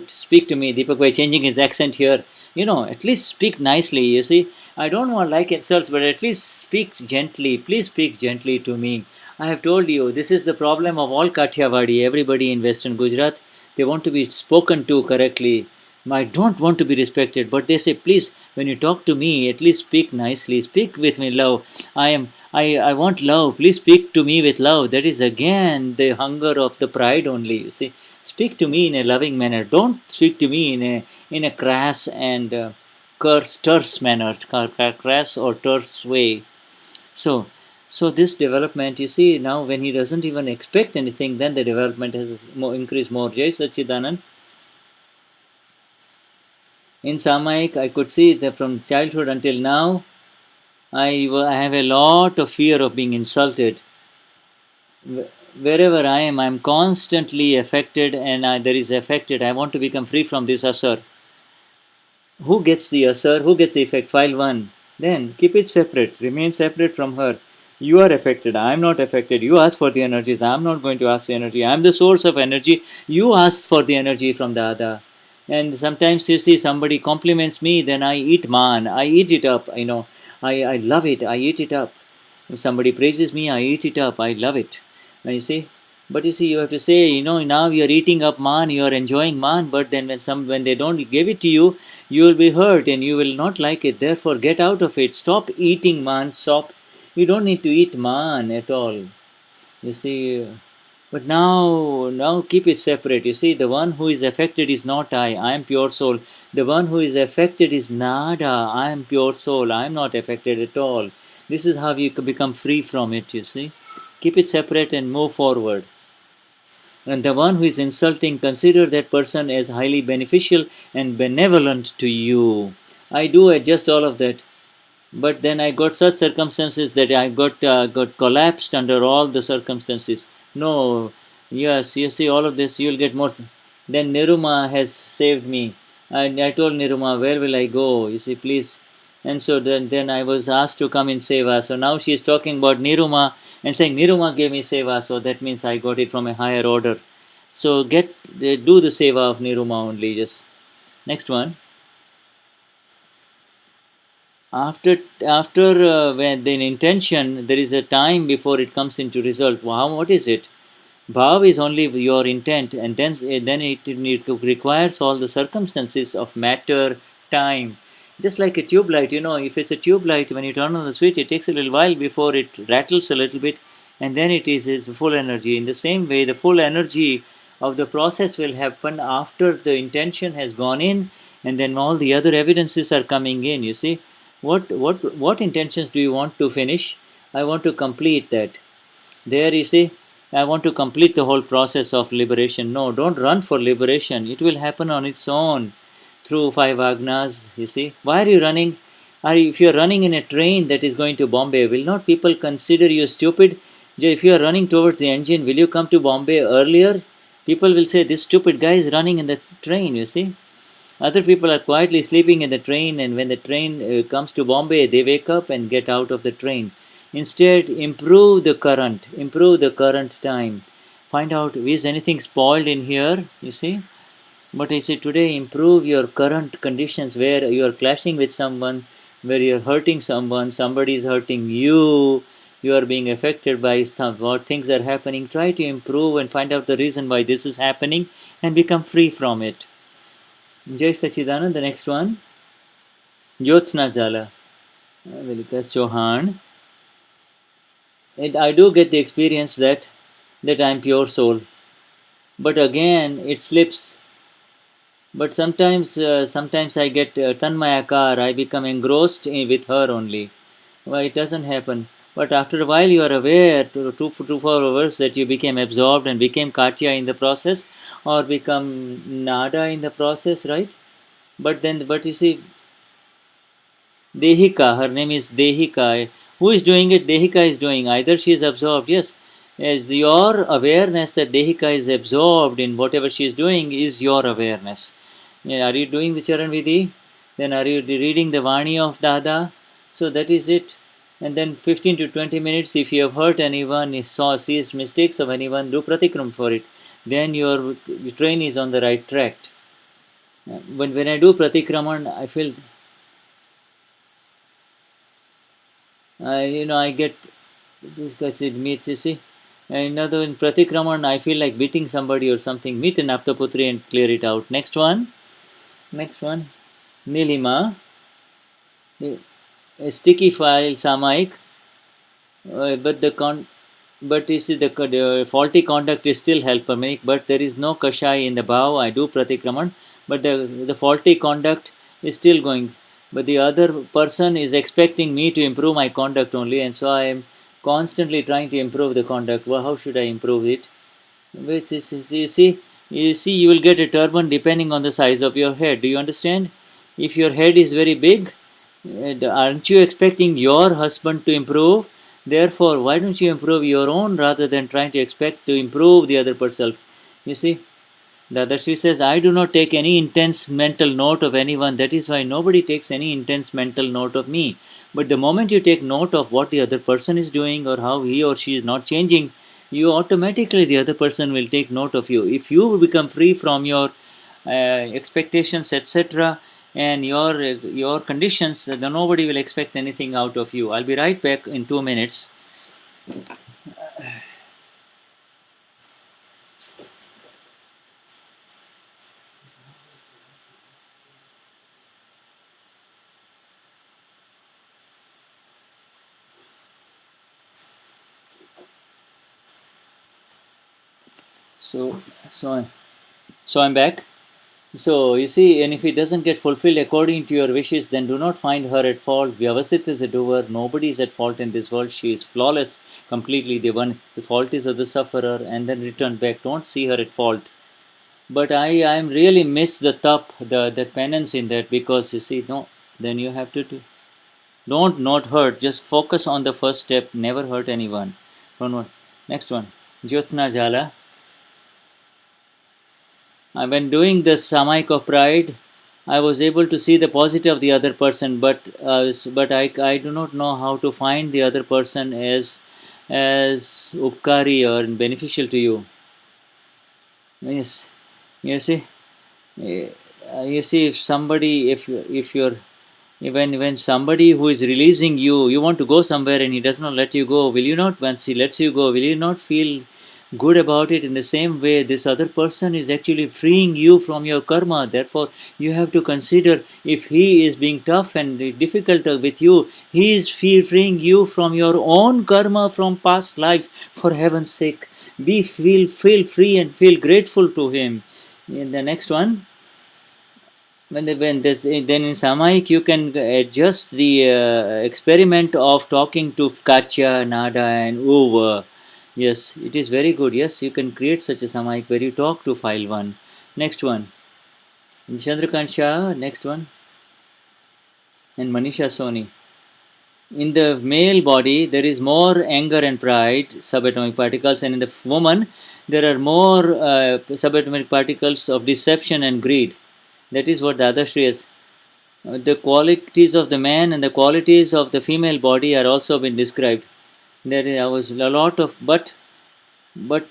speak to me. Deepak Bhai changing his accent here. At least speak nicely. You see, I don't want like insults, but at least speak gently. Please speak gently to me. I have told you, this is the problem of all Kathiawadi, everybody in Western Gujarat. They want to be spoken to correctly. I don't want to be respected, but they say, please, when you talk to me, at least speak nicely. Speak with me love. I want love. Please speak to me with love. That is again the hunger of the pride only. You see, speak to me in a loving manner. Don't speak to me in a crass and terse manner, crass or terse way. So, so this development, you see, now when he doesn't even expect anything, then the development has increased more. Jai Sachidanand. In Samayik, I could see that from childhood until now, I have a lot of fear of being insulted. Wherever I am constantly affected, and there is affected. I want to become free from this asar. Who gets the asar? Who gets the effect? File 1. Then keep it separate. Remain separate from her. You are affected. I am not affected. You ask for the energies. I am not going to ask the energy. I am the source of energy. You ask for the energy from the other. And sometimes you see somebody compliments me, then I eat man. I eat it up. I love it. I eat it up. If somebody praises me, I eat it up. I love it. And you see, but you see, you have to say, now you are eating up man, you are enjoying man, but then when they don't give it to you, you will be hurt and you will not like it. Therefore, get out of it. Stop eating man. Stop. You don't need to eat man at all. You see, but now keep it separate. You see, the one who is affected is not I. I am pure soul. The one who is affected is nada. I am pure soul. I am not affected at all. This is how you become free from it. You see, keep it separate and move forward. And the one who is insulting, consider that person as highly beneficial and benevolent to you. I do adjust all of that, but then I got such circumstances that I got collapsed under all the circumstances. No, yes, you see all of this, you'll get more. Then Niruma has saved me. I told Niruma, where will I go? You see, please. And so then I was asked to come in Seva. So now she is talking about Niruma and saying Niruma gave me Seva. So that means I got it from a higher order. So do the Seva of Niruma only. Just next one. After when the intention, there is a time before it comes into result. What is it? Bhav is only your intent, and then it requires all the circumstances of matter, time. Just like a tube light, if it's a tube light, when you turn on the switch, it takes a little while before it rattles a little bit, and then it's full energy. In the same way, the full energy of the process will happen after the intention has gone in, and then all the other evidences are coming in. You see, what intentions do you want to finish? I want to complete that. There you see, I want to complete the whole process of liberation. No, don't run for liberation. It will happen on its own through five agnas. You see, why are you running? If you are running in a train that is going to Bombay, will not people consider you stupid? If you are running towards the engine, will you come to Bombay earlier? People will say, this stupid guy is running in the train, you see. Other people are quietly sleeping in the train, and when the train comes to Bombay, they wake up and get out of the train. Instead, improve the current time. Find out, is anything spoiled in here, you see. But I say today, improve your current conditions where you are clashing with someone, where you are hurting someone, somebody is hurting you, you are being affected by what things are happening. Try to improve and find out the reason why this is happening and become free from it. Jai Sachidanand, the next one. Jyotsna Jala. Velikas Chauhan. And I do get the experience that I am pure soul. But again, it slips. But sometimes I get tanmayakar, I become engrossed with her only. Well, it doesn't happen. But after a while, you are aware, 4 hours, that you became absorbed and became katya in the process, or become nada in the process, right? But you see, Dehika, her name is Dehika. Who is doing it? Dehika is doing. Either she is absorbed, yes. As your awareness that Dehika is absorbed in whatever she is doing is your awareness. Yeah, are you doing the Charan Vidhi? Then are you reading the Vani of Dada? So that is it. And then 15 to 20 minutes, if you have hurt anyone, sees mistakes of anyone, do pratikram for it. Then your train is on the right track. When I do pratikraman, I feel I get this guy said meets, you see. Another in Pratikraman, I feel like beating somebody or something. Meet an Aptaputri and clear it out. Next one. Nilima. A sticky file, Samayik. But you see, the faulty conduct is still helper make, but there is no kashai in the bhav. I do Pratikraman, but the faulty conduct is still going. but the other person is expecting me to improve my conduct only, and so I am constantly trying to improve the conduct. Well, how should I improve it? You see, you will get a turban depending on the size of your head. Do you understand? If your head is very big, aren't you expecting your husband to improve? Therefore, why don't you improve your own rather than trying to expect to improve the other person? You see, Dadashri says, I do not take any intense mental note of anyone. That is why nobody takes any intense mental note of me. But the moment you take note of what the other person is doing or how he or she is not changing, you automatically, the other person will take note of you. If you become free from your expectations, etc., and your conditions, then nobody will expect anything out of you. I'll be right back in 2 minutes. So, so, so I'm back. So you see, and if it doesn't get fulfilled according to your wishes, then do not find her at fault. Vyavasit is a doer. Nobody is at fault in this world. She is flawless, completely. The fault is of the sufferer, and then return back. Don't see her at fault. But I'm really miss the top, the penance in that, because you see, no, then you have to do. Don't not hurt. Just focus on the first step. Never hurt anyone. Don't want. Next one, Jyotsna Jala. When doing the Samayik of pride, I was able to see the positive of the other person, but I do not know how to find the other person as upkari or beneficial to you. Yes, you see, if somebody, if you're when somebody who is releasing you, you want to go somewhere and he does not let you go, will you not, once he lets you go, will you not feel good about it? In the same way, this other person is actually freeing you from your karma. Therefore, you have to consider, if he is being tough and difficult with you, he is freeing you from your own karma from past life. For heaven's sake, feel free and feel grateful to him. In the next one, when this, then in Samayik you can adjust the experiment of talking to Katya, Nada and Over. Yes, it is very good. Yes, you can create such a Samayik where you talk to file 1. Next one, Chandrakant Shah, next one, and Manisha Soni. In the male body, there is more anger and pride, subatomic particles, and in the woman, there are more subatomic particles of deception and greed. That is what the Dadashri has. The qualities of the man and the qualities of the female body are also been described. There was a lot of but but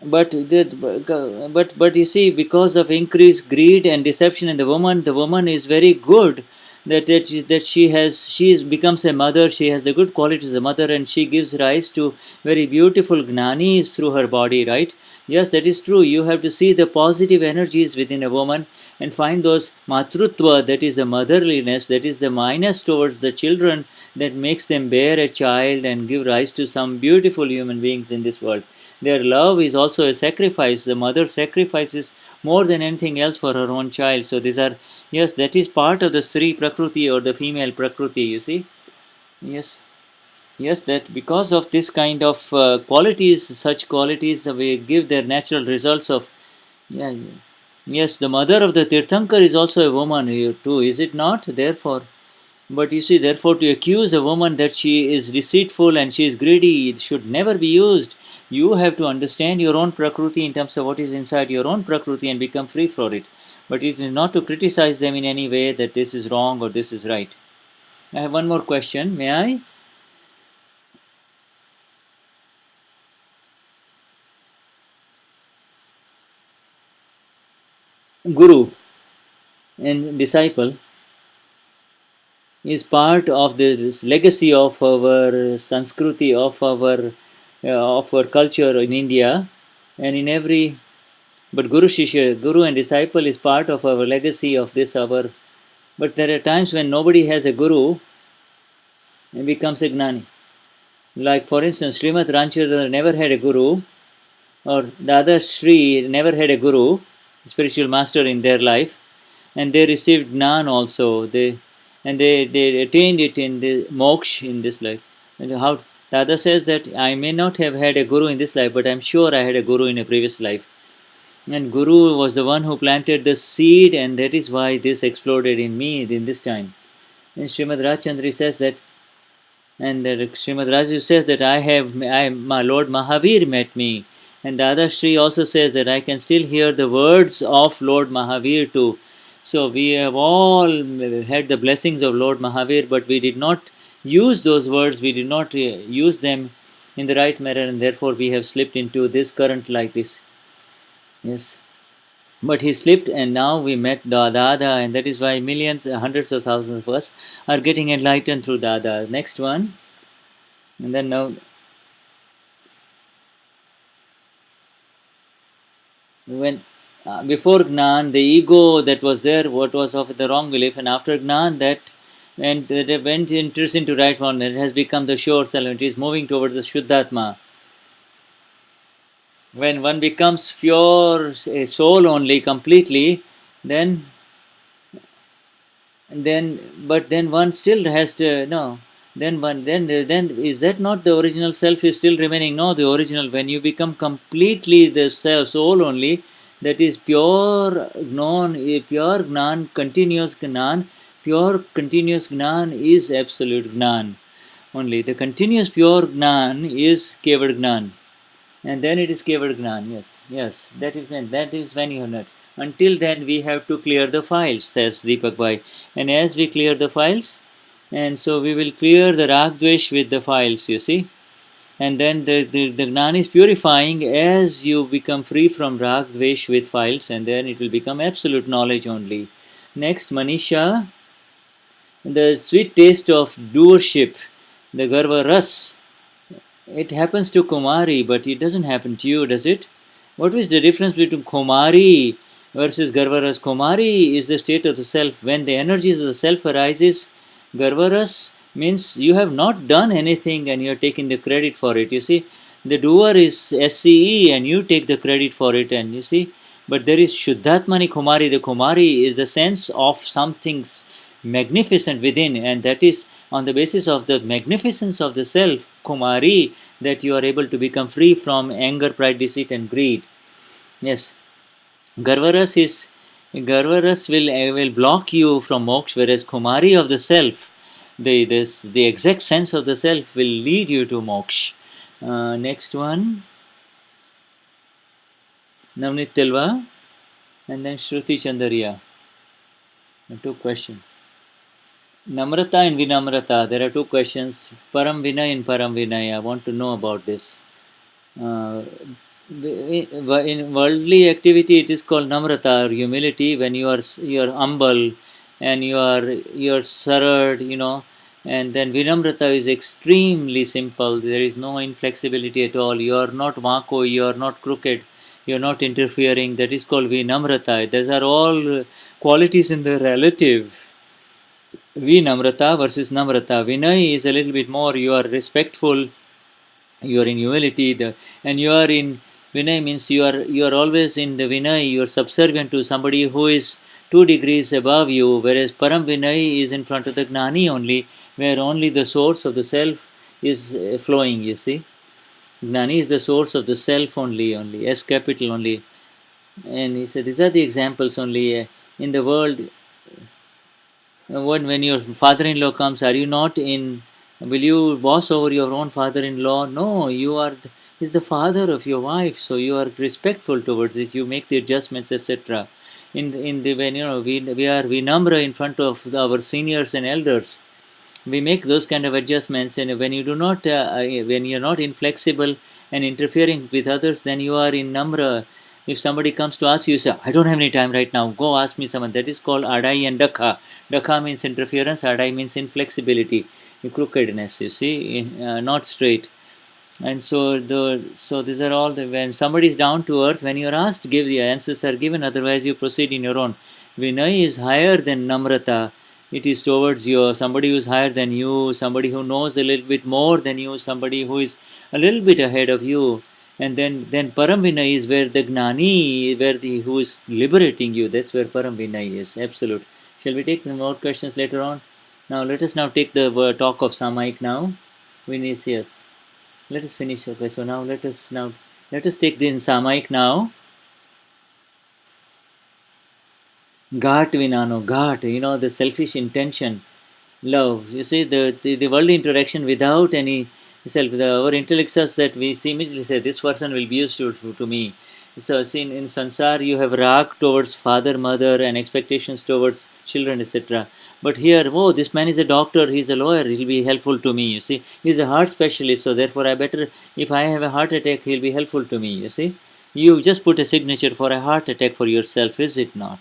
but you see, because of increased greed and deception in the woman is very good, that she becomes a mother. She has the good qualities as a mother, and she gives rise to very beautiful gnanis through her body, right? Yes, that is true. You have to see the positive energies within a woman and find those matrutva, that is the motherliness, that is the minus towards the children, that makes them bear a child and give rise to some beautiful human beings in this world. Their love is also a sacrifice. The mother sacrifices more than anything else for her own child. So these are, yes, that is part of the Sri Prakriti or the female Prakriti, you see. Yes. Yes, that because of this kind of qualities, such qualities we give their natural results of, yeah, yeah. Yes, the mother of the Tirthankar is also a woman here too, is it not? Therefore, but you see, therefore, to accuse a woman that she is deceitful and she is greedy, it should never be used. You have to understand your own Prakriti in terms of what is inside your own Prakriti and become free for it. But it is not to criticize them in any way that this is wrong or this is right. I have one more question. May I? Guru and disciple is part of this legacy of our Sanskriti, of our culture in India, and in every. But Guru Shishya, Guru and disciple is part of our legacy of this our. But there are times when nobody has a Guru and becomes a Gnani. Like for instance, Srimad Ranchadar never had a Guru, or Dadashri never had a Guru, spiritual master in their life. and they received Gnan also. They attained it in the moksha in this life. And how Dada says that I may not have had a guru in this life, but I'm sure I had a guru in a previous life. And Guru was the one who planted the seed, and that is why this exploded in me in this time. And Srimad Rajchandri says that, and Srimad Raju says that my Lord Mahavir met me. And Dadashri also says that I can still hear the words of Lord Mahavir too. So we have all had the blessings of Lord Mahavir, but we did not use those words, we did not use them in the right manner, and therefore we have slipped into this current like this. Yes. But he slipped, and now we met Dada, and that is why millions, hundreds of thousands of us are getting enlightened through Dada. Next one. And then now, when before Gnan, the ego that was there, what was of the wrong belief, and after Gnan, that enters into right one, it has become the sure self, it is moving towards the Shuddhatma. When one becomes pure a soul only completely, then but then one still has to no. Then is that not the original self is still remaining? No, the original, when you become completely the self soul only, that is pure pure gnan, continuous gnan. Pure continuous gnan is absolute gnan. Only the continuous pure gnan is kevad gnan, and then it is kevad gnan. Yes, that is when you have not. Until then, we have to clear the files, says Deepak Bhai. And as we clear the files, and so we will clear the rag dvesh with the files, you see. And then the Gnan is purifying as you become free from rag dvesh with files, and then it will become absolute knowledge only. Next, Manisha, the sweet taste of doership, the Garva Ras. It happens to Kumari, but it doesn't happen to you, does it? What is the difference between Kumari versus Garvaras? Kumari is the state of the self. When the energies of the self arises, Garvaras means you have not done anything and you are taking the credit for it. You see, the doer is SCE and you take the credit for it, and you see. But there is Shuddhatmani Kumari. The Kumari is the sense of something's magnificent within, and that is on the basis of the magnificence of the self, Kumari, that you are able to become free from anger, pride, deceit, and greed. Yes, Garvaras will block you from moksha, whereas Kumari of the self, the exact sense of the self, will lead you to moksha. Next one, Navnit Tilva, and then Shruti Chandaria. Two questions. Namrata and Vinamrata, there are two questions. Param Vinay and Param Vinay. I want to know about this. In worldly activity, it is called Namrata, or humility, when you are humble and you are sarad, and then Vinamrata is extremely simple. There is no inflexibility at all. You are not vako, you are not crooked, you are not interfering. That is called Vinamrata. These are all qualities in the relative. Vinamrata versus Namrata. Vinay is a little bit more, you are respectful, you are in humility, and you are in Vinay means you are always in the Vinay, you are subservient to somebody who is 2 degrees above you, whereas Param Vinay is in front of the Gnani only, where only the source of the self is flowing, you see. Gnani is the source of the self only, S capital only. And he said, these are the examples only in the world. When your father-in-law comes, are you not in? Will you boss over your own father-in-law? No, you are. He's the father of your wife, so you are respectful towards it. You make the adjustments, etc. In the when we are vinamra in front of our seniors and elders, we make those kind of adjustments. And when you do not, when you are not inflexible and interfering with others, then you are in namra. If somebody comes to ask you, say, I don't have any time right now, go ask me someone. That is called adai and dakha. Dakha means interference, adai means inflexibility, crookedness, you see, not straight. And so these are all when somebody is down to earth, when you are asked, give the answers are given, otherwise you proceed in your own. Vinay is higher than namrata. It is towards you, somebody who is higher than you, somebody who knows a little bit more than you, somebody who is a little bit ahead of you. And then Param Vinay is where the Gnani, who is liberating you. That's where Param Vinay is. Absolute. Shall we take some more questions later on? Now let us now take the talk of Samayik now. Vinicius. Let us finish. Okay, so now let us take the Samayik now. Ghaat Vinano, Ghaat, the selfish intention, love. You see, the worldly interaction without any self. Our intellect says that we see immediately say, this person will be useful to me. So, see, in Sansar, you have rag towards father, mother, and expectations towards children, etc. But here, oh, this man is a doctor, he's a lawyer, he'll be helpful to me. You see, he's a heart specialist, so therefore, if I have a heart attack, he'll be helpful to me. You see, you just put a signature for a heart attack for yourself, is it not?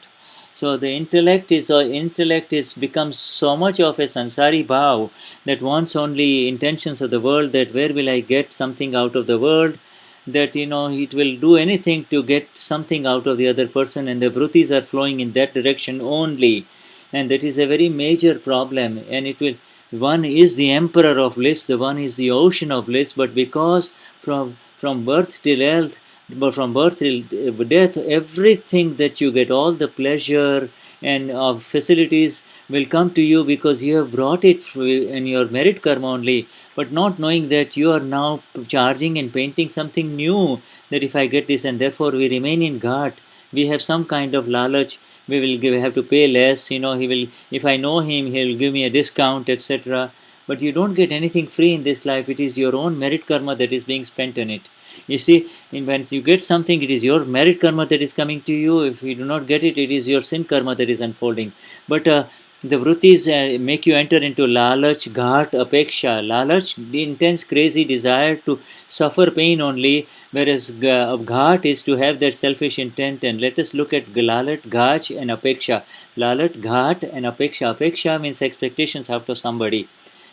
So the intellect is becomes so much of a sansari bhav that wants only intentions of the world, that where will I get something out of the world, that it will do anything to get something out of the other person, and the vrutis are flowing in that direction only, and that is a very major problem. And it will, one is the emperor of bliss, the one is the ocean of bliss, but because from birth till health, but from birth till death, everything that you get, all the pleasure and facilities will come to you because you have brought it in your merit karma only, but not knowing that you are now charging and painting something new, that if I get this, and therefore we remain in Ghat. We have some kind of lalach. We have to pay less. He will. If I know him, he will give me a discount, etc. But you don't get anything free in this life. It is your own merit karma that is being spent on it. You see, when you get something, it is your merit karma that is coming to you. If you do not get it, it is your sin karma that is unfolding. But the vrutis make you enter into lalach, ghat, apeksha. Lalach, the intense, crazy desire to suffer pain only, whereas ghat is to have that selfish intent. And let us look at lalat, ghat, and apeksha. Lalat, ghat, and apeksha. Apeksha means expectations out of somebody.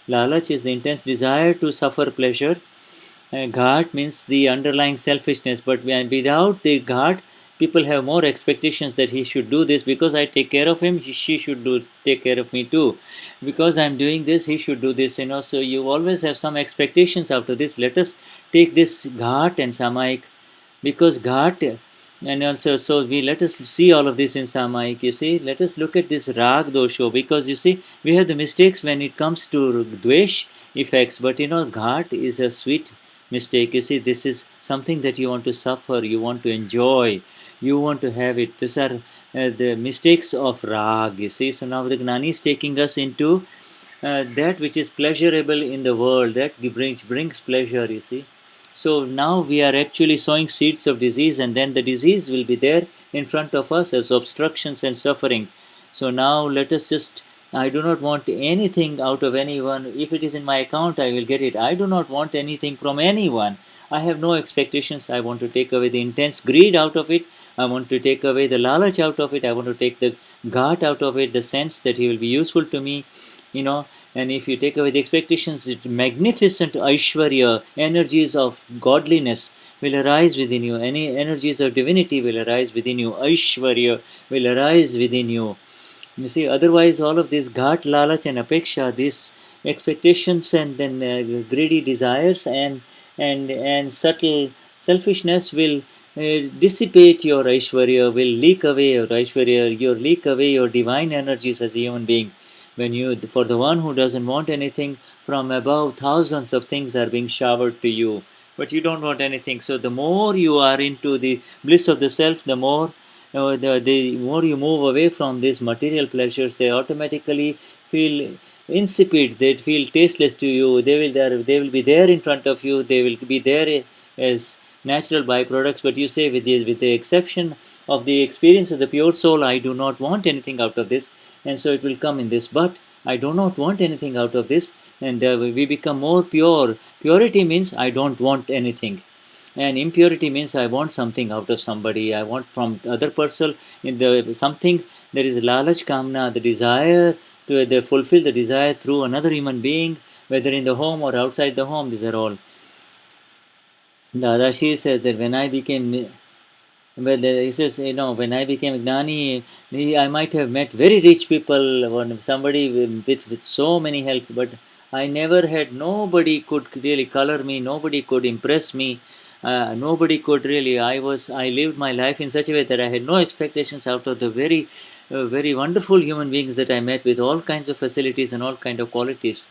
Lalach is the intense desire to suffer pleasure. Ghat means the underlying selfishness, but without the ghat, people have more expectations that he should do this because I take care of him. She should take care of me too. Because I'm doing this, he should do this. So you always have some expectations after this. Let us take this ghat and samayik, because ghat, and also so we let us see all of this in samayik. You see, let us look at this rag dosho, because you see we have the mistakes when it comes to dvesh effects, but ghat is a sweet mistake. You see, this is something that you want to suffer, you want to enjoy, you want to have it. These are the mistakes of rag. You see, so now the Gnani is taking us into that which is pleasurable in the world, that brings pleasure. You see, so now we are actually sowing seeds of disease, and then the disease will be there in front of us as obstructions and suffering. So now let us just, I do not want anything out of anyone. If it is in my account, I will get it. I do not want anything from anyone. I have no expectations. I want to take away the intense greed out of it. I want to take away the lalach out of it. I want to take the ghat out of it, the sense that he will be useful to me, you know. And if you take away the expectations, magnificent Aishwarya, energies of godliness will arise within you. Any energies of divinity will arise within you. Aishwarya will arise within you. You see, otherwise all of these ghat, lalach and apeksha, these expectations and then greedy desires and subtle selfishness will dissipate your Aishwarya, will leak away your Aishwarya, leak away your divine energies as a human being. When you, for the one who doesn't want anything, from above thousands of things are being showered to you, but you don't want anything. So the more you are into the bliss of the self, the more the more you move away from these material pleasures, they automatically feel insipid. They feel tasteless to you. They will be there in front of you. They will be there as natural byproducts. But you say, with the exception of the experience of the pure soul, I do not want anything out of this, and so it will come in this. But I do not want anything out of this, and we become more pure. Purity means I don't want anything, and impurity means I want something out of somebody. I want from the other person in the something. There is lalach, kamna, the desire to fulfill the desire through another human being, whether in the home or outside the home. These are all. Dadashi says that when I became, well, he says, when I became Gnani, I might have met very rich people, or somebody with so many help, but I never had, nobody could really color me, nobody could impress me. Nobody could really. I lived my life in such a way that I had no expectations out of the very wonderful human beings that I met with all kinds of facilities and all kind of qualities.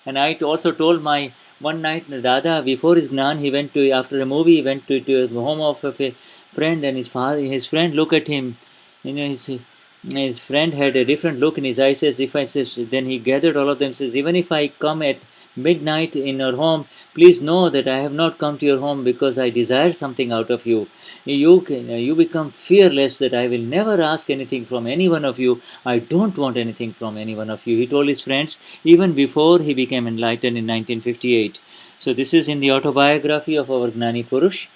And I also told my one night Dada before his Gnan, he went to after a movie, he went to the home of a friend, and his friend looked at him. You know, his friend had a different look in his eyes. Says, if I says, then he gathered all of them. Says, even if I come at midnight in your home, please know that I have not come to your home because I desire something out of you. You become fearless that I will never ask anything from any one of you. I don't want anything from any one of you. He told his friends even before he became enlightened in 1958. So this is in the autobiography of our Gnani Purush.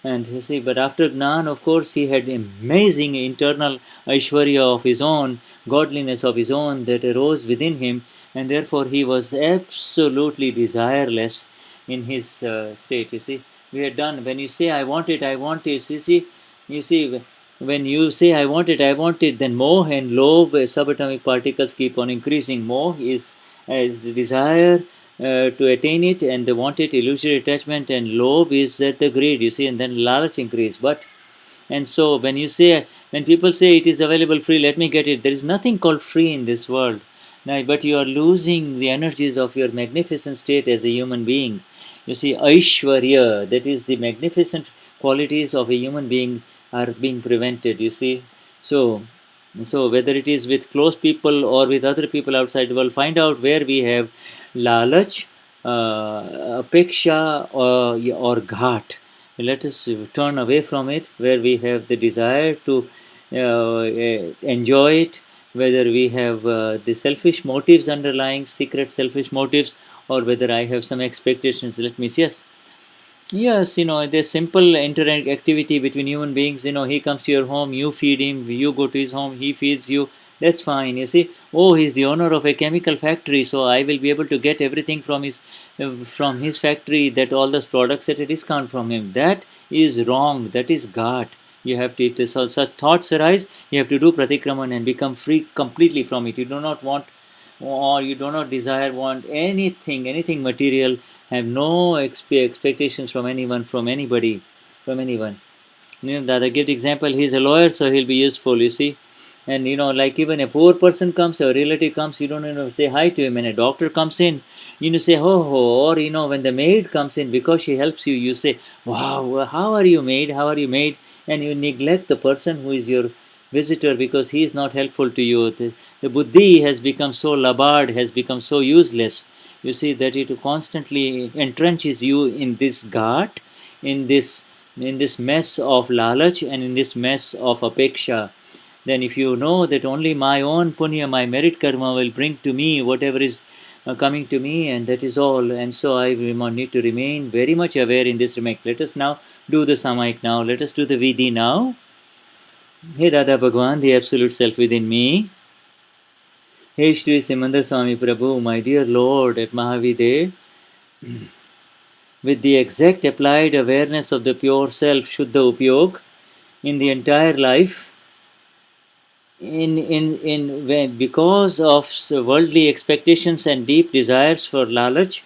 And you see, but after Gnan, of course, he had amazing internal Aishwarya of his own, godliness of his own that arose within him, and therefore he was absolutely desireless in his state. You see, we had done, when you say, I want it, you see, when you say, I want it, then moh and lobh, subatomic particles keep on increasing. Moh is the desire to attain it, and the wanted illusory attachment, and lobh is that the greed, you see, and then lalach increase. But and so when people say it is available free, let me get it, there is nothing called free in this world. Now, but you are losing the energies of your magnificent state as a human being. You see, Aishwarya, that is the magnificent qualities of a human being, are being prevented, you see. So whether it is with close people or with other people outside the world, find out where we have lalach, apeksha, or ghat. Let us turn away from it, where we have the desire to enjoy it, whether we have the selfish motives underlying, secret selfish motives, or whether I have some expectations. Let me see. Yes, there's simple interactivity between human beings. He comes to your home, you feed him, you go to his home, he feeds you. That's fine. You see, oh, he's the owner of a chemical factory, so I will be able to get everything from his factory, that all those products at a discount from him. That is wrong. That is Ghat. You have to, if such thoughts arise, you have to do pratikraman and become free completely from it. You do not want, or you do not desire, want anything material, have no expectations from anyone, from anybody, from anyone. The give example, he's a lawyer, so he'll be useful, you see. And like even a poor person comes, a relative comes, you don't say hi to him. And a doctor comes in, say ho ho. Or when the maid comes in, because she helps you, you say, wow, how are you maid, how are you maid? And you neglect the person who is your visitor because he is not helpful to you. The buddhi has become so labard, has become so useless, you see, that it constantly entrenches you in this ghat, in this mess of lalach, and in this mess of apeksha. Then if you know that only my own punya, my merit karma will bring to me whatever is coming to me, and that is all. And so I need to remain very much aware in this remake. Let us now do the Samayik now. Let us do the Vidhi now. Hey Dada Bhagwan, the Absolute Self within me. Hey Shri Simandar Swami Prabhu, my dear Lord at Mahavide, with the exact applied awareness of the pure self, Shuddha Upyog, in the entire life, because of worldly expectations and deep desires for lalach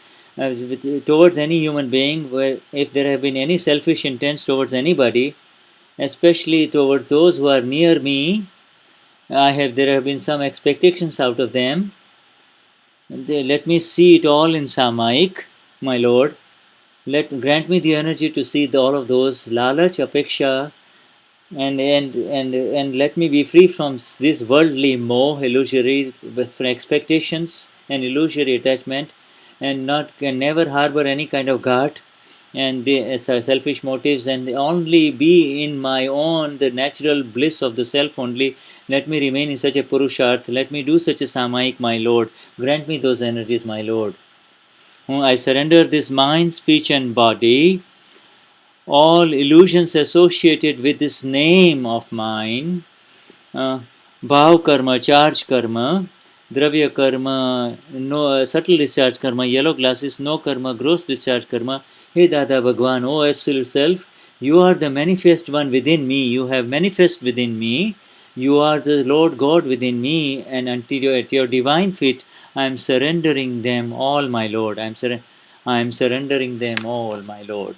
towards any human being, where if there have been any selfish intents towards anybody, especially toward those who are near me, there have been some expectations out of them. Let me see it all in Samayik, my Lord. Grant me the energy to see all of those lalach, apeksha, and let me be free from this worldly moh, illusory expectations and illusory attachment, and can never harbor any kind of ghat and selfish motives, and only be in my own the natural bliss of the self only. Let me remain in such a purusharth. Let me do such a samayik, my Lord. Grant me those energies, my Lord. I surrender this mind, speech, and body, all illusions associated with this name of mine, bhav karma, charge karma, dravya karma, no subtle discharge karma, yellow glasses, no karma, gross discharge karma. Hey Dada Bhagwan, O Absolute Self, you are the manifest one within me. You have manifest within me. You are the Lord God within me, and at your divine feet, I am surrendering them all, my Lord. I am surrendering them all, my Lord.